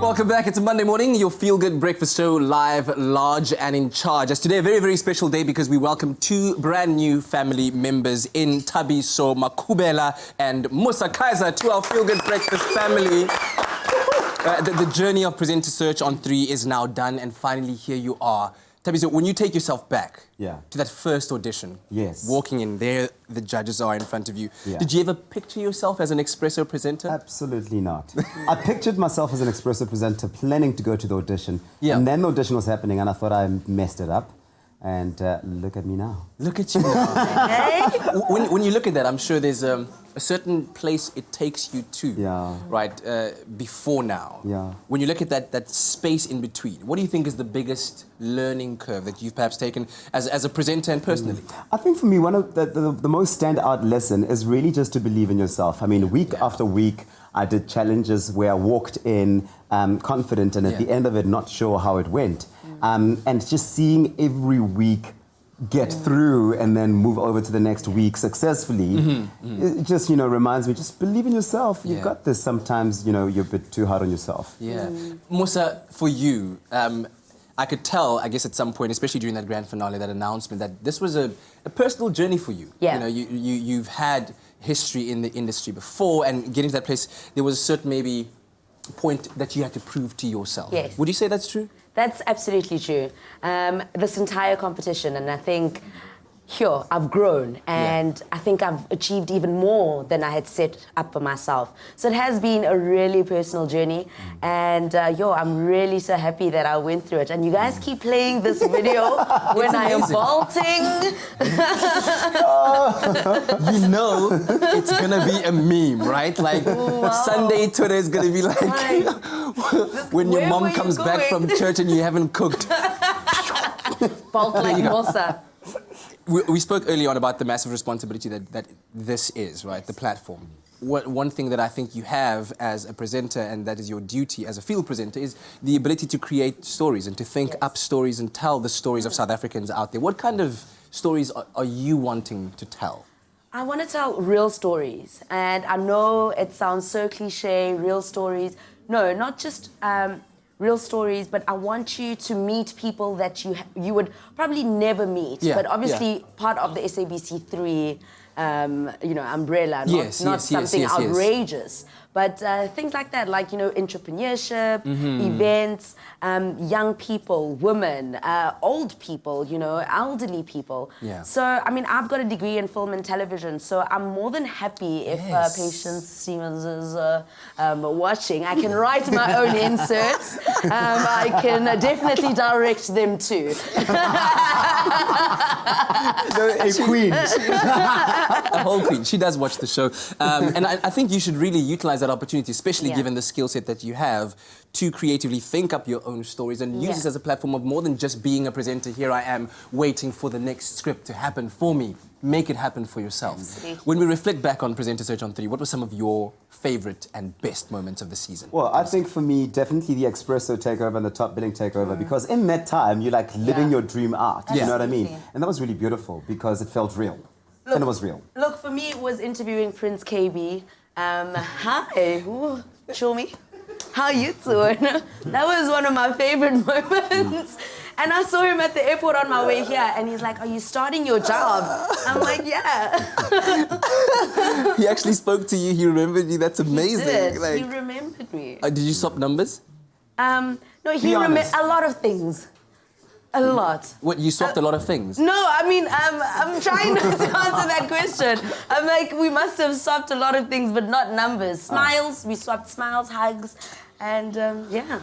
Welcome back. It's a Monday morning, your feel-good breakfast show, live, large and in charge. As today, a very, very special day because we welcome two brand new family members in Thabiso, Makhubela and Mosa Kaiser to our feel-good breakfast family. The journey of presenter search on 3 is now done, and finally here you are. Thabiso, when you take yourself back to that first audition, walking in there, the judges are in front of you. Did you ever picture yourself as an Expresso presenter? Absolutely not. I pictured myself as an Expresso presenter planning to go to the audition. And then the audition was happening and I thought I messed it up. And look at me now. Look at you now. When you look at that, I'm sure there's a certain place it takes you to, right, before now. When you look at that space in between, what do you think is the biggest learning curve that you've perhaps taken as a presenter and personally? I think for me, one of the most standout lesson is really just to believe in yourself. I mean, week after week, I did challenges where I walked in confident and at the end of it, not sure how it went. And just seeing every week get through and then move over to the next week successfully, it just, reminds me, just believe in yourself. You've got this. Sometimes, you're a bit too hard on yourself. Mosa, for you, I could tell, I guess at some point, especially during that grand finale, that announcement, that this was a personal journey for you. You've had history in the industry before, and getting to that place, there was a certain maybe point that you had to prove to yourself. Would you say that's true? That's absolutely true. This entire competition, and I think, I've grown, and I think I've achieved even more than I had set up for myself. So it has been a really personal journey, and I'm really so happy that I went through it. And you guys keep playing this video when I am vaulting. You know it's gonna be a meme, right? Like Sunday Twitter is gonna be like when your mom comes back from church and you haven't cooked. Vault like Mosa. We spoke earlier on about the massive responsibility that this is, right? The platform. One thing that I think you have as a presenter, and that is your duty as a field presenter, is the ability to create stories and to think up stories and tell the stories of South Africans out there. What kind of stories are you wanting to tell? I want to tell real stories. And I know it sounds so cliche, real stories. No, not just real stories, but I want you to meet people that you would probably never meet. But obviously part of the SABC3 umbrella, not something outrageous. But things like that, like, entrepreneurship, events, young people, women, old people, elderly people. So, I mean, I've got a degree in film and television, so I'm more than happy if Patience Siemens is watching. I can write my own inserts. I can definitely direct them too. A queen. A whole queen. She does watch the show. And I think you should really utilize that opportunity, especially given the skill set that you have, to creatively think up your own stories and use this as a platform of more than just being a presenter. Here I am waiting for the next script to happen for me. Make it happen for yourself. Absolutely. When we reflect back on Presenter Search on 3, what were some of your favorite and best moments of the season? Well, I think for me, definitely the Expresso takeover and the top billing takeover, because in that time, you're like living your dream out. You know what I mean? And that was really beautiful because it felt real. And it was real. Look, for me, it was interviewing Prince KB. Hi, show me. How you doing? That was one of my favorite moments. And I saw him at the airport on my way here, and he's like, "Are you starting your job?" I'm like, "Yeah." He actually spoke to you. He remembered you. That's amazing. He did. He remembered me. Did you swap numbers? No, he remembered a lot of things. A lot. What, you swapped a lot of things? No, I mean, I'm trying not to answer that question. I'm like, we must have swapped a lot of things, but not numbers. Smiles, we swapped smiles, hugs, and yeah.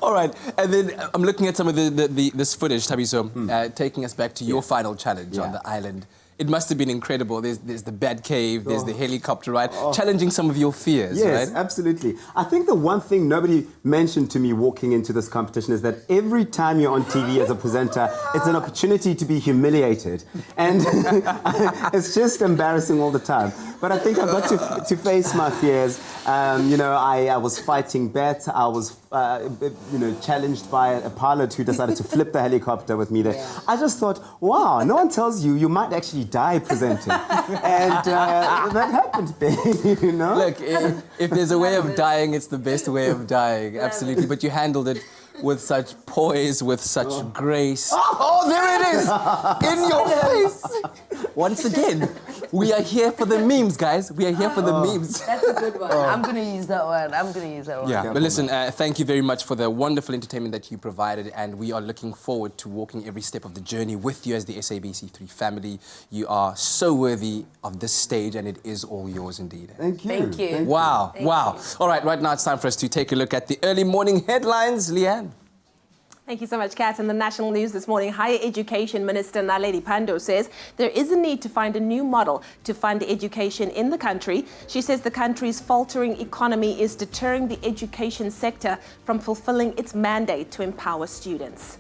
All right, and then I'm looking at some of this footage, Thabiso, taking us back to your final challenge on the island. It must have been incredible. There's the bat cave, there's the helicopter ride, challenging some of your fears, yes, right? Absolutely. I think the one thing nobody mentioned to me walking into this competition is that every time you're on TV as a presenter, it's an opportunity to be humiliated. And it's just embarrassing all the time. But I think I've got to face my fears. I was fighting bet. I was, challenged by a pilot who decided to flip the helicopter with me there. Yeah. I just thought, wow, no one tells you might actually die presenting. And that happened, babe, Look, if there's a way of dying, it's the best way of dying, absolutely. But you handled it with such poise, with such grace. Oh, there it is! In your face! Once again, we are here for the memes, guys. We are here for the memes. That's a good one. I'm going to use that one. Yeah, but listen, thank you very much for the wonderful entertainment that you provided, and we are looking forward to walking every step of the journey with you as the SABC3 family. You are so worthy of this stage, and it is all yours indeed. Thank you. Thank you. Wow, wow. All right now it's time for us to take a look at the early morning headlines. Leanne. Thank you so much, Kat. In the national news this morning, Higher Education Minister Naledi Pandor says there is a need to find a new model to fund education in the country. She says the country's faltering economy is deterring the education sector from fulfilling its mandate to empower students.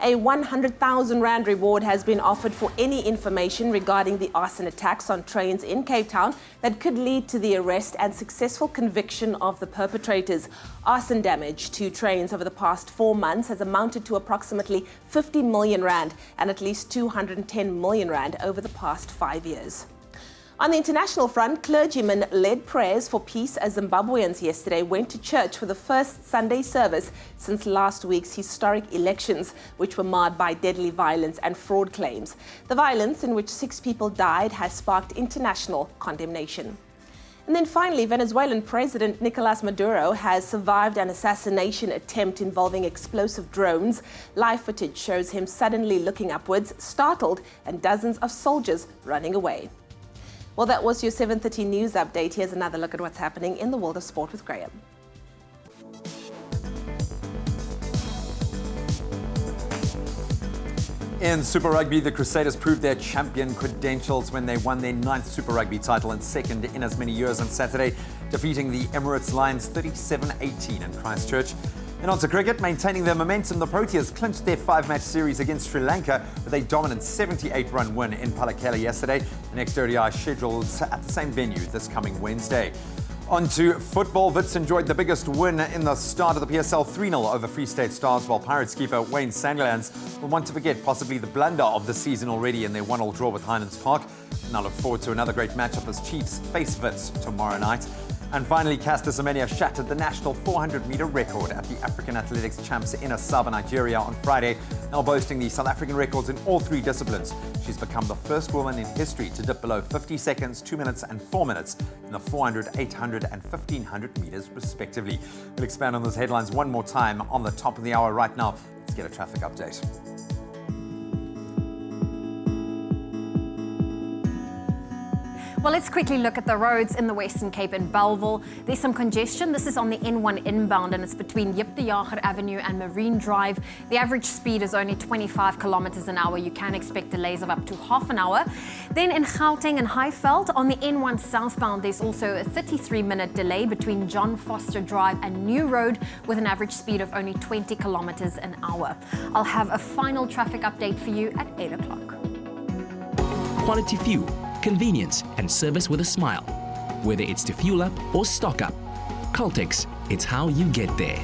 A 100,000 Rand reward has been offered for any information regarding the arson attacks on trains in Cape Town that could lead to the arrest and successful conviction of the perpetrators. Arson damage to trains over the past 4 months has amounted to approximately 50 million Rand and at least 210 million Rand over the past 5 years. On the international front, clergymen led prayers for peace as Zimbabweans yesterday went to church for the first Sunday service since last week's historic elections, which were marred by deadly violence and fraud claims. The violence, in which 6 people died, has sparked international condemnation. And then finally, Venezuelan President Nicolas Maduro has survived an assassination attempt involving explosive drones. Live footage shows him suddenly looking upwards, startled, and dozens of soldiers running away. Well, that was your 7:30 news update. Here's another look at what's happening in the world of sport with Graham. In Super Rugby, the Crusaders proved their champion credentials when they won their 9th Super Rugby title and second in as many years on Saturday, defeating the Emirates Lions 37-18 in Christchurch. And on to cricket, maintaining their momentum, the Proteas clinched their 5-match series against Sri Lanka with a dominant 78-run win in Palakkala yesterday. The next ODI scheduled at the same venue this coming Wednesday. On to football. Wits enjoyed the biggest win in the start of the PSL 3-0 over Free State Stars, while Pirates keeper Wayne Sandilands will want to forget possibly the blunder of the season already in their 1-1 draw with Highlands Park. And I look forward to another great matchup as Chiefs face Wits tomorrow night. And finally, Caster Semenya shattered the national 400-meter record at the African Athletics Champs in Asaba, Nigeria on Friday, now boasting the South African records in all 3 disciplines. She's become the first woman in history to dip below 50 seconds, 2 minutes and 4 minutes in the 400, 800 and 1500 meters respectively. We'll expand on those headlines one more time on the top of the hour right now. Let's get a traffic update. Well, let's quickly look at the roads in the Western Cape and Bellville. There's some congestion. This is on the N1 inbound, and it's between Jip de Jager Avenue and Marine Drive. The average speed is only 25 kilometers an hour. You can expect delays of up to half an hour. Then in Gauteng and Highveld, on the N1 southbound, there's also a 33-minute delay between John Foster Drive and New Road with an average speed of only 20 kilometers an hour. I'll have a final traffic update for you at 8 o'clock. Quality fuel, convenience and service with a smile. Whether it's to fuel up or stock up, Caltex, it's how you get there.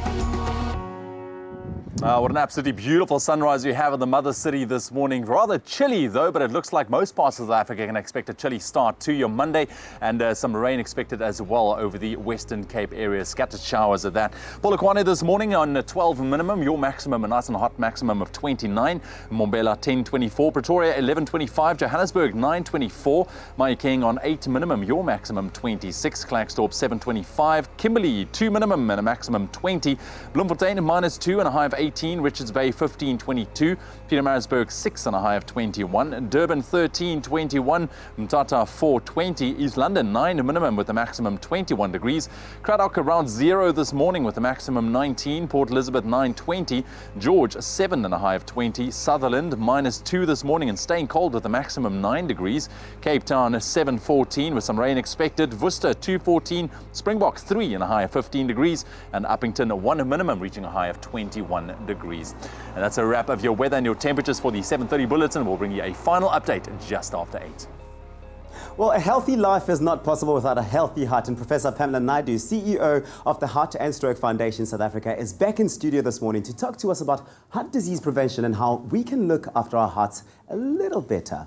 What an absolutely beautiful sunrise you have in the mother city this morning. Rather chilly though, but it looks like most parts of South Africa can expect a chilly start to your Monday, and some rain expected as well over the Western Cape area. Scattered showers at that. Polokwane this morning on 12 minimum, your maximum a nice and hot maximum of 29. Mbombela 10.24, Pretoria 11.25, Johannesburg 9.24, Mahikeng on 8 minimum, your maximum 26, Klerksdorp 7.25, Kimberley 2 minimum and a maximum 20, Bloemfontein -2 and a high of 18, Richards Bay 15.22, Pietermaritzburg 6 and a high of 21, Durban 13.21, Mthatha 4.20, East London 9 minimum with a maximum 21 degrees, Cradock around 0 this morning with a maximum 19, Port Elizabeth 9.20, George 7 and a high of 20, Sutherland -2 this morning and staying cold with a maximum 9 degrees, Cape Town 7.14 with some rain expected, Worcester 2.14, Springbok 3 and a high of 15 degrees, and Uppington 1 minimum reaching a high of 21 degrees. And that's a wrap of your weather and your temperatures for the 7:30 bulletin. We'll bring you a final update just after 8. Well, a healthy life is not possible without a healthy heart. And Professor Pamela Naidu, CEO of the Heart and Stroke Foundation South Africa, is back in studio this morning to talk to us about heart disease prevention and how we can look after our hearts a little better.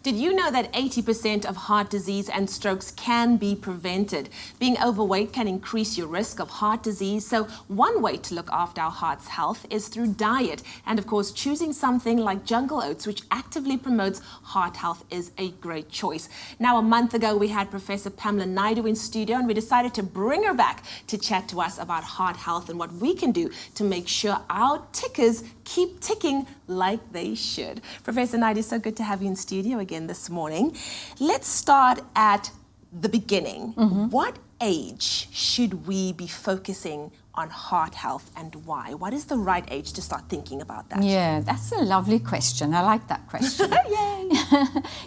Did you know that 80% of heart disease and strokes can be prevented? Being overweight can increase your risk of heart disease. So one way to look after our heart's health is through diet. And of course, choosing something like jungle oats, which actively promotes heart health, is a great choice. Now, a month ago, we had Professor Pamela Naidu in studio, and we decided to bring her back to chat to us about heart health and what we can do to make sure our tickers keep ticking like they should. Professor Naidu, so good to have you in studio again this morning. Let's start at the beginning. What age should we be focusing on heart health and why? What is the right age to start thinking about that? Yeah, that's a lovely question. I like that question. Yay!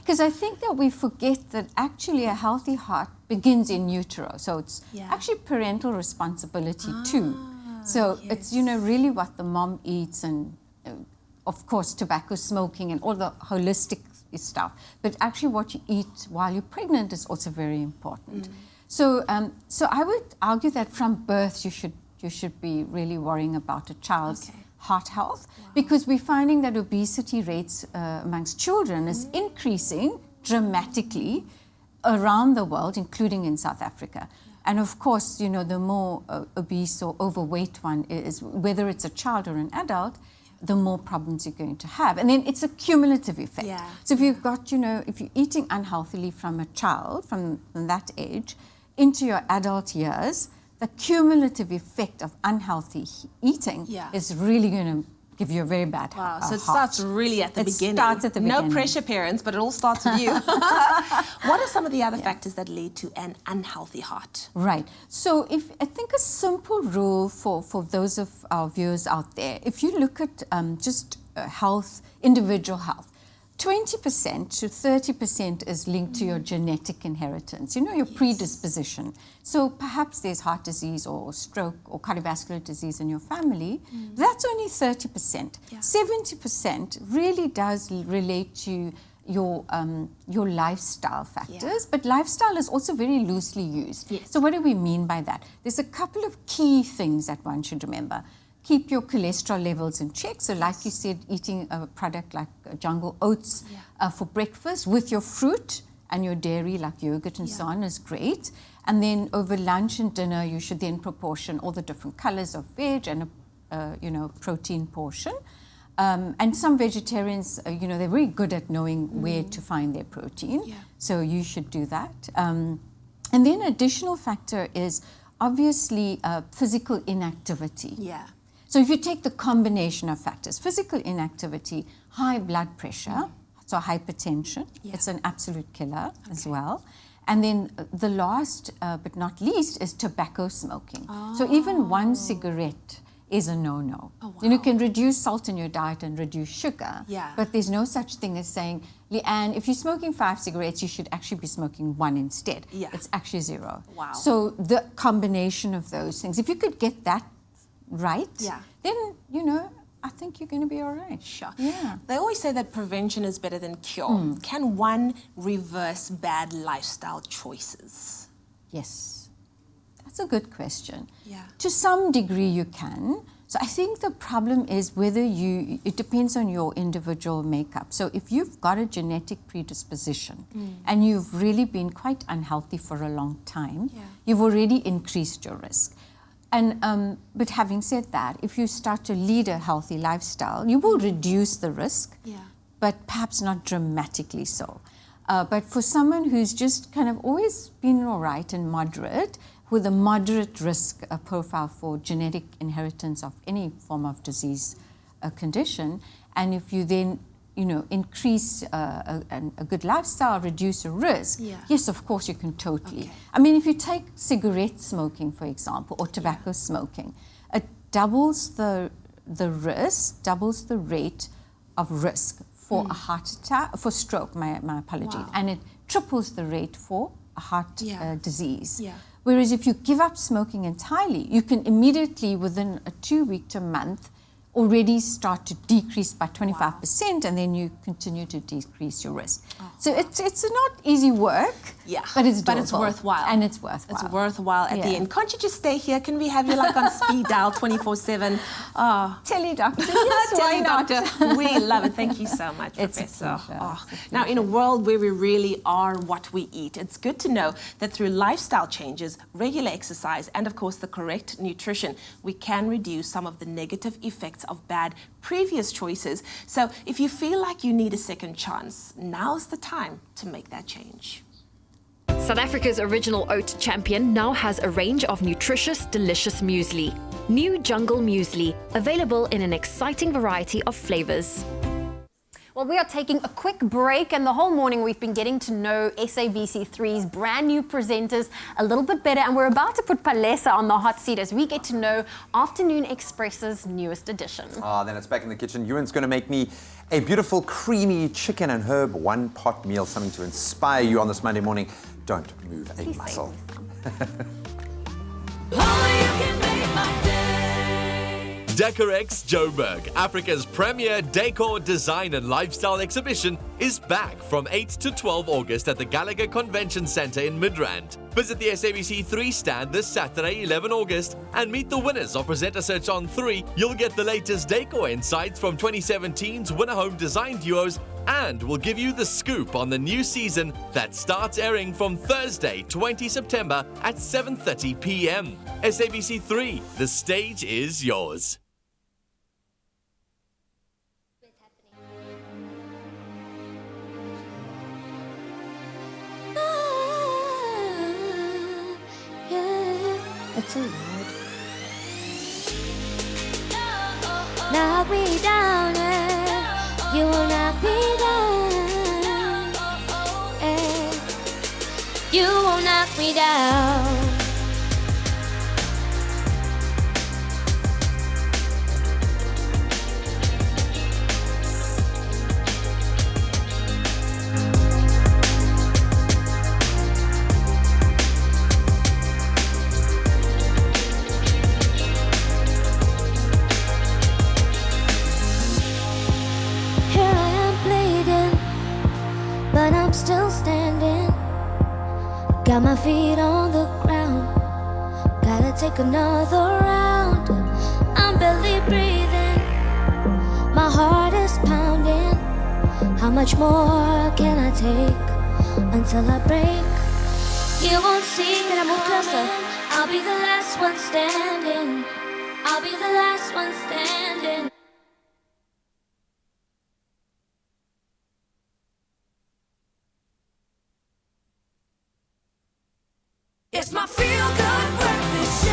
Because I think that we forget that actually a healthy heart begins in utero. So it's actually parental responsibility too. So it's, you know, really what the mom eats and, of course, tobacco smoking and all the holistic stuff. But actually what you eat while you're pregnant is also very important. So I would argue that from birth you should be really worrying about a child's heart health, because we're finding that obesity rates amongst children is increasing dramatically around the world, including in South Africa. And of course, you know, the more obese or overweight one is, whether it's a child or an adult, the more problems you're going to have. And then it's a cumulative effect. So if you've got, you know, if you're eating unhealthily from a child, from that age, into your adult years, the cumulative effect of unhealthy eating is really going to give you a very bad heart. So it starts really at the beginning. It starts at the beginning. No pressure, parents, but it all starts with you. What are some of the other factors that lead to an unhealthy heart? Right. So I think a simple rule for those of our viewers out there, if you look at just health, individual health, 20% to 30% is linked to your genetic inheritance, you know, your predisposition. So perhaps there's heart disease or stroke or cardiovascular disease in your family. That's only 30%. 70% really does relate to your lifestyle factors, but lifestyle is also very loosely used. So what do we mean by that? There's a couple of key things that one should remember. Keep your cholesterol levels in check. So like you said, eating a product like jungle oats for breakfast with your fruit and your dairy like yogurt and so on is great. And then over lunch and dinner, you should then proportion all the different colors of veg and a protein portion. And some vegetarians, you know, they're very good at knowing where to find their protein. So you should do that. And then additional factor is obviously physical inactivity. So if you take the combination of factors, physical inactivity, high blood pressure, so hypertension, it's an absolute killer as well. And then the last but not least is tobacco smoking. So even one cigarette is a no-no. You know, you can reduce salt in your diet and reduce sugar, but there's no such thing as saying, Leanne, if you're smoking 5 cigarettes, you should actually be smoking 1 instead. It's actually 0. So the combination of those things, if you could get that right, then, you know, I think you're going to be all right. They always say that prevention is better than cure. Can one reverse bad lifestyle choices? Yes. That's a good question. To some degree you can. So I think the problem is whether it depends on your individual makeup. So if you've got a genetic predisposition and you've really been quite unhealthy for a long time, you've already increased your risk. And but having said that, if you start to lead a healthy lifestyle, you will reduce the risk, but perhaps not dramatically so. But for someone who's just kind of always been all right and moderate, with a moderate risk profile for genetic inheritance of any form of disease condition, and if you then, you know, increase a good lifestyle, reduce a risk, yes, of course you can totally. I mean, if you take cigarette smoking, for example, or tobacco smoking, it doubles the risk, doubles the rate of risk for a heart attack, for stroke, my apologies, and it triples the rate for a heart disease. Whereas if you give up smoking entirely, you can immediately, within a 2 week to a month, already start to decrease by 25%, and then you continue to decrease your risk. So it's not easy work, but it's doable. Worthwhile. And it's worthwhile. It's worthwhile at the end. Can't you just stay here? Can we have you like on speed dial 24/7? Oh. Tele doctor. Yes, why not? Doctor. We love it. Thank you so much, Professor. Now, in a world where we really are what we eat, it's good to know that through lifestyle changes, regular exercise, and of course the correct nutrition, we can reduce some of the negative effects of bad previous choices. So if you feel like you need a second chance, now's the time to make that change. South Africa's original oat champion now has a range of nutritious, delicious muesli. New Jungle Muesli, available in an exciting variety of flavors. Well, we are taking a quick break, and the whole morning we've been getting to know SABC3's brand new presenters a little bit better, and we're about to put Palesa on the hot seat as we get to know Afternoon Express's newest edition. Then it's back in the kitchen. Ewan's going to make me a beautiful creamy chicken and herb one-pot meal, something to inspire you on this Monday morning. Don't move a muscle. Decorex Joburg, Africa's premier decor, design and lifestyle exhibition, is back from 8 to 12 August at the Gallagher Convention Centre in Midrand. Visit the SABC3 stand this Saturday, 11 August, and meet the winners of Presenter Search on 3. You'll get the latest decor insights from 2017's Winner Home Design Duos, and we'll give you the scoop on the new season that starts airing from Thursday, 20 September at 7:30 p.m. SABC3, the stage is yours. It's so loud. Knock me down, and you will knock me down, and you won't knock me down. But I'm still standing, got my feet on the ground, gotta take another round. I'm barely breathing, my heart is pounding. How much more can I take until I break? You won't see me coming, I'll be the last one standing, I'll be the last one standing. It's my feel-good breakfast show.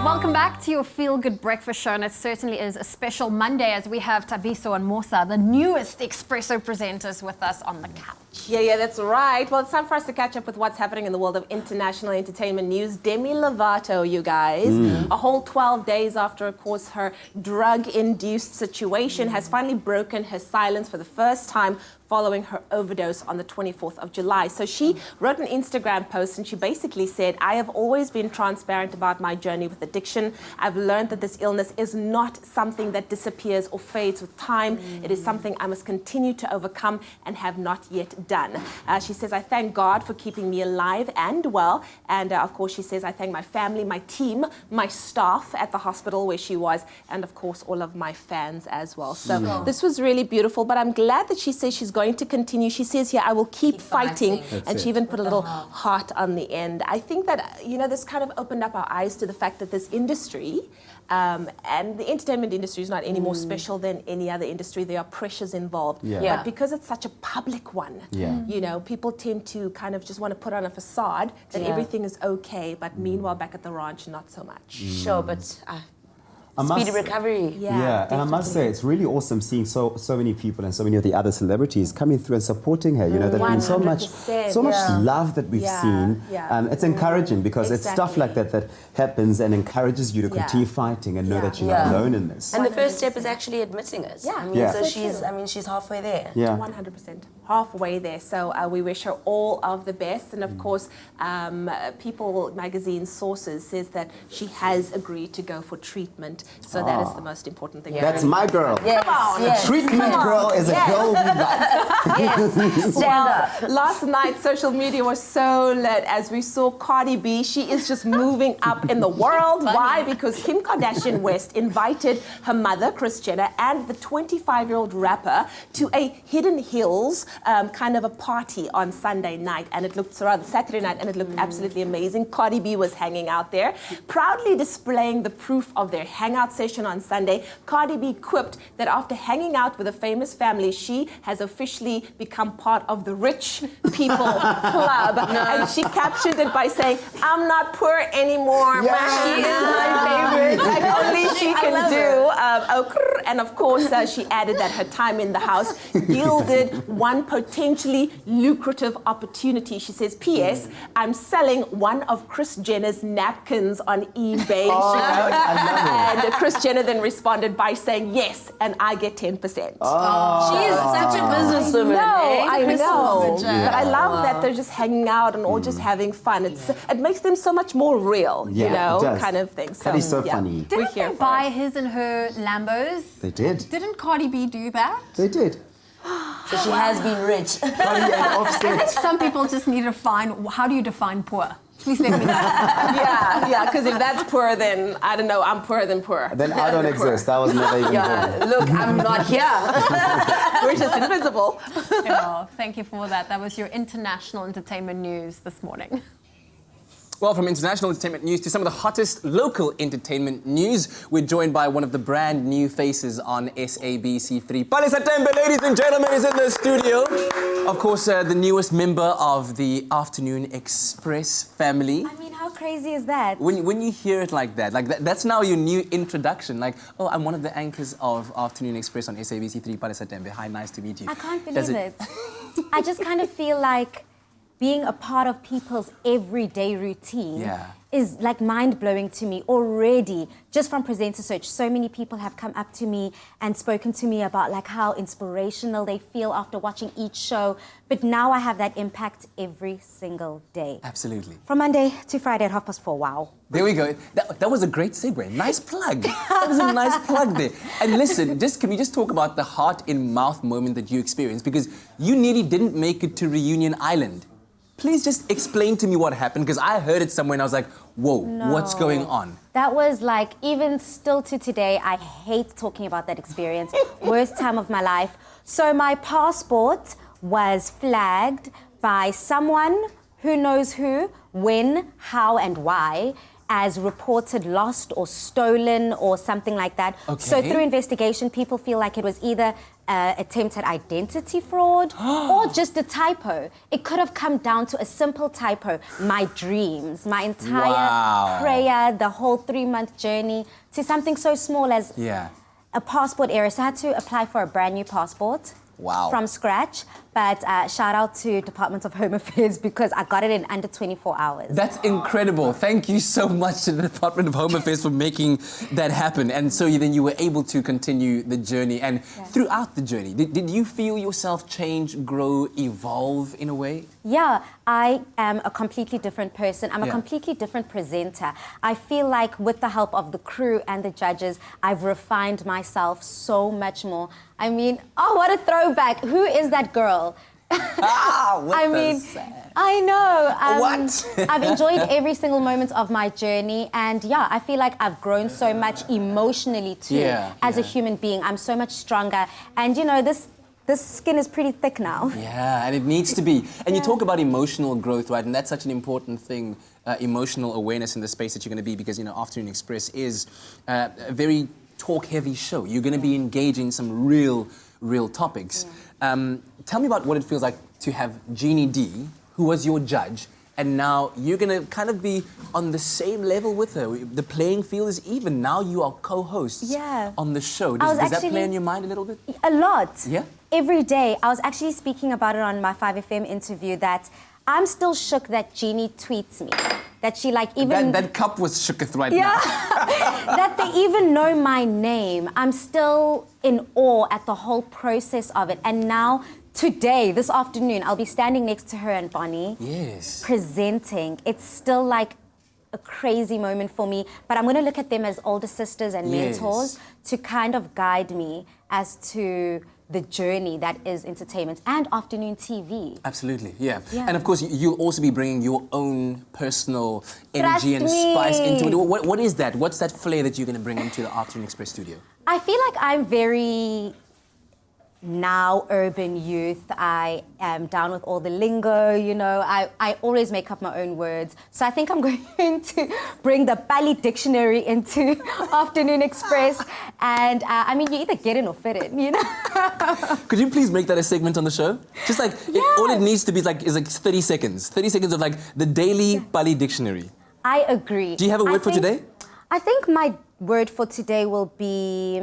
Welcome back to your feel-good breakfast show, and it certainly is a special Monday as we have Thabiso and Mosa, the newest Expresso presenters, with us on the couch. Yeah, that's right. Well, it's time for us to catch up with what's happening in the world of international entertainment news. Demi Lovato, you guys, a whole 12 days after, of course, her drug-induced situation, has finally broken her silence for the first time following her overdose on the 24th of July. So she wrote an Instagram post and she basically said, I have always been transparent about my journey with addiction. I've learned that this illness is not something that disappears or fades with time. It is something I must continue to overcome and have not yet done. She says, I thank God for keeping me alive and well. And of course, she says, I thank my family, my team, my staff at the hospital where she was, and of course, all of my fans as well. So this was really beautiful, but I'm glad that she says she's going to continue. She says here, I will keep fighting. And she even put a little heart on the end. I think that, you know, this kind of opened up our eyes to the fact that this industry, and the entertainment industry is not any more special than any other industry. There are pressures involved. But because it's such a public one, you know, people tend to kind of just want to put on a facade that everything is okay, but meanwhile back at the ranch, not so much. Sure, but speedy recovery. Yeah, and I must say, it's really awesome seeing so many people and so many of the other celebrities coming through and supporting her. You know, there's been so much love that we've seen. It's encouraging because it's stuff like that that happens and encourages you to continue fighting and know that you're not alone in this. And the first step is actually admitting it. So she's halfway there. 100%. Halfway there. So we wish her all of the best. And of course, People magazine sources says that she has agreed to go for treatment. So that is the most important thing. That's my girl. Yes, Come on. yes. A treatment girl is a girl we like. Yes. Stand up. Last night, social media was so lit as we saw Cardi B. She is just moving up in the world. Why? Because Kim Kardashian West invited her mother, Kris Jenner, and the 25-year-old rapper to a Hidden Hills kind of a party on Sunday night, and it looked rather Saturday night, and it looked absolutely amazing. Cardi B was hanging out there, proudly displaying the proof of their hangout session on Sunday. Cardi B quipped that after hanging out with a famous family, she has officially become part of the rich people club. And she captioned it by saying, "I'm not poor anymore." She is my favorite. Like only she can do. And of course, she added that her time in the house yielded one potentially lucrative opportunity. She says, "P.S. I'm selling one of Kris Jenner's napkins on eBay." And Kris Jenner then responded by saying, "Yes, and I get 10%. She is such a businesswoman. I know. Such But I love that they're just hanging out and all just having fun. It makes them so much more real, Yeah, you know, it does. kind of thing. That is so funny. Didn't they buy his and her Lambos? They did. Didn't Cardi B do that? They did. So she has been rich. I think some people just need to find, how do you define poor? Please let me know. Yeah, because if that's poor, then I don't know, I'm poorer than poor. Then I don't exist. I was never even born. Look, I'm not here. We're just invisible. Thank you for that. That was your international entertainment news this morning. Well, from international entertainment news to some of the hottest local entertainment news, we're joined by one of the brand new faces on SABC3. Palisa Tembe, ladies and gentlemen, is in the studio. Of course, the newest member of the Afternoon Express family. I mean, how crazy is that? When you hear it like that, that's now your new introduction. Like, oh, I'm one of the anchors of Afternoon Express on SABC3. Palisa Tembe, hi, nice to meet you. I can't believe it. I just kind of feel like being a part of people's everyday routine is like mind-blowing to me already. Just from Presenter Search, so many people have come up to me and spoken to me about like how inspirational they feel after watching each show. But now I have that impact every single day. Absolutely. From Monday to Friday at 4:30. Wow. There we go. That was a great segue. Nice plug. That was a nice plug there. And listen, can we just talk about the heart-in-mouth moment that you experienced? Because you nearly didn't make it to Reunion Island. Please just explain to me what happened, because I heard it somewhere and I was like, whoa, what's going on? That was like, even still to today, I hate talking about that experience. Worst time of my life. So my passport was flagged by someone who knows who, when, how, and why, as reported lost or stolen or something like that. Okay. So through investigation, people feel like it was either attempted identity fraud or just a typo. It could have come down to a simple typo. My dreams, my entire prayer, the whole 3-month journey, to something so small as a passport error. So I had to apply for a brand new passport. From scratch. But shout out to Department of Home Affairs because I got it in under 24 hours. That's incredible. Thank you so much to the Department of Home Affairs for making that happen. And so then you were able to continue the journey. And throughout the journey, did you feel yourself change, grow, evolve in a way? Yeah, I am a completely different person. I'm a completely different presenter. I feel like with the help of the crew and the judges, I've refined myself so much more. I mean, oh, what a throwback. Who is that girl? I know. What? I've enjoyed every single moment of my journey. And yeah, I feel like I've grown so much emotionally too as a human being. I'm so much stronger. And you know, this skin is pretty thick now. Yeah, and it needs to be. And you talk about emotional growth, right? And that's such an important thing, emotional awareness in the space that you're going to be, because, you know, Afternoon Express is a very talk-heavy show. You're going to be engaging in some real topics. Tell me about what it feels like to have Jeannie D, who was your judge, and now you're going to kind of be on the same level with her. The playing field is even. Now you are co-hosts on the show. Does that play in your mind a little bit? A lot. Yeah? Every day. I was actually speaking about it on my 5FM interview that I'm still shook that Jeannie tweets me. That she like even... That cup was shooketh right now. That they even know my name. I'm still in awe at the whole process of it. And now, today, this afternoon, I'll be standing next to her and Bonnie. Yes. Presenting. It's still like a crazy moment for me, but I'm going to look at them as older sisters and mentors to kind of guide me as to the journey that is entertainment and afternoon TV. Absolutely, yeah. And of course, you'll also be bringing your own personal energy and Trust me. spice into it. What is that? What's that flair that you're going to bring into the Afternoon Express studio? I feel like I'm very now urban youth. I am down with all the lingo, you know. I always make up my own words. So I think I'm going to bring the Bali dictionary into Afternoon Express. And I mean, you either get in or fit in, you know. Could you please make that a segment on the show? Just like, all it needs to be is like 30 seconds. 30 seconds of like the daily Bali dictionary. I agree. Do you have a word for today? I think my word for today will be,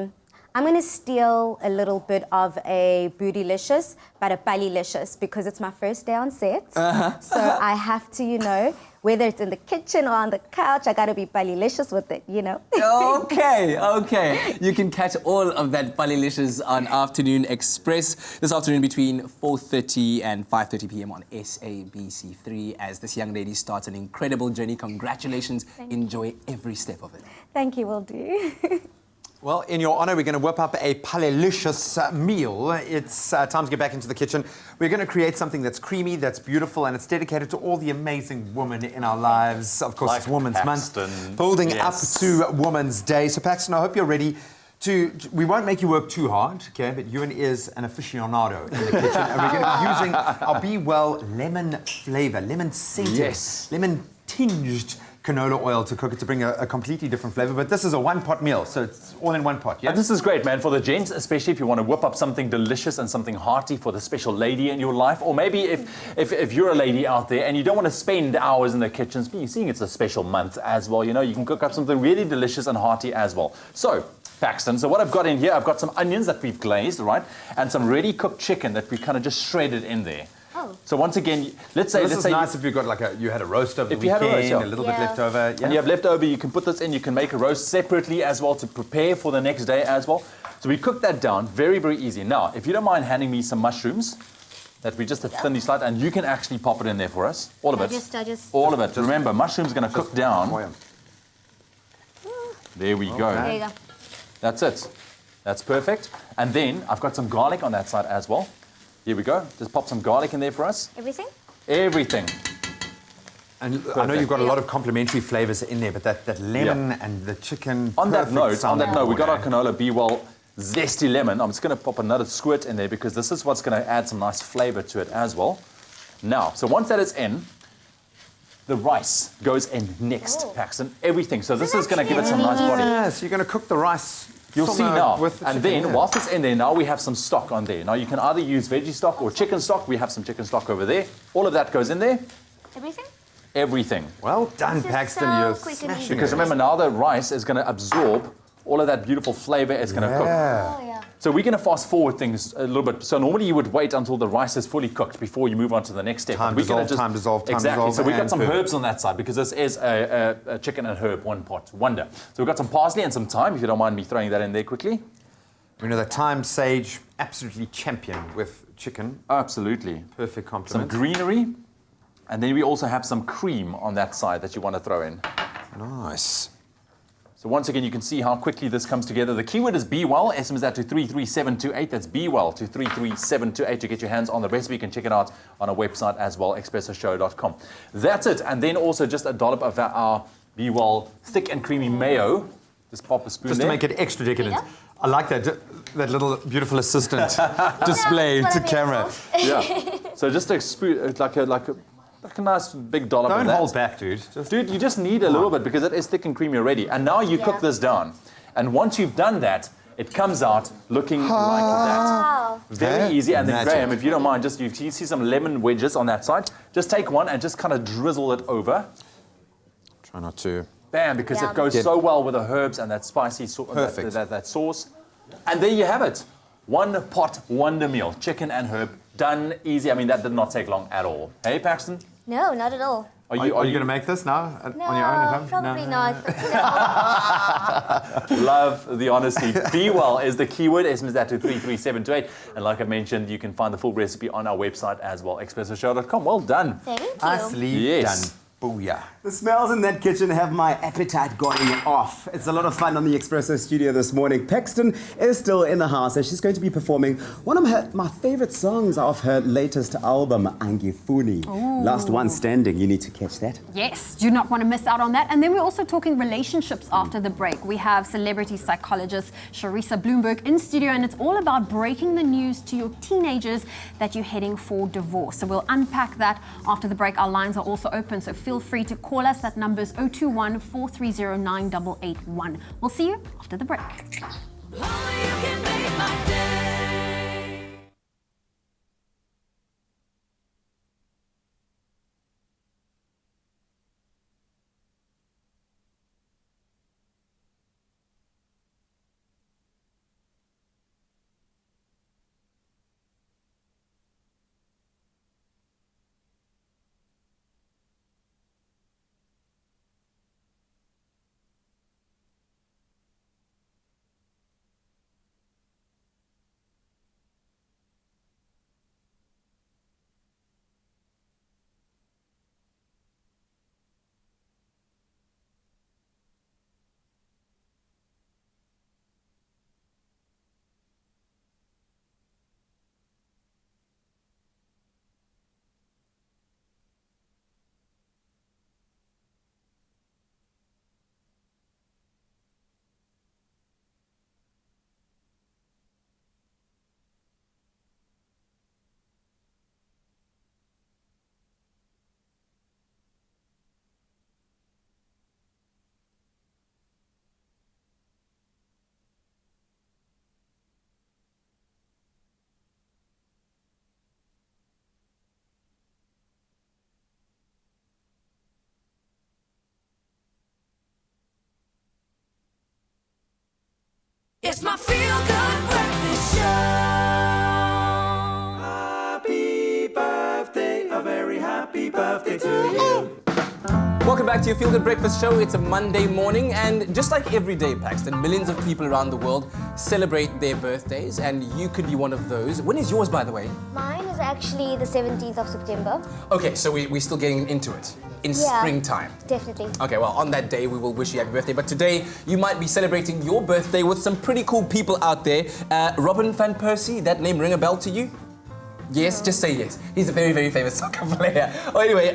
I'm going to steal a little bit of a bootylicious, but a Balilicious, because it's my first day on set. So I have to, you know, whether it's in the kitchen or on the couch, I got to be Balilicious with it, you know. Okay. You can catch all of that Balilicious on Afternoon Express this afternoon between 4:30 and 5:30 p.m. on SABC3 as this young lady starts an incredible journey. Congratulations. Enjoy every step of it. Thank you, will do. Well, in your honour, we're going to whip up a palelicious meal. It's time to get back into the kitchen. We're going to create something that's creamy, that's beautiful, and it's dedicated to all the amazing women in our lives. Of course, Like it's Women's Paxton. Month, building up to Women's Day. So, Paxton, I hope you're ready to... We won't make you work too hard, okay? But Ewan is an aficionado in the kitchen, and we're going to be using our Be Well lemon flavour, lemon-scented, lemon-tinged canola oil to cook it to bring a completely different flavor. But this is a one-pot meal, so it's all in one pot, yeah? And this is great, man, for the gents, especially if you want to whip up something delicious and something hearty for the special lady in your life. Or maybe if you're a lady out there and you don't want to spend hours in the kitchens, but you're seeing it's a special month as well, you know, you can cook up something really delicious and hearty as well. So, Paxton, so what I've got in here, I've got some onions that we've glazed, right? And some ready cooked chicken that we kind of just shredded in there. So once again, let's say nice if you've got like you had a roast over the weekend, a little bit left over. And you have leftover, you can put this in, you can make a roast separately as well to prepare for the next day as well. So we cook that down, very, very easy. Now, if you don't mind handing me some mushrooms that we just have thinly sliced, and you can actually pop it in there for us, all of it. All of it. Remember, mushrooms are going to cook down. There we go. There you go. That's it. That's perfect. And then I've got some garlic on that side as well. Here we go. Just pop some garlic in there for us. Everything? Everything. And I know you've got a lot of complementary flavors in there, but that lemon and the chicken. On that note, we got our canola Be Well zesty lemon. I'm just going to pop another squirt in there because this is what's going to add some nice flavor to it as well. Now, so once that is in, the rice goes in next, Paxton. Everything. So this is going to give it some nice body. Yes, you're going to cook the rice. You'll see now. And then, chicken, whilst it's in there, now we have some stock on there. Now, you can either use veggie stock or chicken stock. We have some chicken stock over there. All of that goes in there. Everything? Everything. Well done, Paxton. You're smashing Because remember, now the rice is going to absorb all of that beautiful flavor. It's going to cook. Oh, yeah. So we're going to fast forward things a little bit. So normally you would wait until the rice is fully cooked before you move on to the next step. Time dissolve. Exactly. So we've got some herbs on that side because this is a chicken and herb one pot wonder. So we've got some parsley and some thyme, if you don't mind me throwing that in there quickly. We know that thyme, sage, absolutely champion with chicken. Absolutely. Perfect complement. Some greenery. And then we also have some cream on that side that you want to throw in. Nice. So once again, you can see how quickly this comes together. The keyword is Be Well. SMS that to 33728. That's Be Well to 33728 to get your hands on the recipe. You can check it out on our website as well, expressoshow.com. That's it. And then also just a dollop of our Be Well thick and creamy mayo. Just pop a spoon just there. to make it extra decadent. I like that little beautiful assistant display to camera. Yeah. So just a spoon, like a nice big dollop of that. Don't hold back, dude. Dude, you just need a little bit because it is thick and creamy already. And now you cook this down. And once you've done that, it comes out looking like that. Very easy. And then, Graham, if you don't mind, just you see some lemon wedges on that side. Just take one and just kind of drizzle it over. Try not to. Bam, because it goes so well with the herbs and that spicy that sauce. And there you have it. One pot wonder meal. Chicken and herb. Done easy. I mean, that did not take long at all. Hey, Paxton? No, not at all. Are you going to make this now on your own at home? Probably not. Love the honesty. Be Well is the keyword. SMS that to 33728. And like I mentioned, you can find the full recipe on our website as well, expressoshow.com. Well done. Thank you. Nicely done. Booyah. The smells in that kitchen have my appetite going off. It's a lot of fun on the Expresso studio this morning. Paxton is still in the house and she's going to be performing one of my favorite songs off her latest album, Angifuni. Ooh. Last one standing. You need to catch that. Yes, do not want to miss out on that. And then we're also talking relationships after the break. We have celebrity psychologist Charissa Bloomberg in studio, and it's all about breaking the news to your teenagers that you're heading for divorce. So we'll unpack that after the break. Our lines are also open, so feel free to call us. That number's 021 430 9881. We'll see you after the break. It's my feel-good breakfast show. Happy birthday, a very happy birthday to you. Welcome back to your Feel Good Breakfast Show. It's a Monday morning, and just like every day, Paxton, millions of people around the world celebrate their birthdays, and you could be one of those. When is yours, by the way? Mine is actually the 17th of September. Okay, so we're still getting into it. In springtime. Definitely. Okay, well, on that day, we will wish you happy birthday. But today, you might be celebrating your birthday with some pretty cool people out there. Robin van Persie, that name ring a bell to you? Yes, just say yes. He's a very, very famous soccer player. Oh, anyway,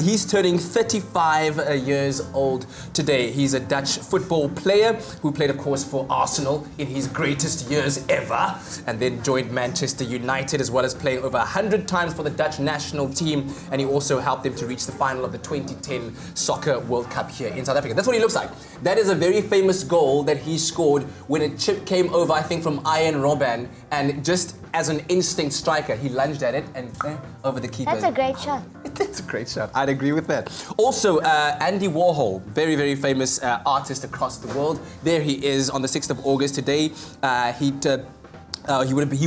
he's turning 35 years old today. He's a Dutch football player who played, of course, for Arsenal in his greatest years ever, and then joined Manchester United, as well as playing over 100 times for the Dutch national team. And he also helped them to reach the final of the 2010 Soccer World Cup here in South Africa. That's what he looks like. That is a very famous goal that he scored when a chip came over, I think, from Ian Robben, and just as an instinct striker, he lunged at it and over the keeper. That's a great shot. It's a great shot. I'd agree with that. Also, Andy Warhol, very, very famous artist across the world. There he is on the 6th of August today. He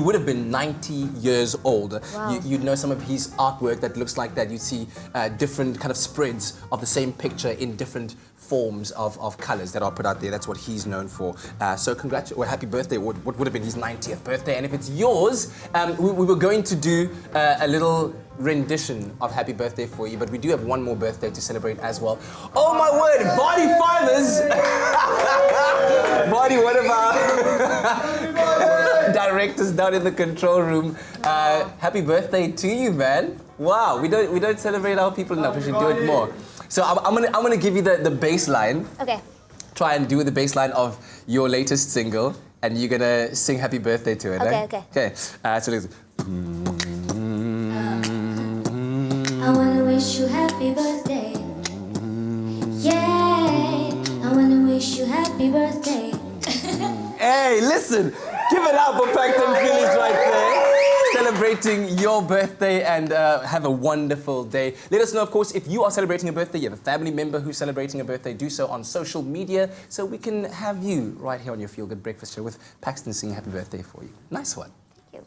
would have been 90 years old. Wow. You'd know some of his artwork that looks like that. You'd see different kind of spreads of the same picture in different forms of colours that are put out there. That's what he's known for. So happy birthday. What would have been his 90th birthday. And if it's yours, we were going to do a little rendition of happy birthday for you, but we do have one more birthday to celebrate as well. Oh my word, Body Fibers! Body, one of our directors down in the control room. Happy birthday to you, man. Wow, we don't celebrate our people enough. We should do it more. So I'm gonna give you the bass line. Okay. Try and do the bass line of your latest single, and you're gonna sing happy birthday to it. Okay, okay. okay. So let's. I wanna wish you happy birthday. Yeah, I wanna wish you happy birthday. Hey, listen, give it up for Paxton Phillips right there. Celebrating your birthday, and have a wonderful day. Let us know, of course, if you are celebrating a birthday, you have a family member who's celebrating a birthday, do so on social media so we can have you right here on your Feel Good Breakfast Show with Paxton singing happy birthday for you. Nice one. Thank you.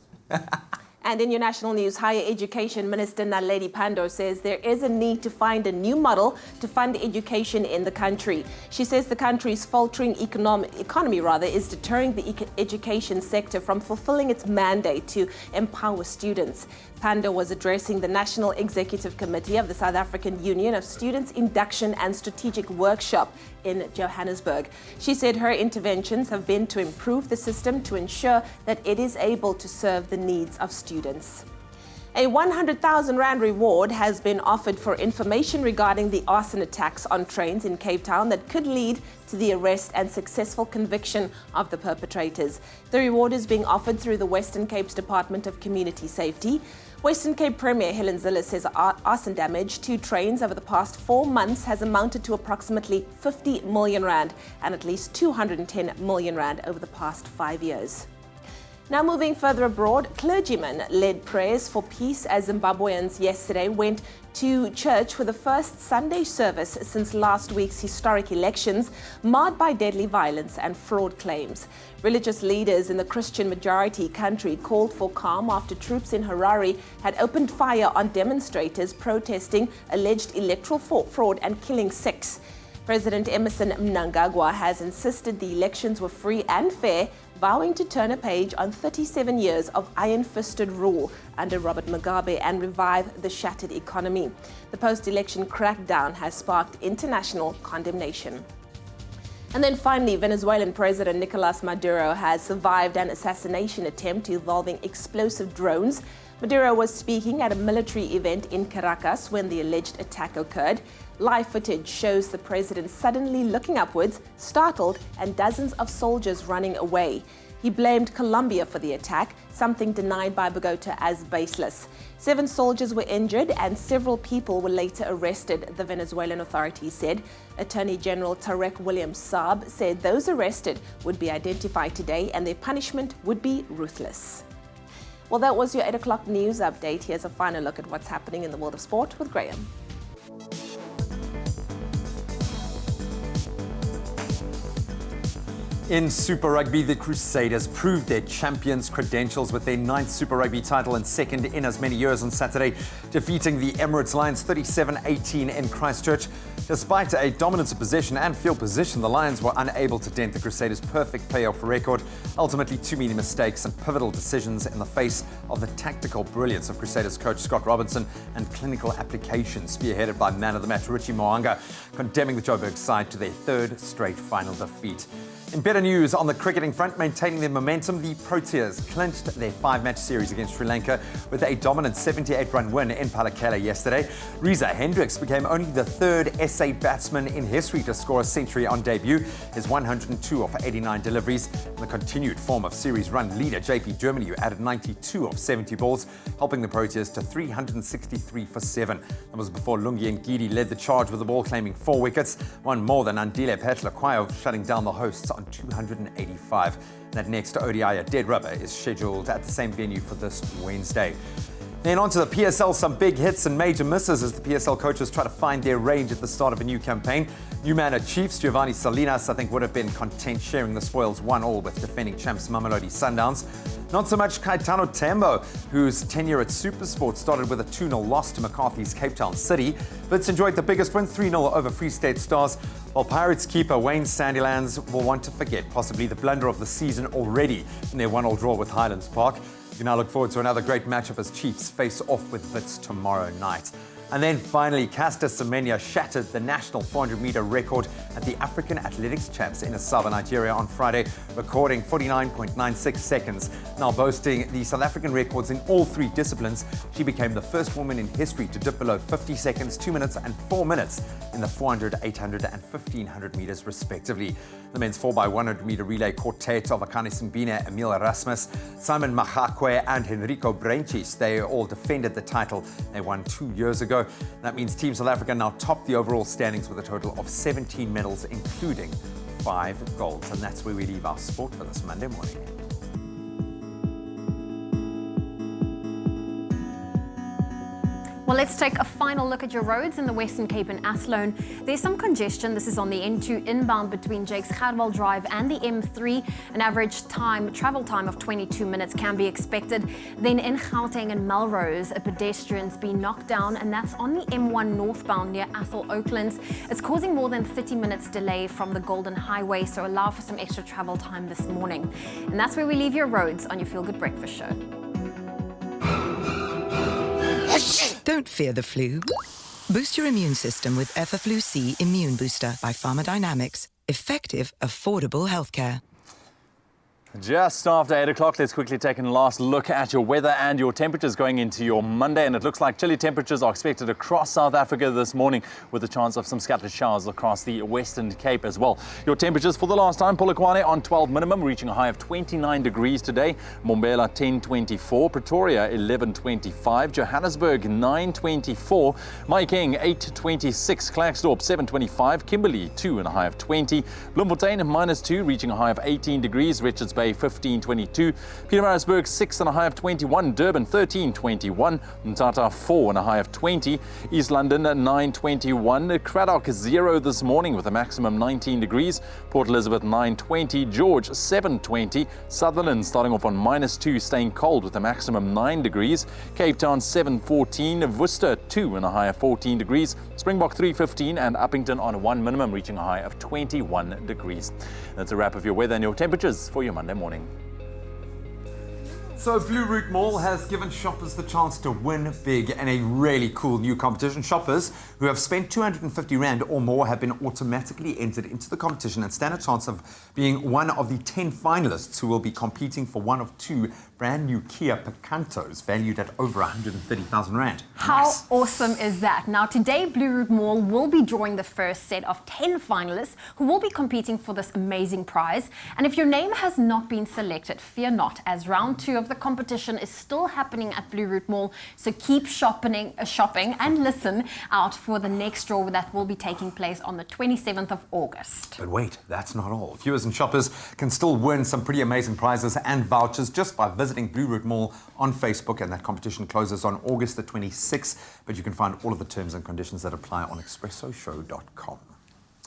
And in your national news, Higher Education Minister Naledi Pandor says there is a need to find a new model to fund education in the country. She says the country's faltering economy is deterring the education sector from fulfilling its mandate to empower students. Pandor was addressing the National Executive Committee of the South African Union of Students Induction and Strategic Workshop in Johannesburg. She said her interventions have been to improve the system to ensure that it is able to serve the needs of students. A 100,000 Rand reward has been offered for information regarding the arson attacks on trains in Cape Town that could lead to the arrest and successful conviction of the perpetrators. The reward is being offered through the Western Cape's Department of Community Safety. Western Cape Premier Helen Zille says arson damage to trains over the past 4 months has amounted to approximately 50 million Rand and at least 210 million Rand over the past 5 years. Now moving further abroad, clergymen led prayers for peace as Zimbabweans yesterday went to church for the first Sunday service since last week's historic elections, marred by deadly violence and fraud claims. Religious leaders in the Christian majority country called for calm after troops in Harare had opened fire on demonstrators protesting alleged electoral fraud and killing 6. President Emmerson Mnangagwa has insisted the elections were free and fair, vowing to turn a page on 37 years of iron-fisted rule under Robert Mugabe and revive the shattered economy. The post-election crackdown has sparked international condemnation. And then finally, Venezuelan President Nicolas Maduro has survived an assassination attempt involving explosive drones. Maduro was speaking at a military event in Caracas when the alleged attack occurred. Live footage shows the president suddenly looking upwards, startled, and dozens of soldiers running away. He blamed Colombia for the attack, something denied by Bogota as baseless. 7 soldiers were injured and several people were later arrested, the Venezuelan authorities said. Attorney General Tarek William Saab said those arrested would be identified today and their punishment would be ruthless. Well, that was your 8 o'clock news update. Here's a final look at what's happening in the world of sport with Graham. In Super Rugby, the Crusaders proved their champions' credentials with their 9th Super Rugby title and second in as many years on Saturday, defeating the Emirates Lions 37-18 in Christchurch. Despite a dominance of possession and field position, the Lions were unable to dent the Crusaders' perfect playoff record. Ultimately, too many mistakes and pivotal decisions in the face of the tactical brilliance of Crusaders coach Scott Robinson and clinical application spearheaded by man of the match Richie Mo'unga, condemning the Joburg side to their 3rd straight final defeat. In better news, on the cricketing front, maintaining their momentum, the Proteas clinched their 5-match series against Sri Lanka with a dominant 78-run win in Palakela yesterday. Reza Hendricks became only the 3rd SA batsman in history to score a century on debut, his 102 off 89 deliveries. And the continued form of series run leader JP Germany added 92 off 70 balls, helping the Proteas to 363 for 7. That was before Lungi Ngidi led the charge with the ball claiming 4 wickets, one more than Andile Petlaquayo, shutting down the hosts on 285. That next ODI at Dead Rubber is scheduled at the same venue for this Wednesday. Then on to the PSL, some big hits and major misses as the PSL coaches try to find their range at the start of a new campaign. New man at Chiefs, Giovanni Salinas, I think would have been content sharing the spoils 1-1 with defending champs Mamelodi Sundowns. Not so much Caetano Tembo, whose tenure at SuperSport started with a 2-0 loss to McCarthy's Cape Town City. Wits enjoyed the biggest win, 3-0 over Free State Stars, while Pirates keeper Wayne Sandilands will want to forget possibly the blunder of the season already in their 1-1 draw with Highlands Park. You can now look forward to another great matchup as Chiefs face off with Wits tomorrow night. And then finally, Caster Semenya shattered the national 400-meter record at the African Athletics Champs in Asaba, Nigeria on Friday, recording 49.96 seconds. Now boasting the South African records in all 3 disciplines, she became the first woman in history to dip below 50 seconds, 2 minutes and 4 minutes in the 400, 800 and 1500 meters respectively. The men's 4x100-meter relay quartet of Akani Simbine, Emil Erasmus, Simon Mahakwe and Henrico Brenchis, they all defended the title they won 2 years ago. That means Team South Africa now top the overall standings with a total of 17 medals, including 5 golds. And that's where we leave our sport for this Monday morning. Well, let's take a final look at your roads in the Western Cape and Athlone. There's some congestion. This is on the N2 inbound between Jakes Gerwel Drive and the M3. An average travel time of 22 minutes can be expected. Then in Gauteng and Melrose, a pedestrian's been knocked down, and that's on the M1 northbound near Athol Oaklands. It's causing more than 30 minutes delay from the Golden Highway, so allow for some extra travel time this morning. And that's where we leave your roads on your Feel Good Breakfast Show. Don't fear the flu. Boost your immune system with Effaflu C Immune Booster by Pharmadynamics. Effective, affordable healthcare. Just after 8 o'clock, let's quickly take a last look at your weather and your temperatures going into your Monday. And it looks like chilly temperatures are expected across South Africa this morning, with a chance of some scattered showers across the Western Cape as well. Your temperatures for the last time: Polokwane on 12 minimum, reaching a high of 29 degrees today. Mbombela 10.24, Pretoria 11.25, Johannesburg 9.24, Mahikeng 8.26, Klerksdorp 7.25, Kimberley 2 and a high of 20, Bloemfontein -2, reaching a high of 18 degrees, Richards Bay 15.22, Pietermaritzburg 6 and a high of 21, Durban 13.21, Mthatha 4 and a high of 20, East London 9.21, Cradock 0 this morning with a maximum 19 degrees, Port Elizabeth 9.20, George 7.20, Sutherland starting off on -2, staying cold with a maximum 9 degrees, Cape Town 7.14, Worcester 2 and a high of 14 degrees, Springbok 3.15, and Uppington on 1 minimum, reaching a high of 21 degrees. That's a wrap of your weather and your temperatures for your Monday morning. So Blue Route Mall has given shoppers the chance to win big in a really cool new competition. Shoppers who have spent 250 Rand or more have been automatically entered into the competition and stand a chance of being one of the 10 finalists who will be competing for one of 2 brand new Kia Picantos valued at over 130,000 Rand. How awesome is that? Now, today, Blue Route Mall will be drawing the first set of 10 finalists who will be competing for this amazing prize. And if your name has not been selected, fear not, as round 2 of the competition is still happening at Blue Route Mall. So keep shopping and listen out for the next draw that will be taking place on the 27th of August. But wait, that's not all. Viewers and shoppers can still win some pretty amazing prizes and vouchers just by visiting Blue Route Mall on Facebook, and that competition closes on August the 26th. But you can find all of the terms and conditions that apply on expressoshow.com.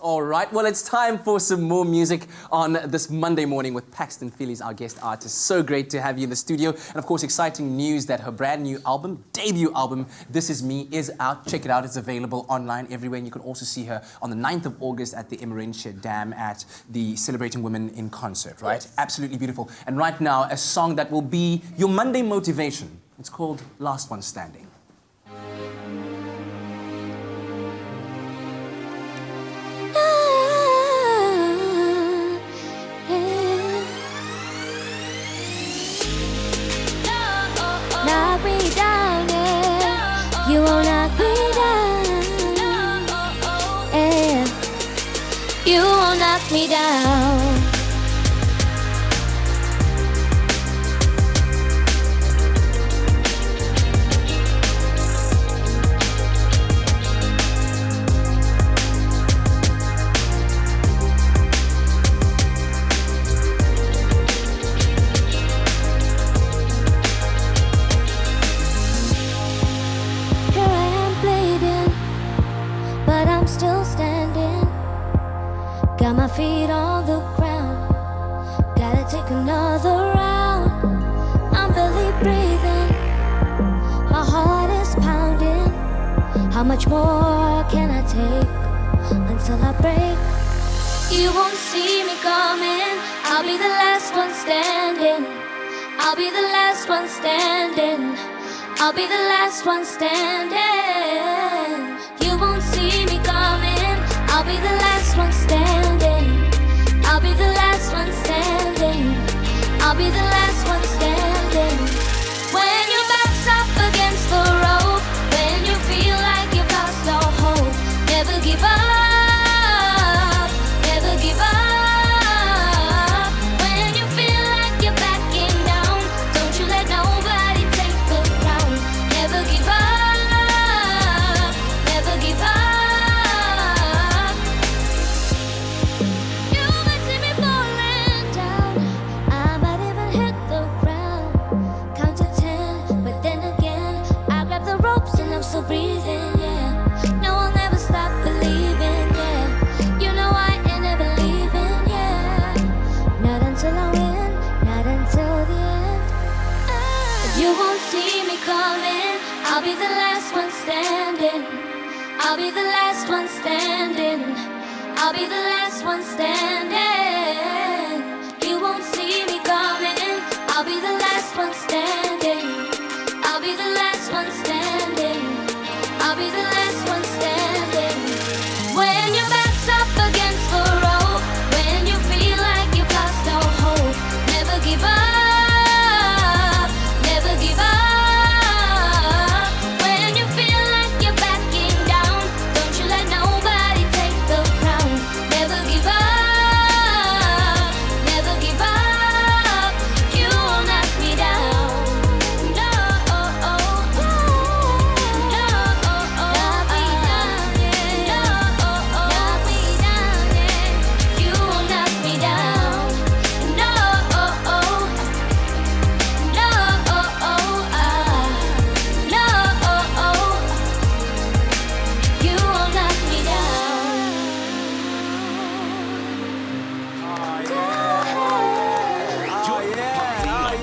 All right, well, it's time for some more music on this Monday morning with Paxton Feely's our guest artist. So great to have you in the studio. And of course, exciting news that her brand new album, debut album, This Is Me, is out. Check it out. It's available online everywhere. And you can also see her on the 9th of August at the Emmarentia Dam at the Celebrating Women in Concert, right? Yes. Absolutely beautiful. And right now, a song that will be your Monday motivation. It's called Last One Standing. Knock me down, yeah. You won't knock me down, yeah. You won't knock me down. Got my feet on the ground, gotta take another round. I'm barely breathing, my heart is pounding. How much more can I take until I break? You won't see me coming, I'll be the last one standing. I'll be the last one standing. I'll be the last one standing. You won't see me coming, I'll be the last one standing. I'll be the last one standing. I'll be the last one standing. When your back's up against the rope, when you feel like you've lost all hope, never give up, never give up. When you feel like you're backing down, don't you let nobody take the crown. Never give up, breathing, yeah. No, I'll never stop believing, yeah. You know I ain't never leaving, yeah. Not until I win, not until the end. You won't see me coming. I'll be the last one standing. I'll be the last one standing. I'll be the last one standing. You won't see me coming. I'll be the last one standing. I'll be the last one standing. I'll be the last one standing. When your back's up against the rope, when you feel like you've lost all hope, never give up, never give up. When you feel like you're backing down, don't you let nobody take the crown. Never give up, never give up. You won't knock me down. No, oh, oh, oh. No, oh, oh, knock me down, yeah. No, oh, oh, knock me down, yeah. You won't knock me down. No, oh, oh. No, oh, oh, no, oh, oh. You won't knock me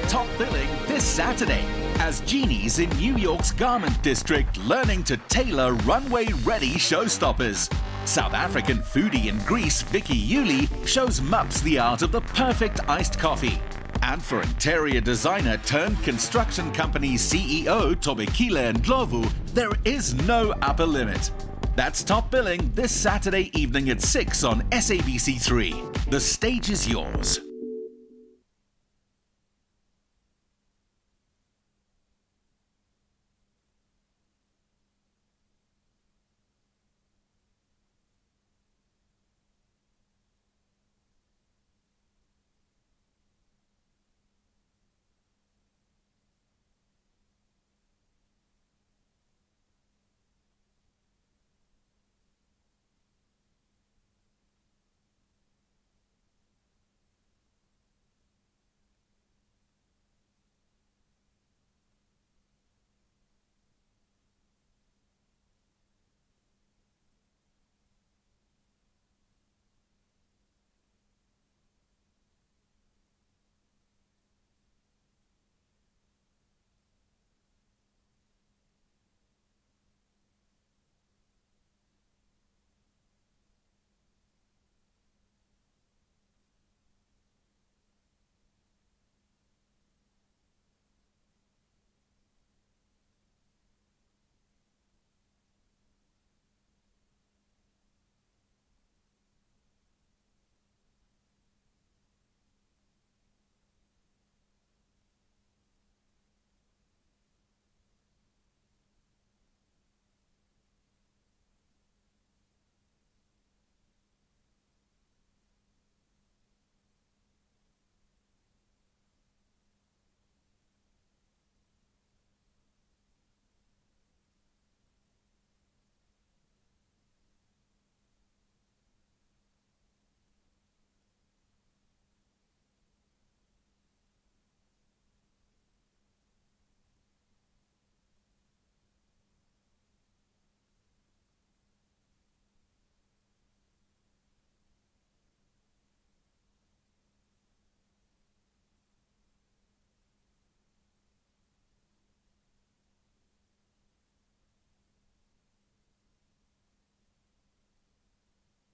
Top billing this Saturday as genies in New York's garment district learning to tailor runway-ready showstoppers. South African foodie in Greece, Vicky Yuli, shows Mups the art of the perfect iced coffee. And for interior designer turned construction company CEO Tobekile Ndlovu, there is no upper limit. That's Top Billing this Saturday evening at 6 on SABC3. The stage is yours.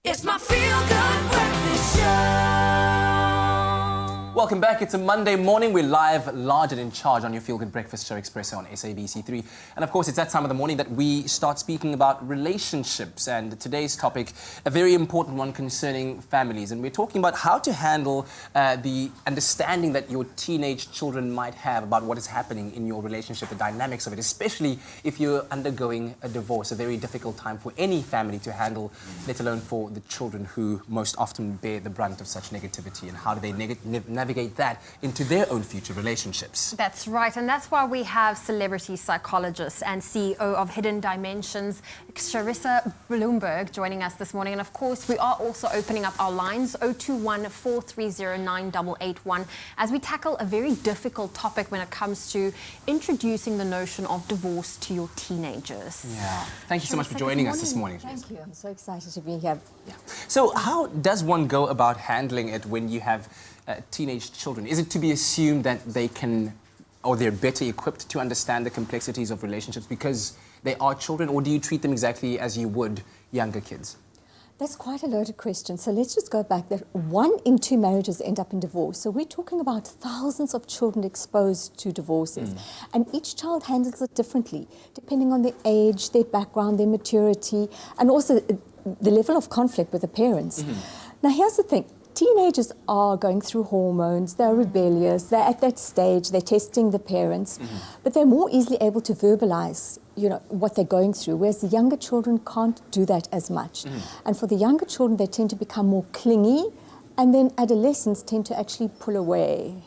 It's my feel-good breakfast show. Welcome back. It's a Monday morning. We're live, large and in charge on your Feel Good Breakfast Show, Expresso on SABC3. And of course, it's that time of the morning that we start speaking about relationships. And today's topic, a very important one concerning families. And we're talking about how to handle the understanding that your teenage children might have about what is happening in your relationship, the dynamics of it, especially if you're undergoing a divorce, a very difficult time for any family to handle, let alone for the children who most often bear the brunt of such negativity. And how do they navigate navigate that into their own future relationships. That's right, and that's why we have celebrity psychologist and CEO of Hidden Dimensions, Charissa Bloomberg, joining us this morning. And of course, we are also opening up our lines 021-430-9881 as we tackle a very difficult topic when it comes to introducing the notion of divorce to your teenagers. Yeah. Thank you so much for joining us this morning. Thank you. I'm so excited to be here. Yeah. So how does one go about handling it when you have teenage children? Is it to be assumed that they can, or they're better equipped to understand the complexities of relationships because they are children, or do you treat them exactly as you would younger kids? That's quite a loaded question. So let's just go back that 1 in 2 marriages end up in divorce. So we're talking about thousands of children exposed to divorces. And each child handles it differently, depending on their age, their background, their maturity, and also the level of conflict with the parents. Now, here's the thing. Teenagers are going through hormones, they're rebellious, they're at that stage, they're testing the parents, but they're more easily able to verbalize, what they're going through, whereas the younger children can't do that as much. And for the younger children, they tend to become more clingy, and then adolescents tend to actually pull away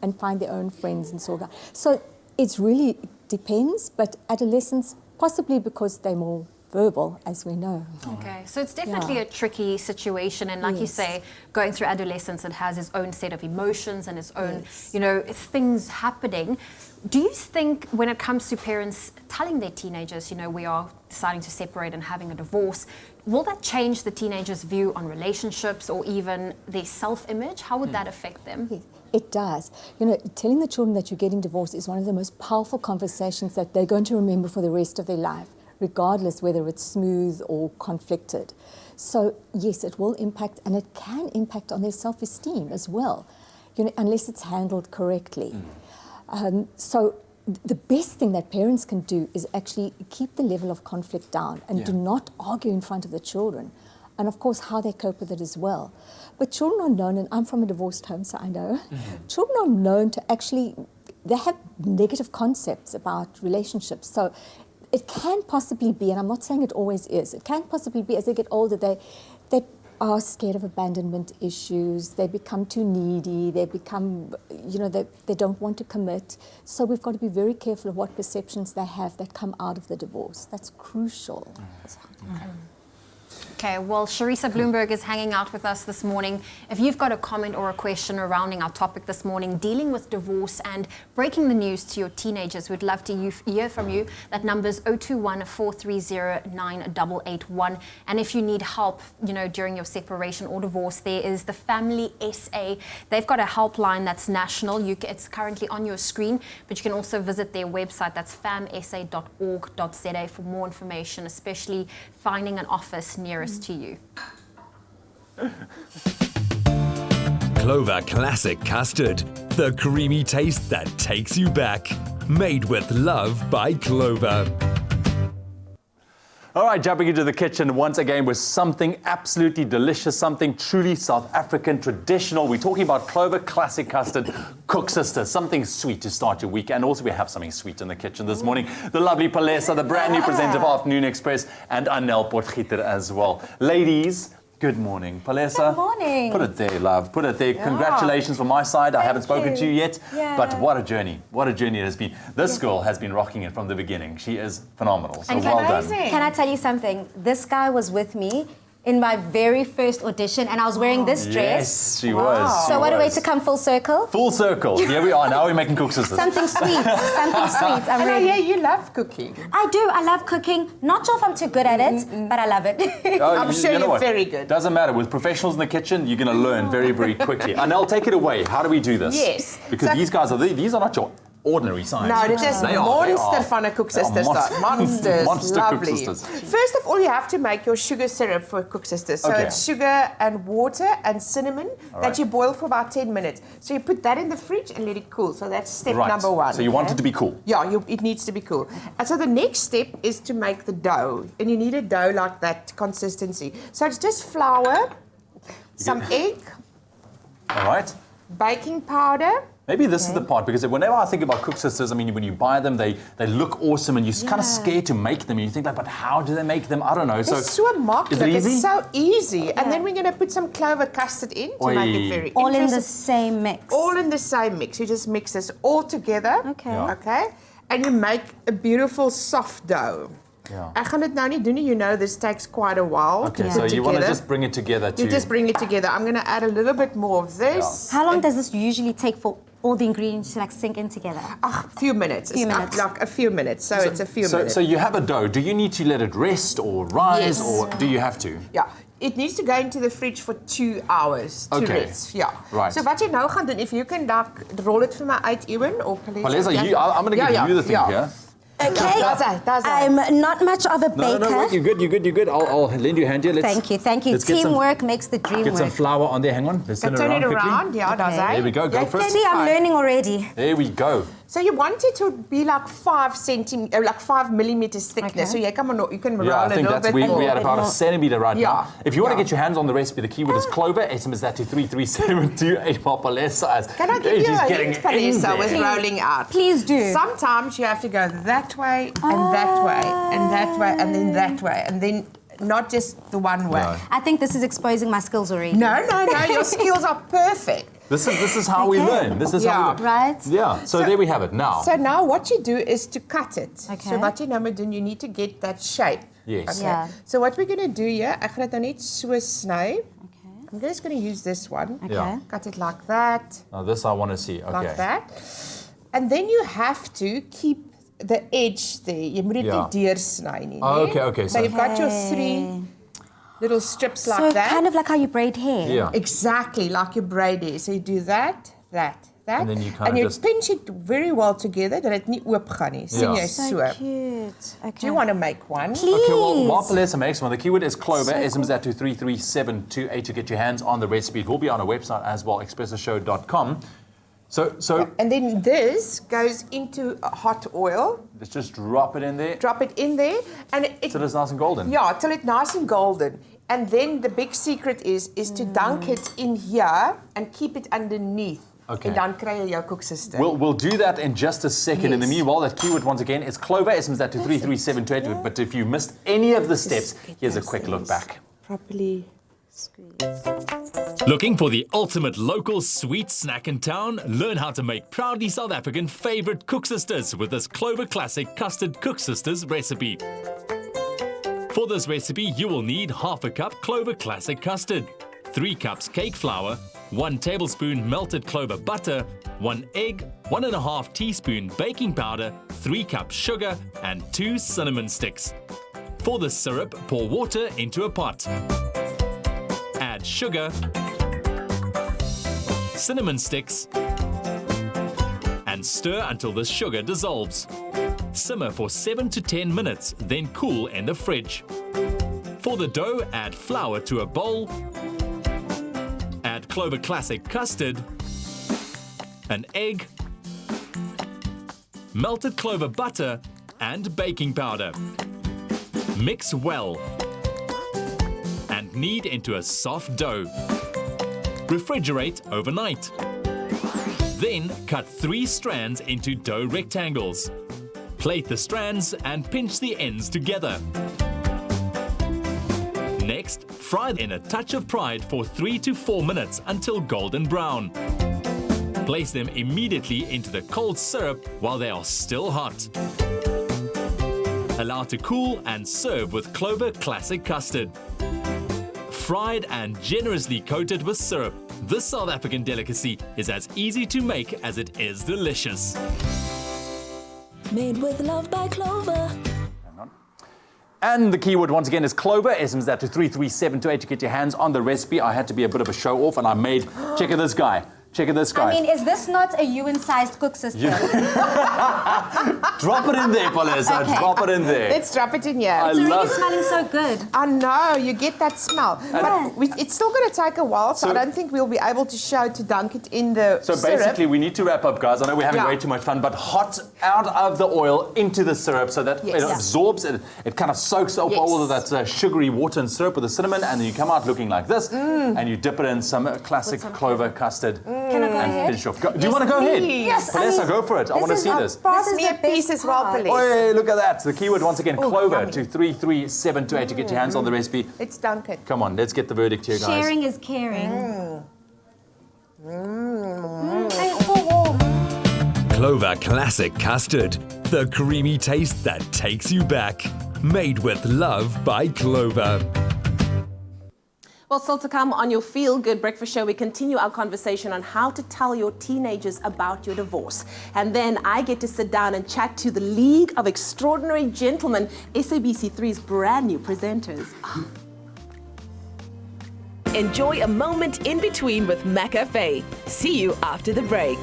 and find their own friends and so on. So it really depends, but adolescents, possibly because they're more verbal, as we know. Okay, so it's definitely a tricky situation, and like you say, going through adolescence, it has its own set of emotions and its own, things happening. Do you think when it comes to parents telling their teenagers, we are deciding to separate and having a divorce, will that change the teenagers' view on relationships or even their self-image? How would that affect them? It does. Telling the children that you're getting divorced is one of the most powerful conversations that they're going to remember for the rest of their life, regardless whether it's smooth or conflicted. So yes, it will impact, and it can impact on their self-esteem as well, unless it's handled correctly. So the best thing that parents can do is actually keep the level of conflict down and do not argue in front of the children. And of course, how they cope with it as well. But children are known, and I'm from a divorced home, so I know, children are known to actually, they have negative concepts about relationships. So it can possibly be, and I'm not saying it always is, it can possibly be as they get older, they are scared of abandonment issues, they become too needy, they become, they don't want to commit. So we've got to be very careful of what perceptions they have that come out of the divorce. That's crucial. Okay, well, Charissa Bloomberg is hanging out with us this morning. If you've got a comment or a question surrounding our topic this morning, dealing with divorce and breaking the news to your teenagers, we'd love to hear from you. That number's 021-430-9881. And if you need help, during your separation or divorce, there is the Family SA. They've got a helpline that's national. It's currently on your screen, but you can also visit their website. That's famsa.org.za for more information, especially finding an office nearest to you. Clover Classic Custard, the creamy taste that takes you back. Made with love by Clover. All right, jumping into the kitchen once again with something absolutely delicious, something truly South African traditional. We're talking about Clover Classic Custard, Cook Sister, something sweet to start your week. And also we have something sweet in the kitchen this morning. The lovely Palesa, the brand new presenter of Afternoon Express, and Anel Potgieter as well. Ladies, good morning. Palesa. Good morning. Put it there, love. Put it there. Congratulations from my side. I haven't spoken to you yet, but what a journey. What a journey it has been. This girl has been rocking it from the beginning. She is phenomenal. So well done. Can I tell you something? This guy was with me in my very first audition, and I was wearing this dress. Yes, she was. So what a way to come full circle. Full circle. Here we are. Now we're making Cook Sisters. Something sweet. Something sweet. And I hear you love cooking. I do. I love cooking. Not sure if I'm too good at it, but I love it. I'm sure you're very good. Doesn't matter. With professionals in the kitchen, you're going to learn very, very quickly. Anel, take it away. How do we do this? Yes. Because these guys these are not your ordinary signs. No, dit is monster van 'n Cook Sisters. Monsters, Monster lovely. Cook Sisters. First of all, you have to make your sugar syrup for Cook Sisters. So it's sugar and water and cinnamon that you boil for about 10 minutes. So you put that in the fridge and let it cool. So that's step number one. So you want it to be cool. Yeah, it needs to be cool. And so the next step is to make the dough. And you need a dough like that consistency. So it's just flour, some egg. All right. Baking powder. Maybe this is the part, because whenever I think about Cook Sisters, I mean, when you buy them, they look awesome, and you're kind of scared to make them. And you think, like, but how do they make them? I don't know. It's so makkelijk. Is it easy? It's so easy. And then we're going to put some clover custard in to make it very all in the interesting. same mix. All in the same mix. You just mix this all together. Okay. Yeah. Okay. And you make a beautiful soft dough. Yeah. I gaan dit nou nie doen nie. You know this takes quite a while to Okay, put so you want to together. just bring it together You just bring it together. I'm going to add a little bit more of this. How long does this usually take for all the ingredients to like sink in together? A few minutes. Few minutes. Like a few minutes. So it's a few minutes. So you have a dough. Do you need to let it rest or rise, Yes. or do you have to? Yeah. It needs to go into the fridge for 2 hours to Okay. rest. Yeah. Right. So wat jy nou gaan doen, if you can roll it for my uit, Ewan, or Palesa. Palesa, I'm going to give you the thing here. Okay. That's I'm not much of a baker. No, you're good. I'll lend you a hand here. Thank you. let's get Teamwork makes the dream Get work. some flour on there. Hang on. Let's turn it around quickly. There we go. Go for it. See, I'm learning already. There we go. So you want it to be like 5 millimeters thickness. So you can roll Yeah, I a think little that's bit we're more. at about a centimeter right Yeah. now. If you want to get your hands on the recipe, the keyword is clover. SMS that to 33728 for Palesa. Can I give you a hint, Palesa, with rolling out? Please do. Sometimes you have to go that way and that way and that way and then that way and then not just the one way. No. I think this is exposing my skills already. No, your skills are perfect. This is how we learn. This is how we learn. Right? Yeah. So there we have it. Now. So now what you do is to cut it. Okay. So wat jy nou moet doen, you need to get that shape. Yes. Okay. Yeah. So what we're going to do here, ek gaan dit nou net so sny. I'm just going to use this one. Okay. Yeah. Cut it like that. Now this I want to see. Okay. Like that. And then you have to keep the edge there. Jy moet dit nie deursny nie. Okay. So you've got your 3 little strips like So that. kind of like how you braid hair. Yeah. Exactly, like you braid hair. So you do that. And then you kind of just pinch it very well together that it nie oop gaan nie. Sien jy So so? cute. Okay. Do you want to make one? Please. Okay, well, while Palesa makes one, the keyword is clover. SMS that to 33728 to get your hands on the recipe. It will be on our website as well, expressoshow.com. So And then this goes into hot oil. let's just drop it in there. Drop it in there. And it Till it's nice and golden. Yeah, till it's nice and golden. And then the big secret is to dunk it in here and keep it underneath. Okay. En dan kry jy jou koeksisters. We'll do that in just a second. In the meanwhile, that keyword once again is clover. SMS that to 33728. But if you missed any of the steps, here's a quick look back. Properly. Looking for the ultimate local sweet snack in town? Learn how to make proudly South African favorite Cook Sisters with this Clover Classic Custard Cook Sisters recipe. For this recipe, you will need half a cup Clover Classic custard, 3 cups cake flour, 1 tablespoon melted clover butter, 1 egg, 1.5 teaspoon baking powder, 3 cups sugar, and 2 cinnamon sticks. For the syrup, pour water into a pot. Add sugar, cinnamon sticks, and stir until the sugar dissolves. Simmer for 7 to 10 minutes, then cool in the fridge. For the dough, add flour to a bowl, add Clover Classic custard, an egg, melted clover butter, and baking powder. Mix well and knead into a soft dough. Refrigerate overnight. Then cut 3 strands into dough rectangles. Plate the strands and pinch the ends together. Next, fry in a touch of pride for 3 to 4 minutes until golden brown. Place them immediately into the cold syrup while they are still hot. Allow to cool and serve with Clover Classic custard. Fried and generously coated with syrup, this South African delicacy is as easy to make as it is delicious. Made with love by Clover. And the keyword once again is clover. SMS that to 33728 to get your hands on the recipe. I had to be a bit of a show off, and I made. Check out this guy. Check out this guy. I mean, is this not a UN-sized cook system? Drop it in there, Palesa. Okay. Drop it in there. Let's drop it in here. It's already smelling so good. I know, you get that smell. But it's still going to take a while, so I don't think we'll be able to show to dunk it in the So syrup. basically, we need to wrap up, guys. I know we're having way too much fun, but hot out of the oil into the syrup so that it absorbs, it kind of soaks up all of that sugary water and syrup with the cinnamon, and then you come out looking like this, and you dip it in some classic clover custard. Can I go and ahead? finish off. Do you want to go ahead? Yes. Vanessa, go for it. I want to see this. Pass me a piece as well, please. Oh, yeah, look at that. The keyword once again, clover, to 33728 to get your hands on the recipe. Let's dunk it. Come on, let's get the verdict here, guys. Sharing is caring. Clover Classic Custard, the creamy taste that takes you back. Made with love by Clover. Well, still to come on your Feel Good Breakfast Show, we continue our conversation on how to tell your teenagers about your divorce. And then I get to sit down and chat to the League of Extraordinary Gentlemen, SABC3's brand new presenters. Enjoy a moment in between with McAfee. See you after the break.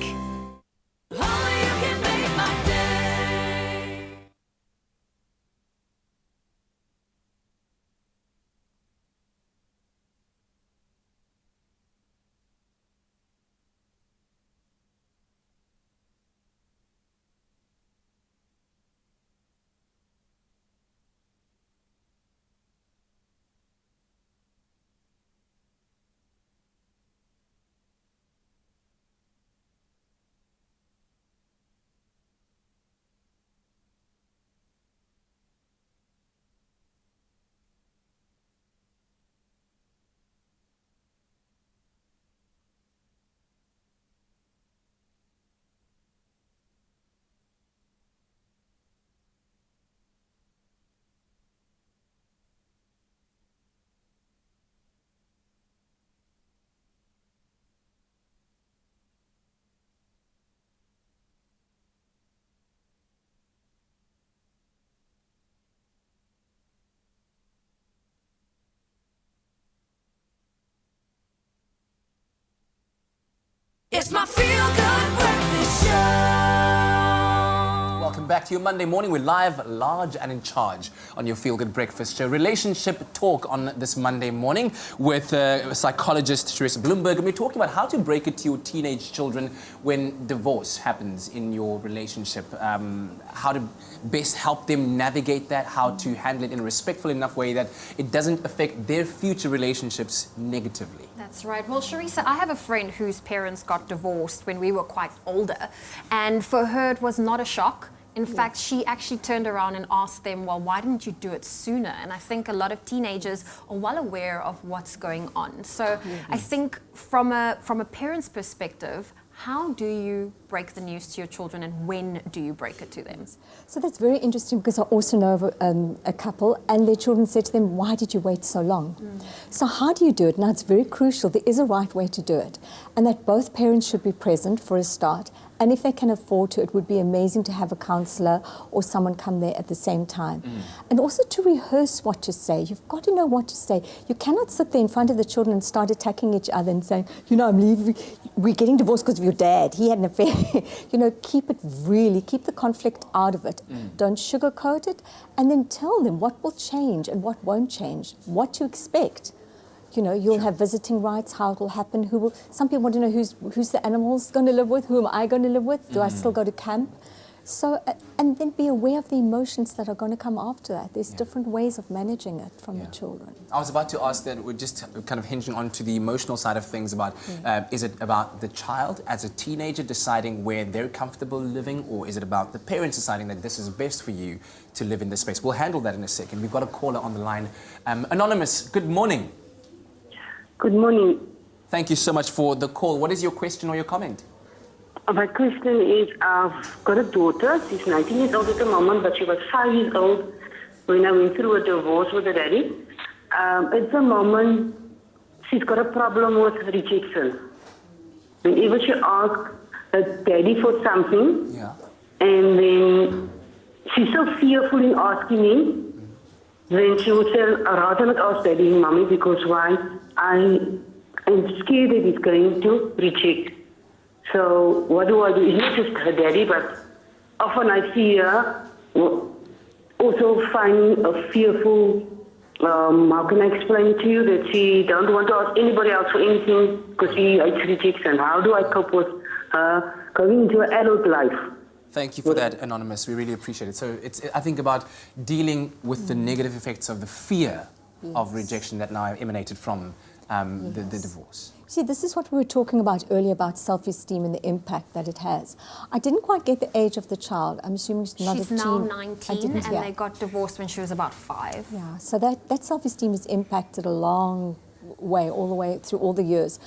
It's my Feel Good Breakfast Show. Welcome back to your Monday morning. We're live, large and in charge on your Feel Good Breakfast Show. Relationship talk on this Monday morning with psychologist Charissa Bloomberg. And we're talking about how to break it to your teenage children when divorce happens in your relationship. How to best help them navigate that, how to handle it in a respectful enough way that it doesn't affect their future relationships negatively. That's right. Well, Charissa, I have a friend whose parents got divorced when we were quite older. And for her, it was not a shock. In fact, she actually turned around and asked them, well, why didn't you do it sooner? And I think a lot of teenagers are well aware of what's going on. So I think from a parent's perspective, how do you break the news to your children and when do you break it to them? So that's very interesting because I also know of a couple and their children said to them, why did you wait so long? So how do you do it? Now it's very crucial. There is a right way to do it and that both parents should be present for a start. And if they can afford to, it would be amazing to have a counsellor or someone come there at the same time. And also to rehearse what to say. You've got to know what to say. You cannot sit there in front of the children and start attacking each other and saying, you know, I'm leaving. We're getting divorced because of your dad. He had an affair. You know, keep the conflict out of it. Don't sugarcoat it. And then tell them what will change and what won't change, what to expect. You know, you'll have visiting rights, how it will happen, some people want to know who's the animals going to live with, who am I going to live with, do I still go to camp? So, and then be aware of the emotions that are going to come after that. There's different ways of managing it from the children. I was about to ask that, we're just kind of hinging on to the emotional side of things about, is it about the child as a teenager deciding where they're comfortable living, or is it about the parents deciding that this is best for you to live in this space? We'll handle that in a second. We've got a caller on the line. Anonymous, good morning. Good morning. Thank you so much for the call. What is your question or your comment? My question is, I've got a daughter. She's 19 years old at the moment, but she was 5 years old when I went through a divorce with her daddy. At the moment, she's got a problem with rejection. Whenever she asks her daddy for something, and then she's so fearful in asking him, then she would say, I'd rather not ask daddy and mommy because why? I'm scared that he's going to reject. So what do I do? It's not just her daddy, but often I see her also finding a fearful, how can I explain it to you, that she don't want to ask anybody else for anything because she hates rejection. How do I cope with her going into her adult life? Thank you for that, Anonymous. We really appreciate it. So it's, I think, about dealing with the negative effects of the fear of rejection that now emanated from the divorce. See, this is what we were talking about earlier about self-esteem and the impact that it has. I didn't quite get the age of the child. I'm assuming she's not a teen. She's now 19 and they got divorced when she was about 5. Yeah, so that self-esteem is impacted a long way, all the way through all the years.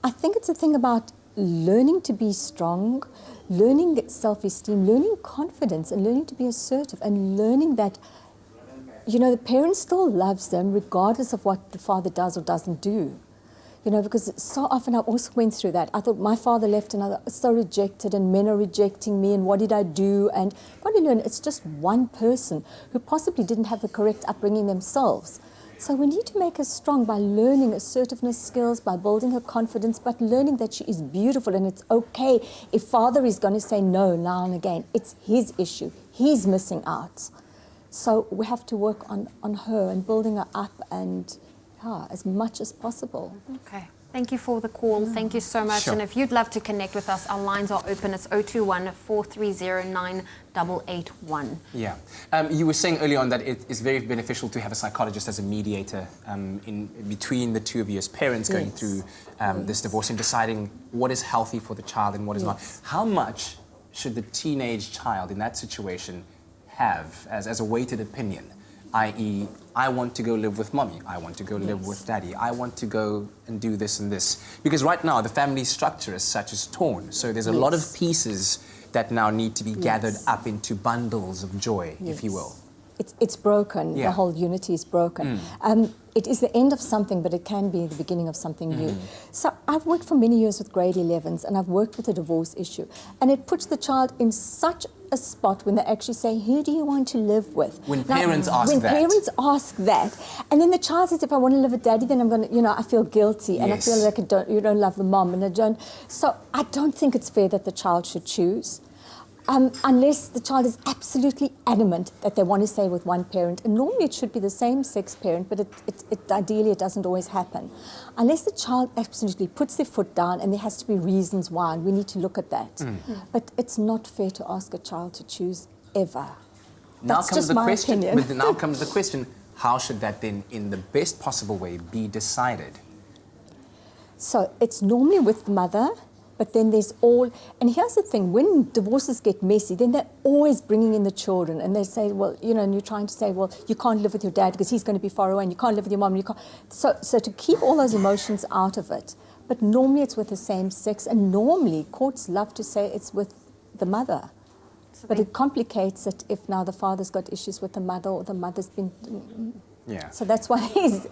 I think it's a thing about learning to be strong, learning self-esteem, learning confidence, and learning to be assertive, and learning that, you know, the parent still loves them regardless of what the father does or doesn't do. You know, because so often I also went through that. I thought my father left and I was so rejected and men are rejecting me and what did I do? And what do you learn? It's just one person who possibly didn't have the correct upbringing themselves. So we need to make her strong by learning assertiveness skills, by building her confidence, but learning that she is beautiful and it's okay if father is going to say no now and again. It's his issue. He's missing out. So we have to work on her and building her up and as much as possible. Okay. Thank you for the call. Thank you so much. Sure. And if you'd love to connect with us, our lines are open. It's 021-430-9881. Yeah. You were saying earlier on that it is very beneficial to have a psychologist as a mediator in between the two of you as parents going through this divorce and deciding what is healthy for the child and what is not. How much should the teenage child in that situation have as a weighted opinion? I.e., I want to go live with mommy, I want to go live with daddy, I want to go and do this and this. Because right now, the family structure as such is torn. So there's a lot of pieces that now need to be gathered up into bundles of joy, if you will. It's broken. The whole unity is broken. It is the end of something, but it can be the beginning of something new. So I've worked for many years with grade 11s, and I've worked with the divorce issue. And it puts the child in such a spot when they actually say, who do you want to live with? When parents ask that. When parents ask that, and then the child says, if I want to live with daddy, then I'm going to, you know, I feel guilty, and I feel like you don't love the mom, and I don't. So I don't think it's fair that the child should choose. Unless the child is absolutely adamant that they want to stay with one parent. And normally it should be the same sex parent, but ideally it doesn't always happen. Unless the child absolutely puts their foot down and there has to be reasons why, and we need to look at that. But it's not fair to ask a child to choose ever. That's just my opinion. But now comes the question, how should that then, in the best possible way, be decided? So it's normally with the mother. But then there's and here's the thing, when divorces get messy, then they're always bringing in the children and they say, well, you know, and you're trying to say, well, you can't live with your dad because he's going to be far away and you can't live with your mom. And you can't. So to keep all those emotions out of it, but normally it's with the same sex and normally courts love to say it's with the mother. But it complicates it if now the father's got issues with the mother or the mother's been... So that's why these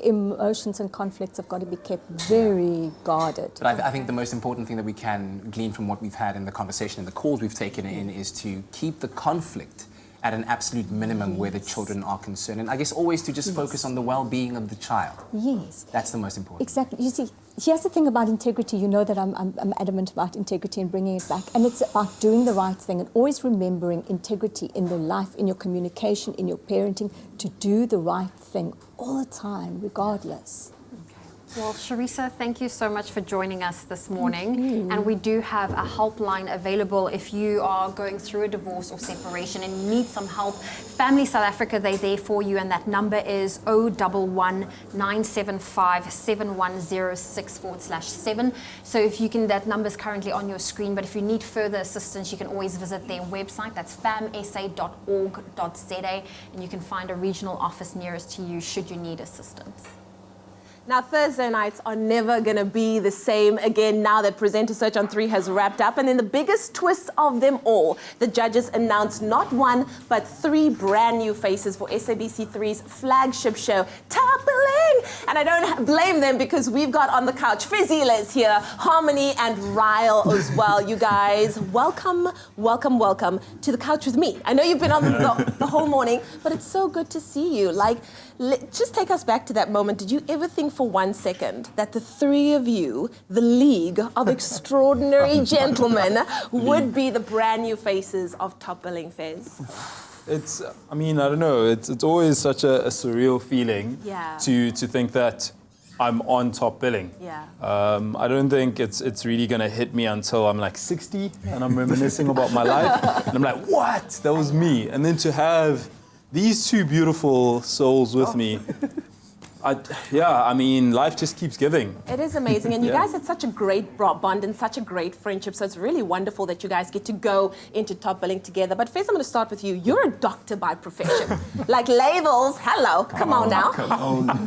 emotions and conflicts have got to be kept very guarded. But I think the most important thing that we can glean from what we've had in the conversation and the calls we've taken in is to keep the conflict at an absolute minimum where the children are concerned. And I guess always to just focus on the well-being of the child. Yes. That's the most important. Exactly. You see, here's the thing about integrity. You know that I'm adamant about integrity and bringing it back. And it's about doing the right thing and always remembering integrity in the life, in your communication, in your parenting, to do the right thing all the time, regardless. Well, Charissa, thank you so much for joining us this morning. And we do have a helpline available if you are going through a divorce or separation and you need some help. Family South Africa, they're there for you, and that number is 011-975-7106/7. So if you can, that number is currently on your screen, but if you need further assistance, you can always visit their website. That's famsa.org.za, and you can find a regional office nearest to you should you need assistance. Now, Thursday nights are never going to be the same again now that Presenter Search on 3 has wrapped up. And then the biggest twist of them all, the judges announced not one, but 3 brand new faces for SABC3's flagship show, Toppling. And I don't blame them because we've got on the couch Fizzila's here, Harmony and Ryle as well. You guys, welcome, welcome, welcome to the couch with me. I know you've been on the whole morning, but it's so good to see you. Like, just take us back to that moment. Did you ever think for 1 second that the 3 of you, the League of Extraordinary Gentlemen, would be the brand new faces of Top Billing Fez? It's, I mean, I don't know. It's always such a surreal feeling to think that I'm on Top Billing. I don't think it's really going to hit me until I'm like 60 and I'm reminiscing about my life. And I'm like, what? That was me. And then to have these 2 beautiful souls with me, I mean, life just keeps giving. It is amazing. And you Yeah. guys had such a great bond and such a great friendship. So it's really wonderful that you guys get to go into top billing together. But first, I'm going to start with you. You're a doctor by profession. Like labels, hello, come on now.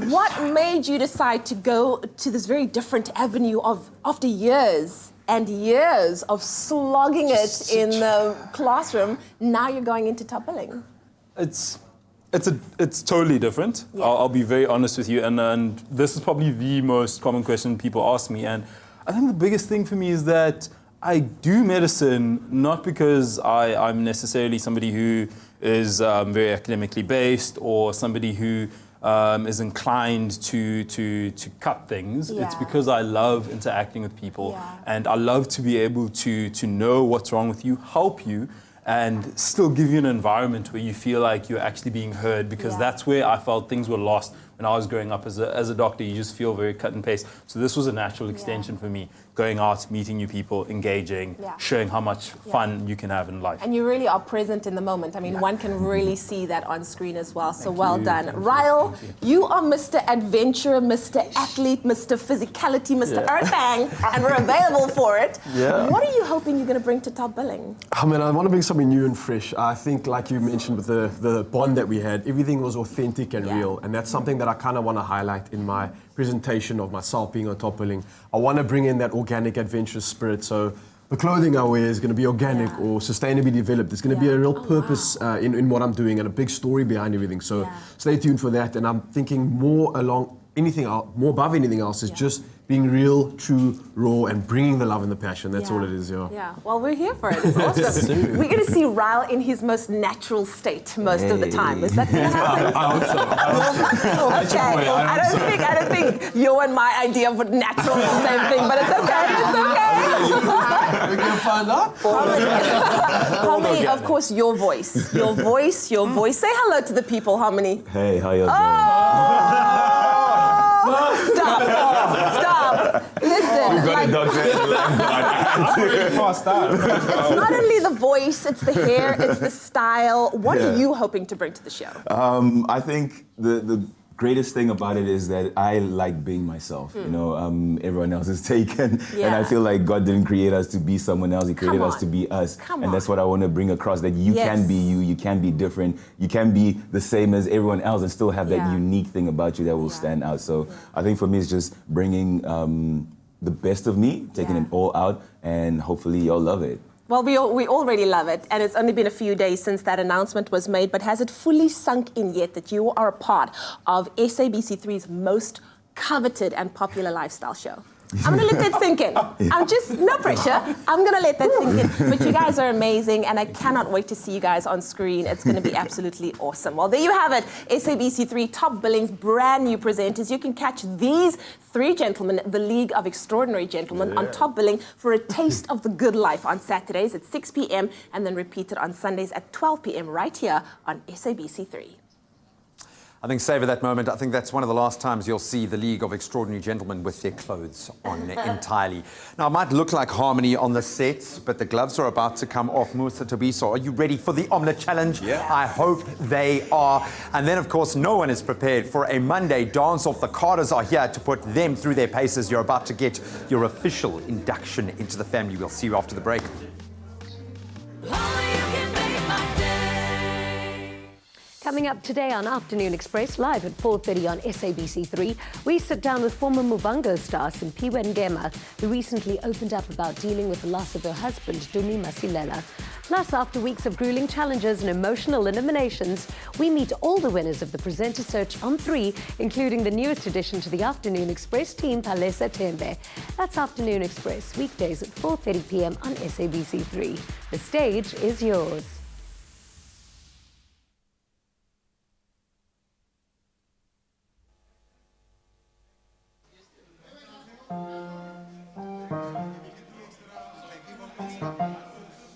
What made you decide to go to this very different avenue of, after years and years of slogging it in the classroom, now you're going into top billing? It's totally different. Yeah. I'll be very honest with you, and this is probably the most common question people ask me. And I think the biggest thing for me is that I do medicine not because I'm necessarily somebody who is very academically based or somebody who is inclined to cut things. Yeah. It's because I love interacting with people, and I love to be able to know what's wrong with you, help you, and still give you an environment where you feel like you're actually being heard, because that's where I felt things were lost when I was growing up as a doctor. You just feel very cut and paste. So this was a natural extension for me, going out, meeting new people, engaging, showing how much fun you can have in life. And you really are present in the moment. I mean, one can really see that on screen as well. So well done. Ryle, you are Mr. Adventurer, Mr. Athlete, Mr. Physicality, Mr. Earthbang, and we're available for it. Yeah. What are you hoping you're going to bring to top billing? I mean, I want to bring something new and fresh. I think, like you mentioned with the bond that we had, everything was authentic and real. And that's something that I kind of want to highlight in my presentation of myself being on top billing. I want to bring in that organic, adventurous spirit. So the clothing I wear is going to be organic or sustainably developed. There's going to be a real purpose in what I'm doing and a big story behind everything. So stay tuned for that. And I'm thinking more above anything else is just being real, true, raw, and bringing the love and the passion. That's all it is, Yeah, well, we're here for it. It's awesome. We're going to see Ryle in his most natural state most of the time. Is that going to happen? I hope so. Okay. I don't think your and my idea of natural is the same thing, but it's okay. It's okay. We're going to find out. Harmony, of course, your voice. Your voice, your voice. Say hello to the people, Harmony. Hey, how y'all Stop. Listen, like, it's not only the voice, it's the hair, it's the style. What are you hoping to bring to the show? I think the greatest thing about it is that I like being myself. You know, everyone else is taken, and I feel like God didn't create us to be someone else. He created us to be us, and that's what I want to bring across. That you can be you. You can be different. You can be the same as everyone else, and still have that unique thing about you that will stand out. So I think for me, it's just bringing the best of me, taking it all out, and hopefully y'all love it. Well, we already love it, and it's only been a few days since that announcement was made, but has it fully sunk in yet that you are a part of SABC3's most coveted and popular lifestyle show? I'm going to let that sink in. No pressure. I'm going to let that sink in. But you guys are amazing, and I cannot wait to see you guys on screen. It's going to be absolutely awesome. Well, there you have it. SABC3 Top Billing's brand new presenters. You can catch these three gentlemen, the League of Extraordinary Gentlemen, on Top Billing for a taste of the good life on Saturdays at 6 p.m. and then repeated on Sundays at 12 p.m. right here on SABC3. I think savour that moment. I think that's one of the last times you'll see the League of Extraordinary Gentlemen with their clothes on entirely. Now, it might look like harmony on the set, but the gloves are about to come off. Mosa, Thabiso, are you ready for the Omelette Challenge? Yeah. I hope they are. And then, of course, no one is prepared for a Monday dance-off. The Carters are here to put them through their paces. You're about to get your official induction into the family. We'll see you after the break. Coming up today on Afternoon Express, live at 4:30 on SABC3, we sit down with former Muvhango star Simphiwe Ngema, who recently opened up about dealing with the loss of her husband, Dumi Masilela. Plus, after weeks of grueling challenges and emotional eliminations, we meet all the winners of the Presenter Search on 3, including the newest addition to the Afternoon Express team, Palesa Tembe. That's Afternoon Express, weekdays at 4:30 p.m. on SABC3. The stage is yours.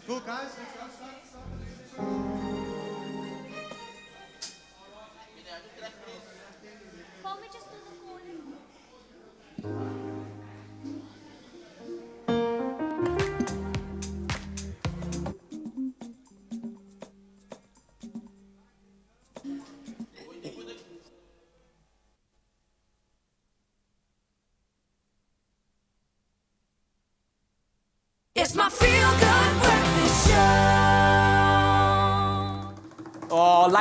Cool, guys.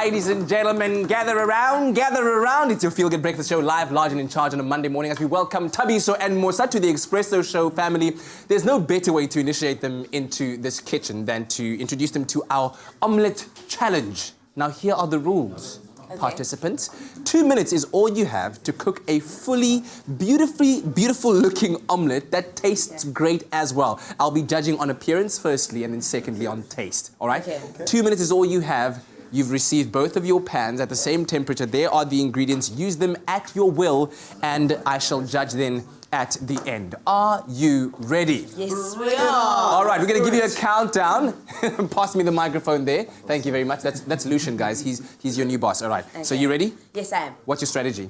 Ladies and gentlemen, gather around. It's your Feel Good Breakfast Show, live, large and in charge on a Monday morning as we welcome Thabiso and Mosa to the Expresso Show family. There's no better way to initiate them into this kitchen than to introduce them to our Omelette Challenge. Now, here are the rules. Okay. Participants, 2 minutes is all you have to cook a fully, beautiful looking omelette that tastes great as well. I'll be judging on appearance firstly and then secondly on taste, all right? Okay. 2 minutes is all you have. You've received both of your pans at the same temperature. There are the ingredients. Use them at your will and I shall judge then at the end. Are you ready? Yes, we are. All right, we're going to give you a countdown. Pass me the microphone there. Thank you very much. That's Lucian, guys. He's your new boss. All right. Okay. So you ready? Yes, I am. What's your strategy?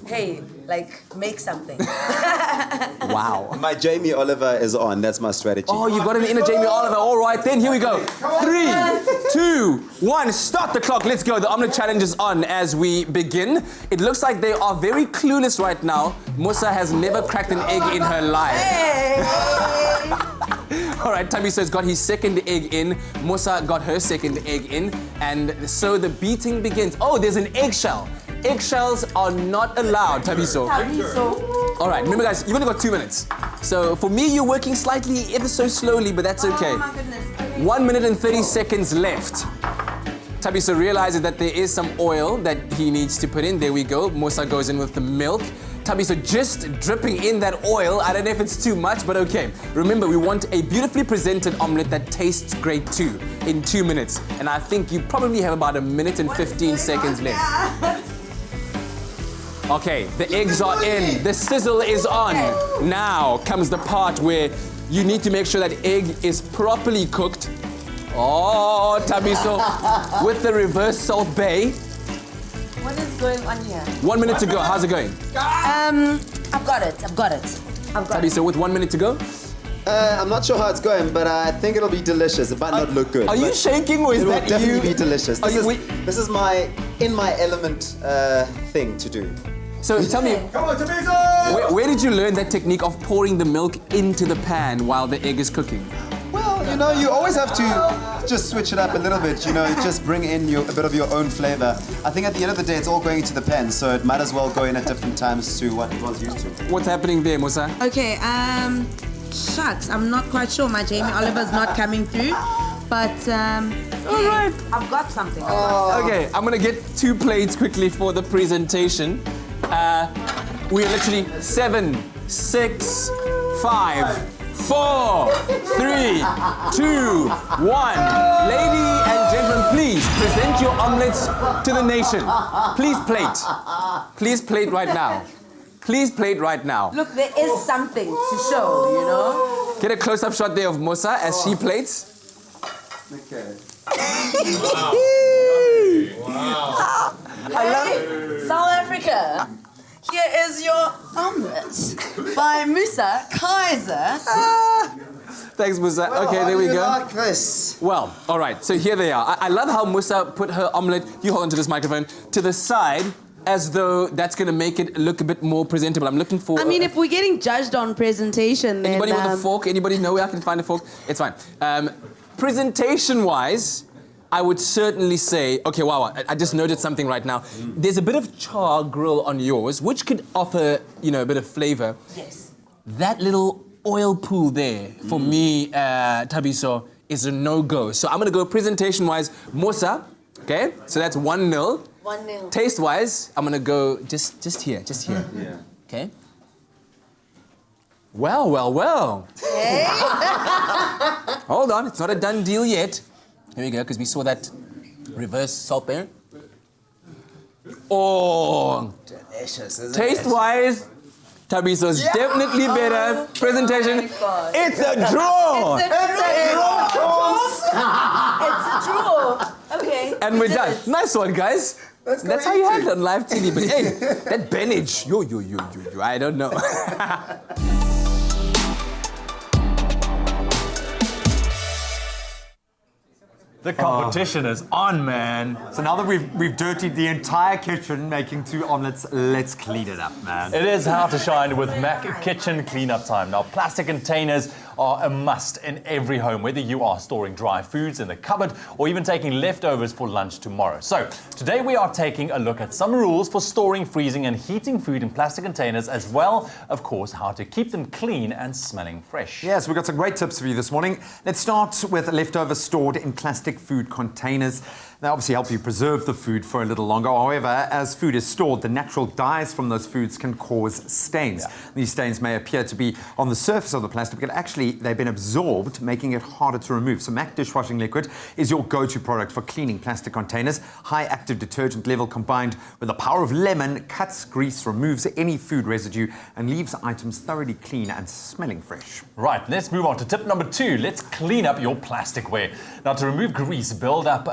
Hey, like, make something. Wow. My Jamie Oliver is on. That's my strategy. Oh, you got an inner Jamie Oliver. All right, then here we go. 3, 2, 1. Start the clock. Let's go. The omelette challenge is on as we begin. It looks like they are very clueless right now. Mosa has never cracked an egg in her life. All right, Thabiso has got his second egg in. Mosa got her second egg in. And so the beating begins. Oh, there's an eggshell. Eggshells are not allowed, Thabiso. All right, remember guys, you've only got 2 minutes. So for me, you're working slightly ever so slowly, but that's okay. Oh, my goodness. Okay. 1 minute and 30 seconds left. Thabiso realizes that there is some oil that he needs to put in. There we go. Mosa goes in with the milk. Thabiso just dripping in that oil. I don't know if it's too much, but okay. Remember, we want a beautifully presented omelette that tastes great too in 2 minutes. And I think you probably have about 1 minute and 15 seconds left. Okay, the eggs are in, the sizzle is on. Now comes the part where you need to make sure that egg is properly cooked. Oh, Thabiso, with the reverse Salt Bay. What is going on here? 1 minute to go, how's it going? I've got it. Thabiso, with 1 minute to go? I'm not sure how it's going, but I think it'll be delicious. It might not look good. Are you shaking or is that you? It will definitely be delicious. This is my in my element thing to do. So tell me, come on, Thabiso! Where did you learn that technique of pouring the milk into the pan while the egg is cooking? Well, you know, you always have to just switch it up a little bit, you know, just bring in a bit of your own flavor. I think at the end of the day, it's all going into the pan, so it might as well go in at different times to what it was used to. What's happening there, Mosa? Okay, shucks, I'm not quite sure. My Jamie Oliver's not coming through, but, all right. I've got something. Okay, I'm gonna get 2 plates quickly for the presentation. We're literally 7, 6, 5, 4, 3, 2, 1. Lady and gentlemen, please present your omelettes to the nation. Please plate. Please plate right now. Please plate right now. Look, there is something to show, you know? Get a close-up shot there of Mosa as she plates. Okay. Wow. South Africa. Here is your omelette by Mosa Kaiser. Thanks, Mosa. Okay, there we go. Like this? Well, all right, so here they are. I love how Mosa put her omelette, you hold onto this microphone, to the side as though that's going to make it look a bit more presentable. I'm looking for... I mean, if we're getting judged on presentation, then... Anybody with a fork? Anybody know where I can find a fork? It's fine. Presentation-wise, I would certainly say, okay, wow, I just noted something right now. There's a bit of char grill on yours, which could offer, you know, a bit of flavor. Yes. That little oil pool there, for me, Thabiso, is a no-go. So I'm going to go presentation-wise, Mosa, okay? So that's 1-0. 1-0. Taste-wise, I'm going to go just here. Yeah. Okay? Well. Hey. Hold on, it's not a done deal yet. Here we go, because we saw that reverse salt there. Oh! Delicious, isn't it? Taste-wise, Thabiso's definitely better. Presentation, it's a draw! It's a draw! Okay. And we're done. Nice one, guys. That's how you have it on live TV. But hey, that benage, yo, I don't know. The competition is on, man. So now that we've dirtied the entire kitchen making 2 omelettes, let's clean it up, man. It is how to shine with Mac Kitchen Cleanup Time. Now, plastic containers are a must in every home, whether you are storing dry foods in the cupboard or even taking leftovers for lunch tomorrow. So today we are taking a look at some rules for storing, freezing and heating food in plastic containers, as well, of course, how to keep them clean and smelling fresh. Yes, we've got some great tips for you this morning. Let's start with leftovers stored in plastic food containers. They obviously help you preserve the food for a little longer. However, as food is stored, the natural dyes from those foods can cause stains. Yeah. These stains may appear to be on the surface of the plastic, but actually they've been absorbed, making it harder to remove. So MAC dishwashing liquid is your go-to product for cleaning plastic containers. High active detergent level combined with the power of lemon cuts grease, removes any food residue and leaves items thoroughly clean and smelling fresh. Right, let's move on to tip number 2. Let's clean up your plasticware. Now, to remove grease build up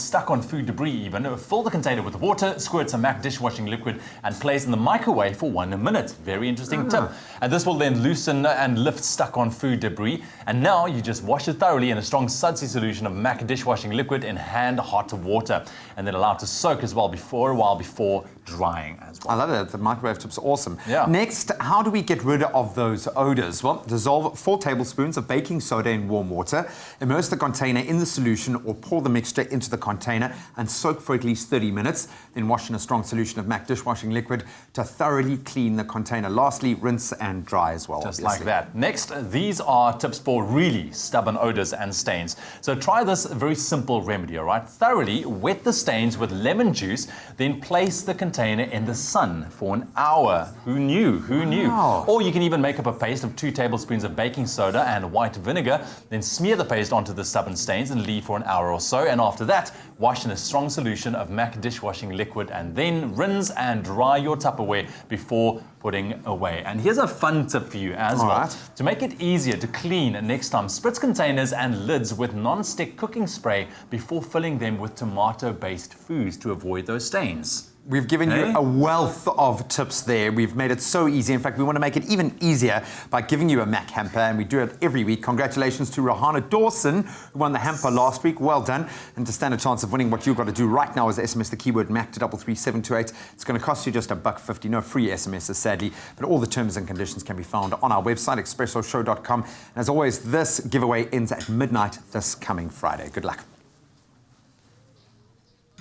stuck on food debris even, fill the container with water, squirt some MAC dishwashing liquid and place in the microwave for 1 minute. Very interesting tip. And this will then loosen and lift stuck on food debris. And now you just wash it thoroughly in a strong sudsy solution of MAC dishwashing liquid in hand hot water, and then allow it to soak as well before drying as well. I love it. The microwave tip's awesome. Yeah. Next, how do we get rid of those odors? Well, dissolve 4 tablespoons of baking soda in warm water, immerse the container in the solution or pour the mixture into the container and soak for at least 30 minutes. Then wash in a strong solution of MAC dishwashing liquid to thoroughly clean the container. Lastly, rinse and dry as well. Just like that. Next, these are tips for really stubborn odors and stains. So try this very simple remedy, all right? Thoroughly wet the stains with lemon juice, then place the container in the sun for an hour. Who knew? Who knew? Wow. Or you can even make up a paste of 2 tablespoons of baking soda and white vinegar, then smear the paste onto the stubborn stains and leave for an hour or so. And after that, wash in a strong solution of MAC dishwashing liquid and then rinse and dry your Tupperware before putting away. And here's a fun tip for you as well. To make it easier to clean next time, spritz containers and lids with non-stick cooking spray before filling them with tomato-based foods to avoid those stains. We've given you a wealth of tips there. We've made it so easy. In fact, we want to make it even easier by giving you a MAC hamper, and we do it every week. Congratulations to Rahana Dawson, who won the hamper last week. Well done. And to stand a chance of winning, what you've got to do right now is SMS the keyword MAC to 33728. It's going to cost you just $1.50. No free SMSs, sadly, but all the terms and conditions can be found on our website, expressoshow.com. And as always, this giveaway ends at midnight this coming Friday. Good luck.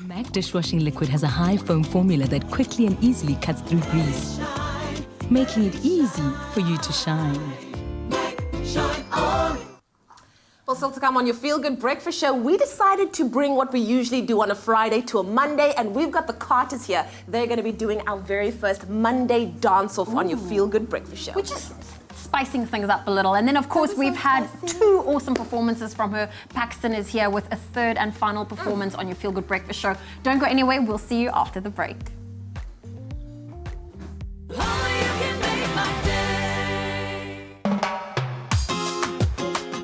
MAC dishwashing liquid has a high foam formula that quickly and easily cuts through grease, making it easy for you to shine. Well, still to come on your Feel Good Breakfast Show, we decided to bring what we usually do on a Friday to a Monday, and we've got the Carters here. They're going to be doing our very first Monday dance-off on your Feel Good Breakfast Show. Which is spicing things up a little. And then, of course, we've had 2 awesome performances from her. Paxton is here with a 3rd and final performance on your Feel Good Breakfast Show. Don't go anywhere. We'll see you after the break.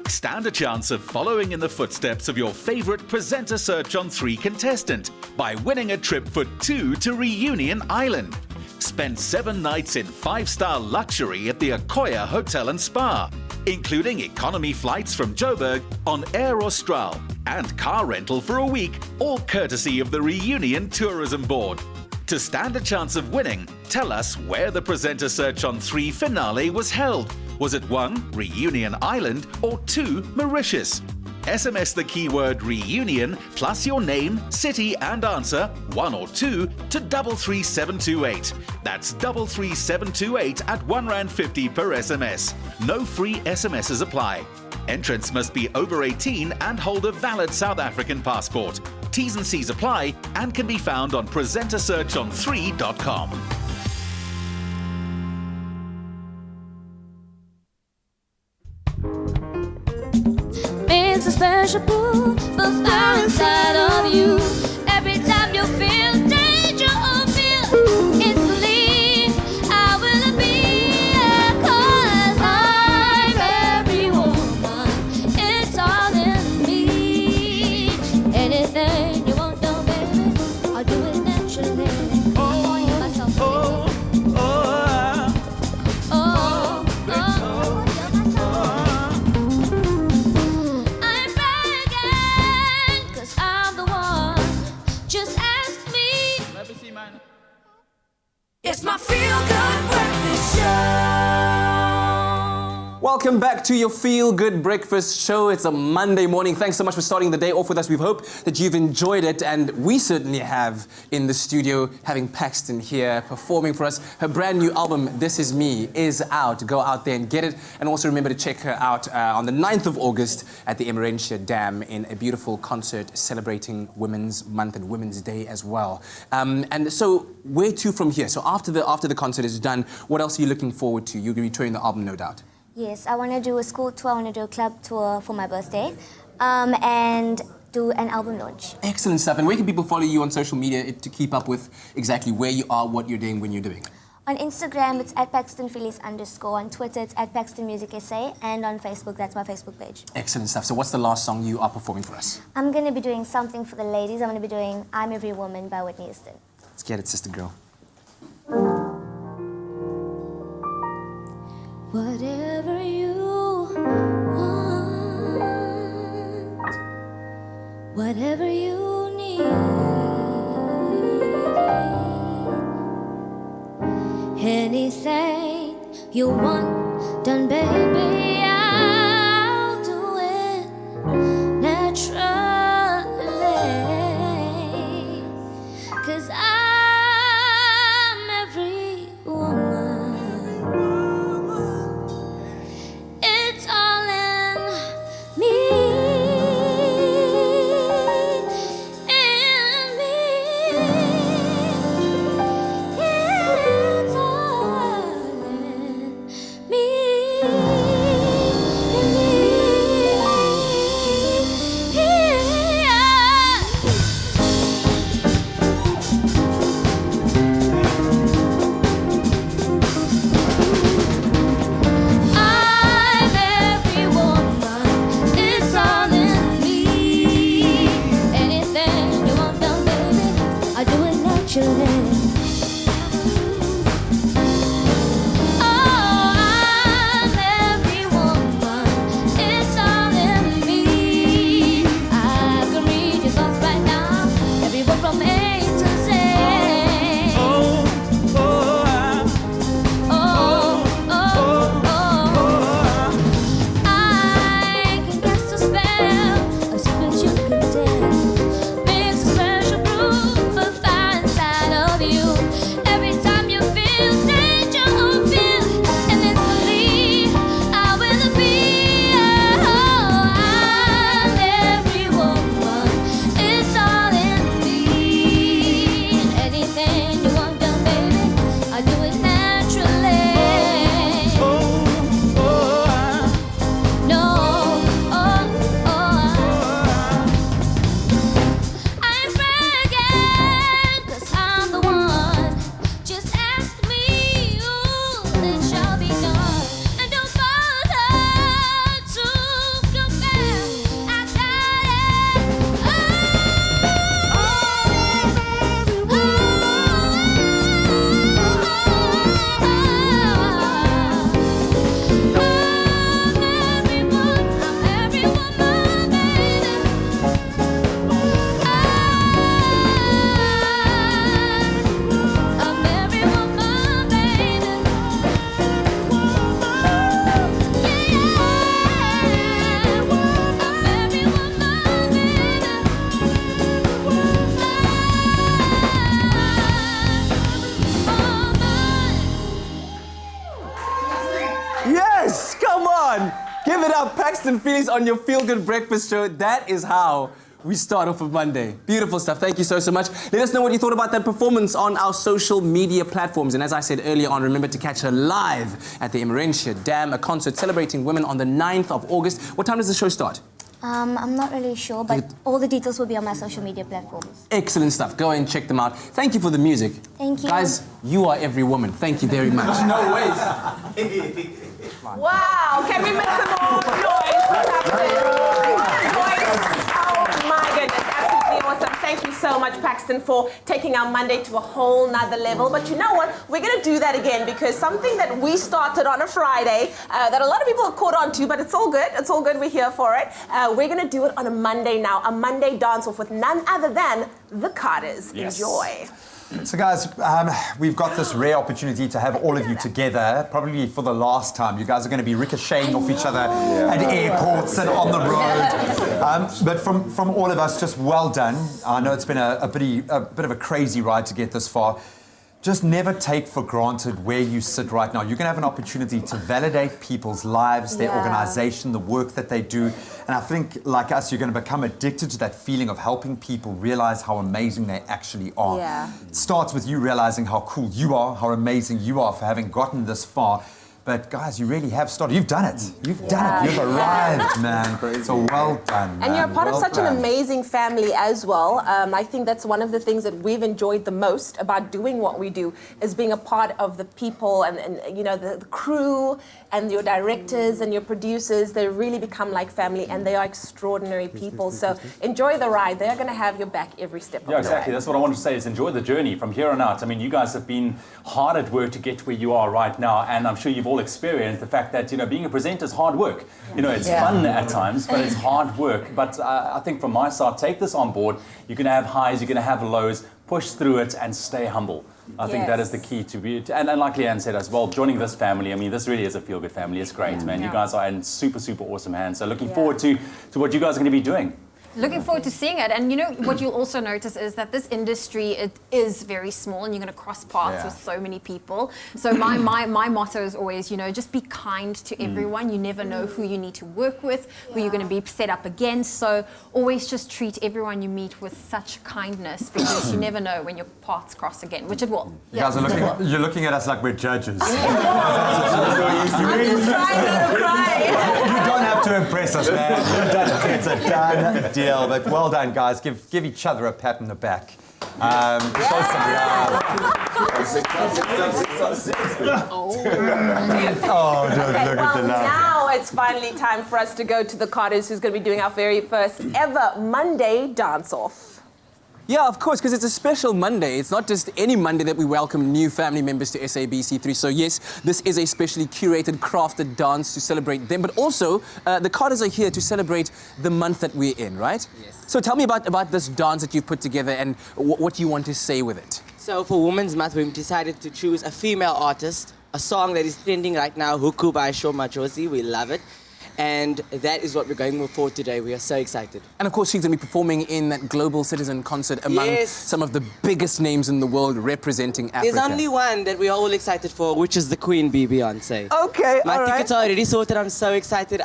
Stand a chance of following in the footsteps of your favorite presenter search on 3 contestant by winning a trip for 2 to Reunion Island. Spend 7 nights in 5-star luxury at the Akoya Hotel and Spa, including economy flights from Joburg on Air Austral and car rental for a week, all courtesy of the Reunion Tourism Board. To stand a chance of winning, tell us where the presenter search on 3 finale was held. Was it 1, Reunion Island, or 2, Mauritius? SMS the keyword reunion plus your name, city and answer, 1 or 2, to 33728. That's 33728 at R1.50 per SMS. No free SMSs apply. Entrants must be over 18 and hold a valid South African passport. T's and C's apply and can be found on presentersearchon3.com. It's a special pool for fire inside of you. Every time you feel danger or fear, instantly I will appear. 'Cause I'm every woman, it's all in me. Anything you want, no baby, I'll do it naturally. Well, welcome back to your Feel Good Breakfast show. It's a Monday morning. Thanks so much for starting the day off with us. We hope that you've enjoyed it, and we certainly have in the studio, having Paxton here performing for us. Her brand new album, This Is Me, is out. Go out there and get it. And also remember to check her out on the 9th of August at the Emmarentia Dam in a beautiful concert celebrating Women's Month and Women's Day as well. And so, where to from here? So after the concert is done, what else are you looking forward to? You're going to be touring the album, no doubt. Yes, I want to do a school tour, I want to do a club tour for my birthday, and do an album launch. Excellent stuff. And where can people follow you on social media to keep up with exactly where you are, what you're doing, when you're doing it? On Instagram, it's @PaxtonPhillies_. On Twitter, it's @PaxtonMusicSA. And on Facebook, that's my Facebook page. Excellent stuff. So what's the last song you are performing for us? I'm going to be doing something for the ladies. I'm going to be doing I'm Every Woman by Whitney Houston. Let's get it, sister girl. Whatever you want, whatever you need, anything you want done, baby, I'll do it naturally, 'cause I'm every woman. It's all in me, in me. It's all in me, in me. I'm every woman. It's all in me. Anything you want done, baby, I do it naturally. Oh, I'm every woman. It's all in me. I can read your thoughts right now. Every word from A to Z. Oh, oh, I can cast a spell, a secret you can tell. Makes a special proof of fire inside of you. Every time you feel danger or fear, and instantly I will be. Oh, I'm every woman. It's all in me. Anything you want done, baby, I do it naturally. No, I'm bragging, 'cause I'm the one. Just ask me, ooh, it shall be done. And don't bother to compare. I got it. Yes, come on. Give it up, Paxton Phillies on your Feel Good Breakfast show. That is how we start off of Monday. Beautiful stuff. Thank you so much. Let us know what you thought about that performance on our social media platforms. And as I said earlier on, remember to catch her live at the Emmarentia Dam, a concert celebrating women on the 9th of August. What time does the show start? I'm not really sure, but all the details will be on my social media platforms. Excellent stuff. Go and check them out. Thank you for the music. Thank you. Guys, you are every woman. Thank you very much. No ways. Wow, can we make some more noise? What's happening? Oh my goodness, absolutely awesome. Thank you so much, Paxton, for taking our Monday to a whole nother level. But you know what? We're going to do that again, because something that we started on a Friday that a lot of people have caught on to, but it's all good. It's all good. We're here for it. We're going to do it on a Monday now, a Monday dance-off with none other than the Carters. Yes. Enjoy. So guys, we've got this rare opportunity to have all of you together, probably for the last time. You guys are going to be ricocheting off each other at airports and on the road. But from all of us, just well done. I know it's been a bit of a crazy ride to get this far. Just never take for granted where you sit right now. You're going to have an opportunity to validate people's lives, their organization, the work that they do. And I think, like us, you're going to become addicted to that feeling of helping people realize how amazing they actually are. Yeah. It starts with you realizing how cool you are, how amazing you are for having gotten this far. But guys, you really have started. You've done it. You've done it. You've arrived, man. So well done, man. And you're part of such done. an amazing family as well. I think that's one of the things that we've enjoyed the most about doing what we do, is being a part of the people and you know, the crew and your directors and your producers. They really become like family, and they are extraordinary people. So enjoy the ride. They're going to have your back every step of the way. Yeah, exactly. That's what I wanted to say, is enjoy the journey from here on out. I mean, you guys have been hard at work to get where you are right now, and I'm sure you've all experienced the fact that, you know, being a presenter is hard work. You know, it's fun at times, but it's hard work. But I think from my side, take this on board. You're going to have highs, you're going to have lows. Push through it and stay humble. I think that is the key to be. And like Leanne said as well, joining this family, I mean, this really is a feel-good family. It's great, man. You guys are in super, super awesome hands. So looking forward to what you guys are going to be doing. Looking forward to seeing it. And you know, what you'll also notice is that this industry, it is very small, and you're going to cross paths with so many people. So my motto is always, you know, just be kind to everyone. You never know who you need to work with, who you're going to be set up against. So always just treat everyone you meet with such kindness, because you never know when your paths cross again, which it will. You guys are you're looking at us like we're judges. I'm just trying not to cry. You don't have to impress us, man. You're done. It's a done deal. But well done, guys. Give each other a pat on the back. Show some love. Oh, look at the love. Now it's finally time for us to go to the Carters, who's going to be doing our very first ever Monday dance-off. Yeah, of course, because it's a special Monday. It's not just any Monday that we welcome new family members to SABC3. So yes, this is a specially curated, crafted dance to celebrate them. But also, the Carters are here to celebrate the month that we're in, right? Yes. So tell me about this dance that you've put together, and what you want to say with it. So for Women's Month, we've decided to choose a female artist, a song that is trending right now, Huku by Shoma Josie. We love it. And that is what we're going for today. We are so excited. And of course, she's going to be performing in that Global Citizen concert among some of the biggest names in the world representing Africa. There's only one that we're all excited for, which is the Queen Bee, Beyonce. Okay, My tickets are already sorted. I'm so excited.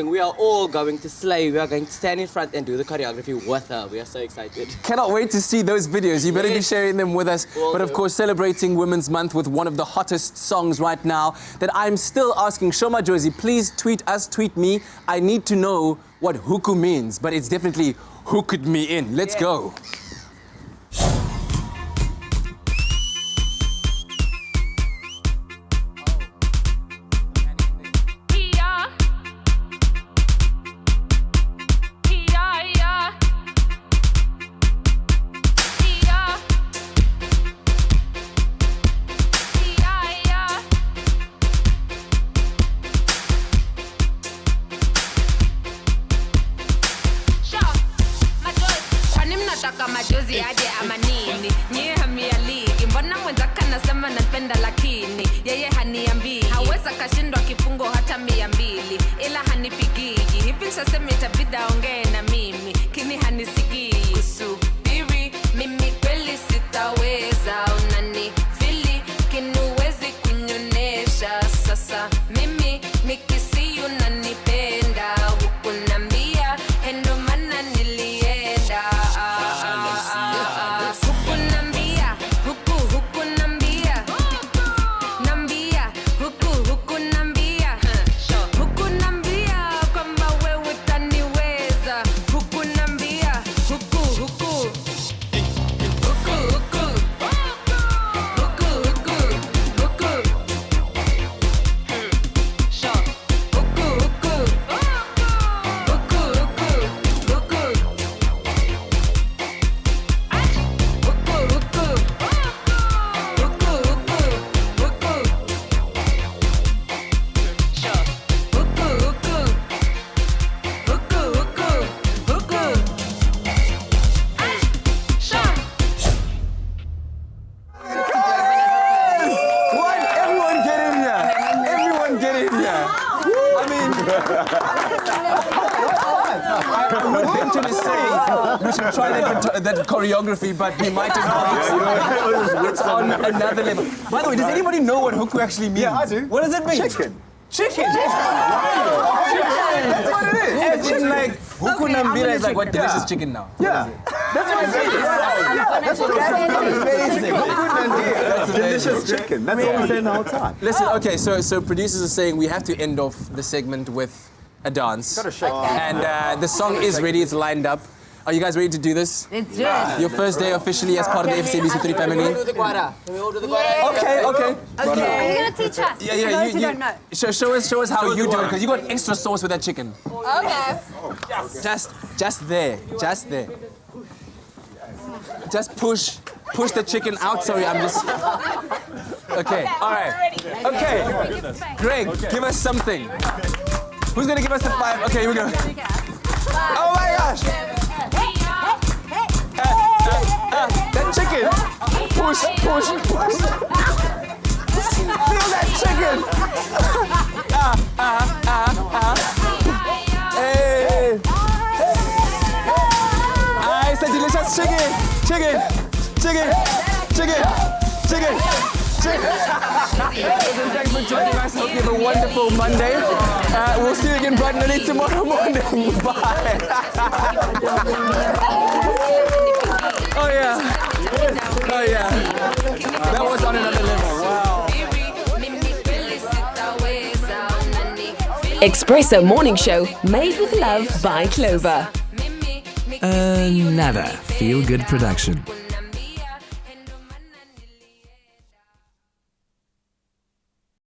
We are all going to slay. We are going to stand in front and do the choreography with her. We are so excited. Cannot wait to see those videos. You better be sharing them with us. But of course, celebrating Women's Month with one of the hottest songs right now that I'm still asking. Shoma Josie, please tweet us, tweet me. I need to know what huku means, but it's definitely hooked me in. Let's go. Nambia, huku nambia. I would venture to say we should try that choreography, but we might as well. It's on another level. By the way, does anybody know what huku actually means? Yeah, I do. What does it mean? Chicken. Chicken. That's what it is. As in, like, huku nambira is like what delicious chicken now. Yeah. That's what it is. That's what it's amazing. That's delicious chicken. That's what we're saying the whole time. Listen, okay, so producers are saying we have to end off the segment with a dance. Gotta shake. And the song is ready, it's lined up. Are you guys ready to do this? Let's do it. Your first day officially as part of the FCBC3 family. Can we all do the guara? Okay. Are you gonna teach us? Yeah, For those who don't know. Show us how you do it, because you got extra sauce with that chicken. Okay. Just there. Just push the chicken out. Sorry, I'm just. Okay. All right. Okay. Greg, give us something. Who's gonna give us the 5? Okay, here we go. Oh my gosh! That chicken! Push! Feel that chicken! Hey! It's a delicious chicken! Thanks for joining us. Hope you have a wonderful Monday. We'll see you again bright and early tomorrow morning. Bye. Oh yeah. That was on another level. Wow. Expresso Morning Show, made with love by Clover. Nada. Feel Good production.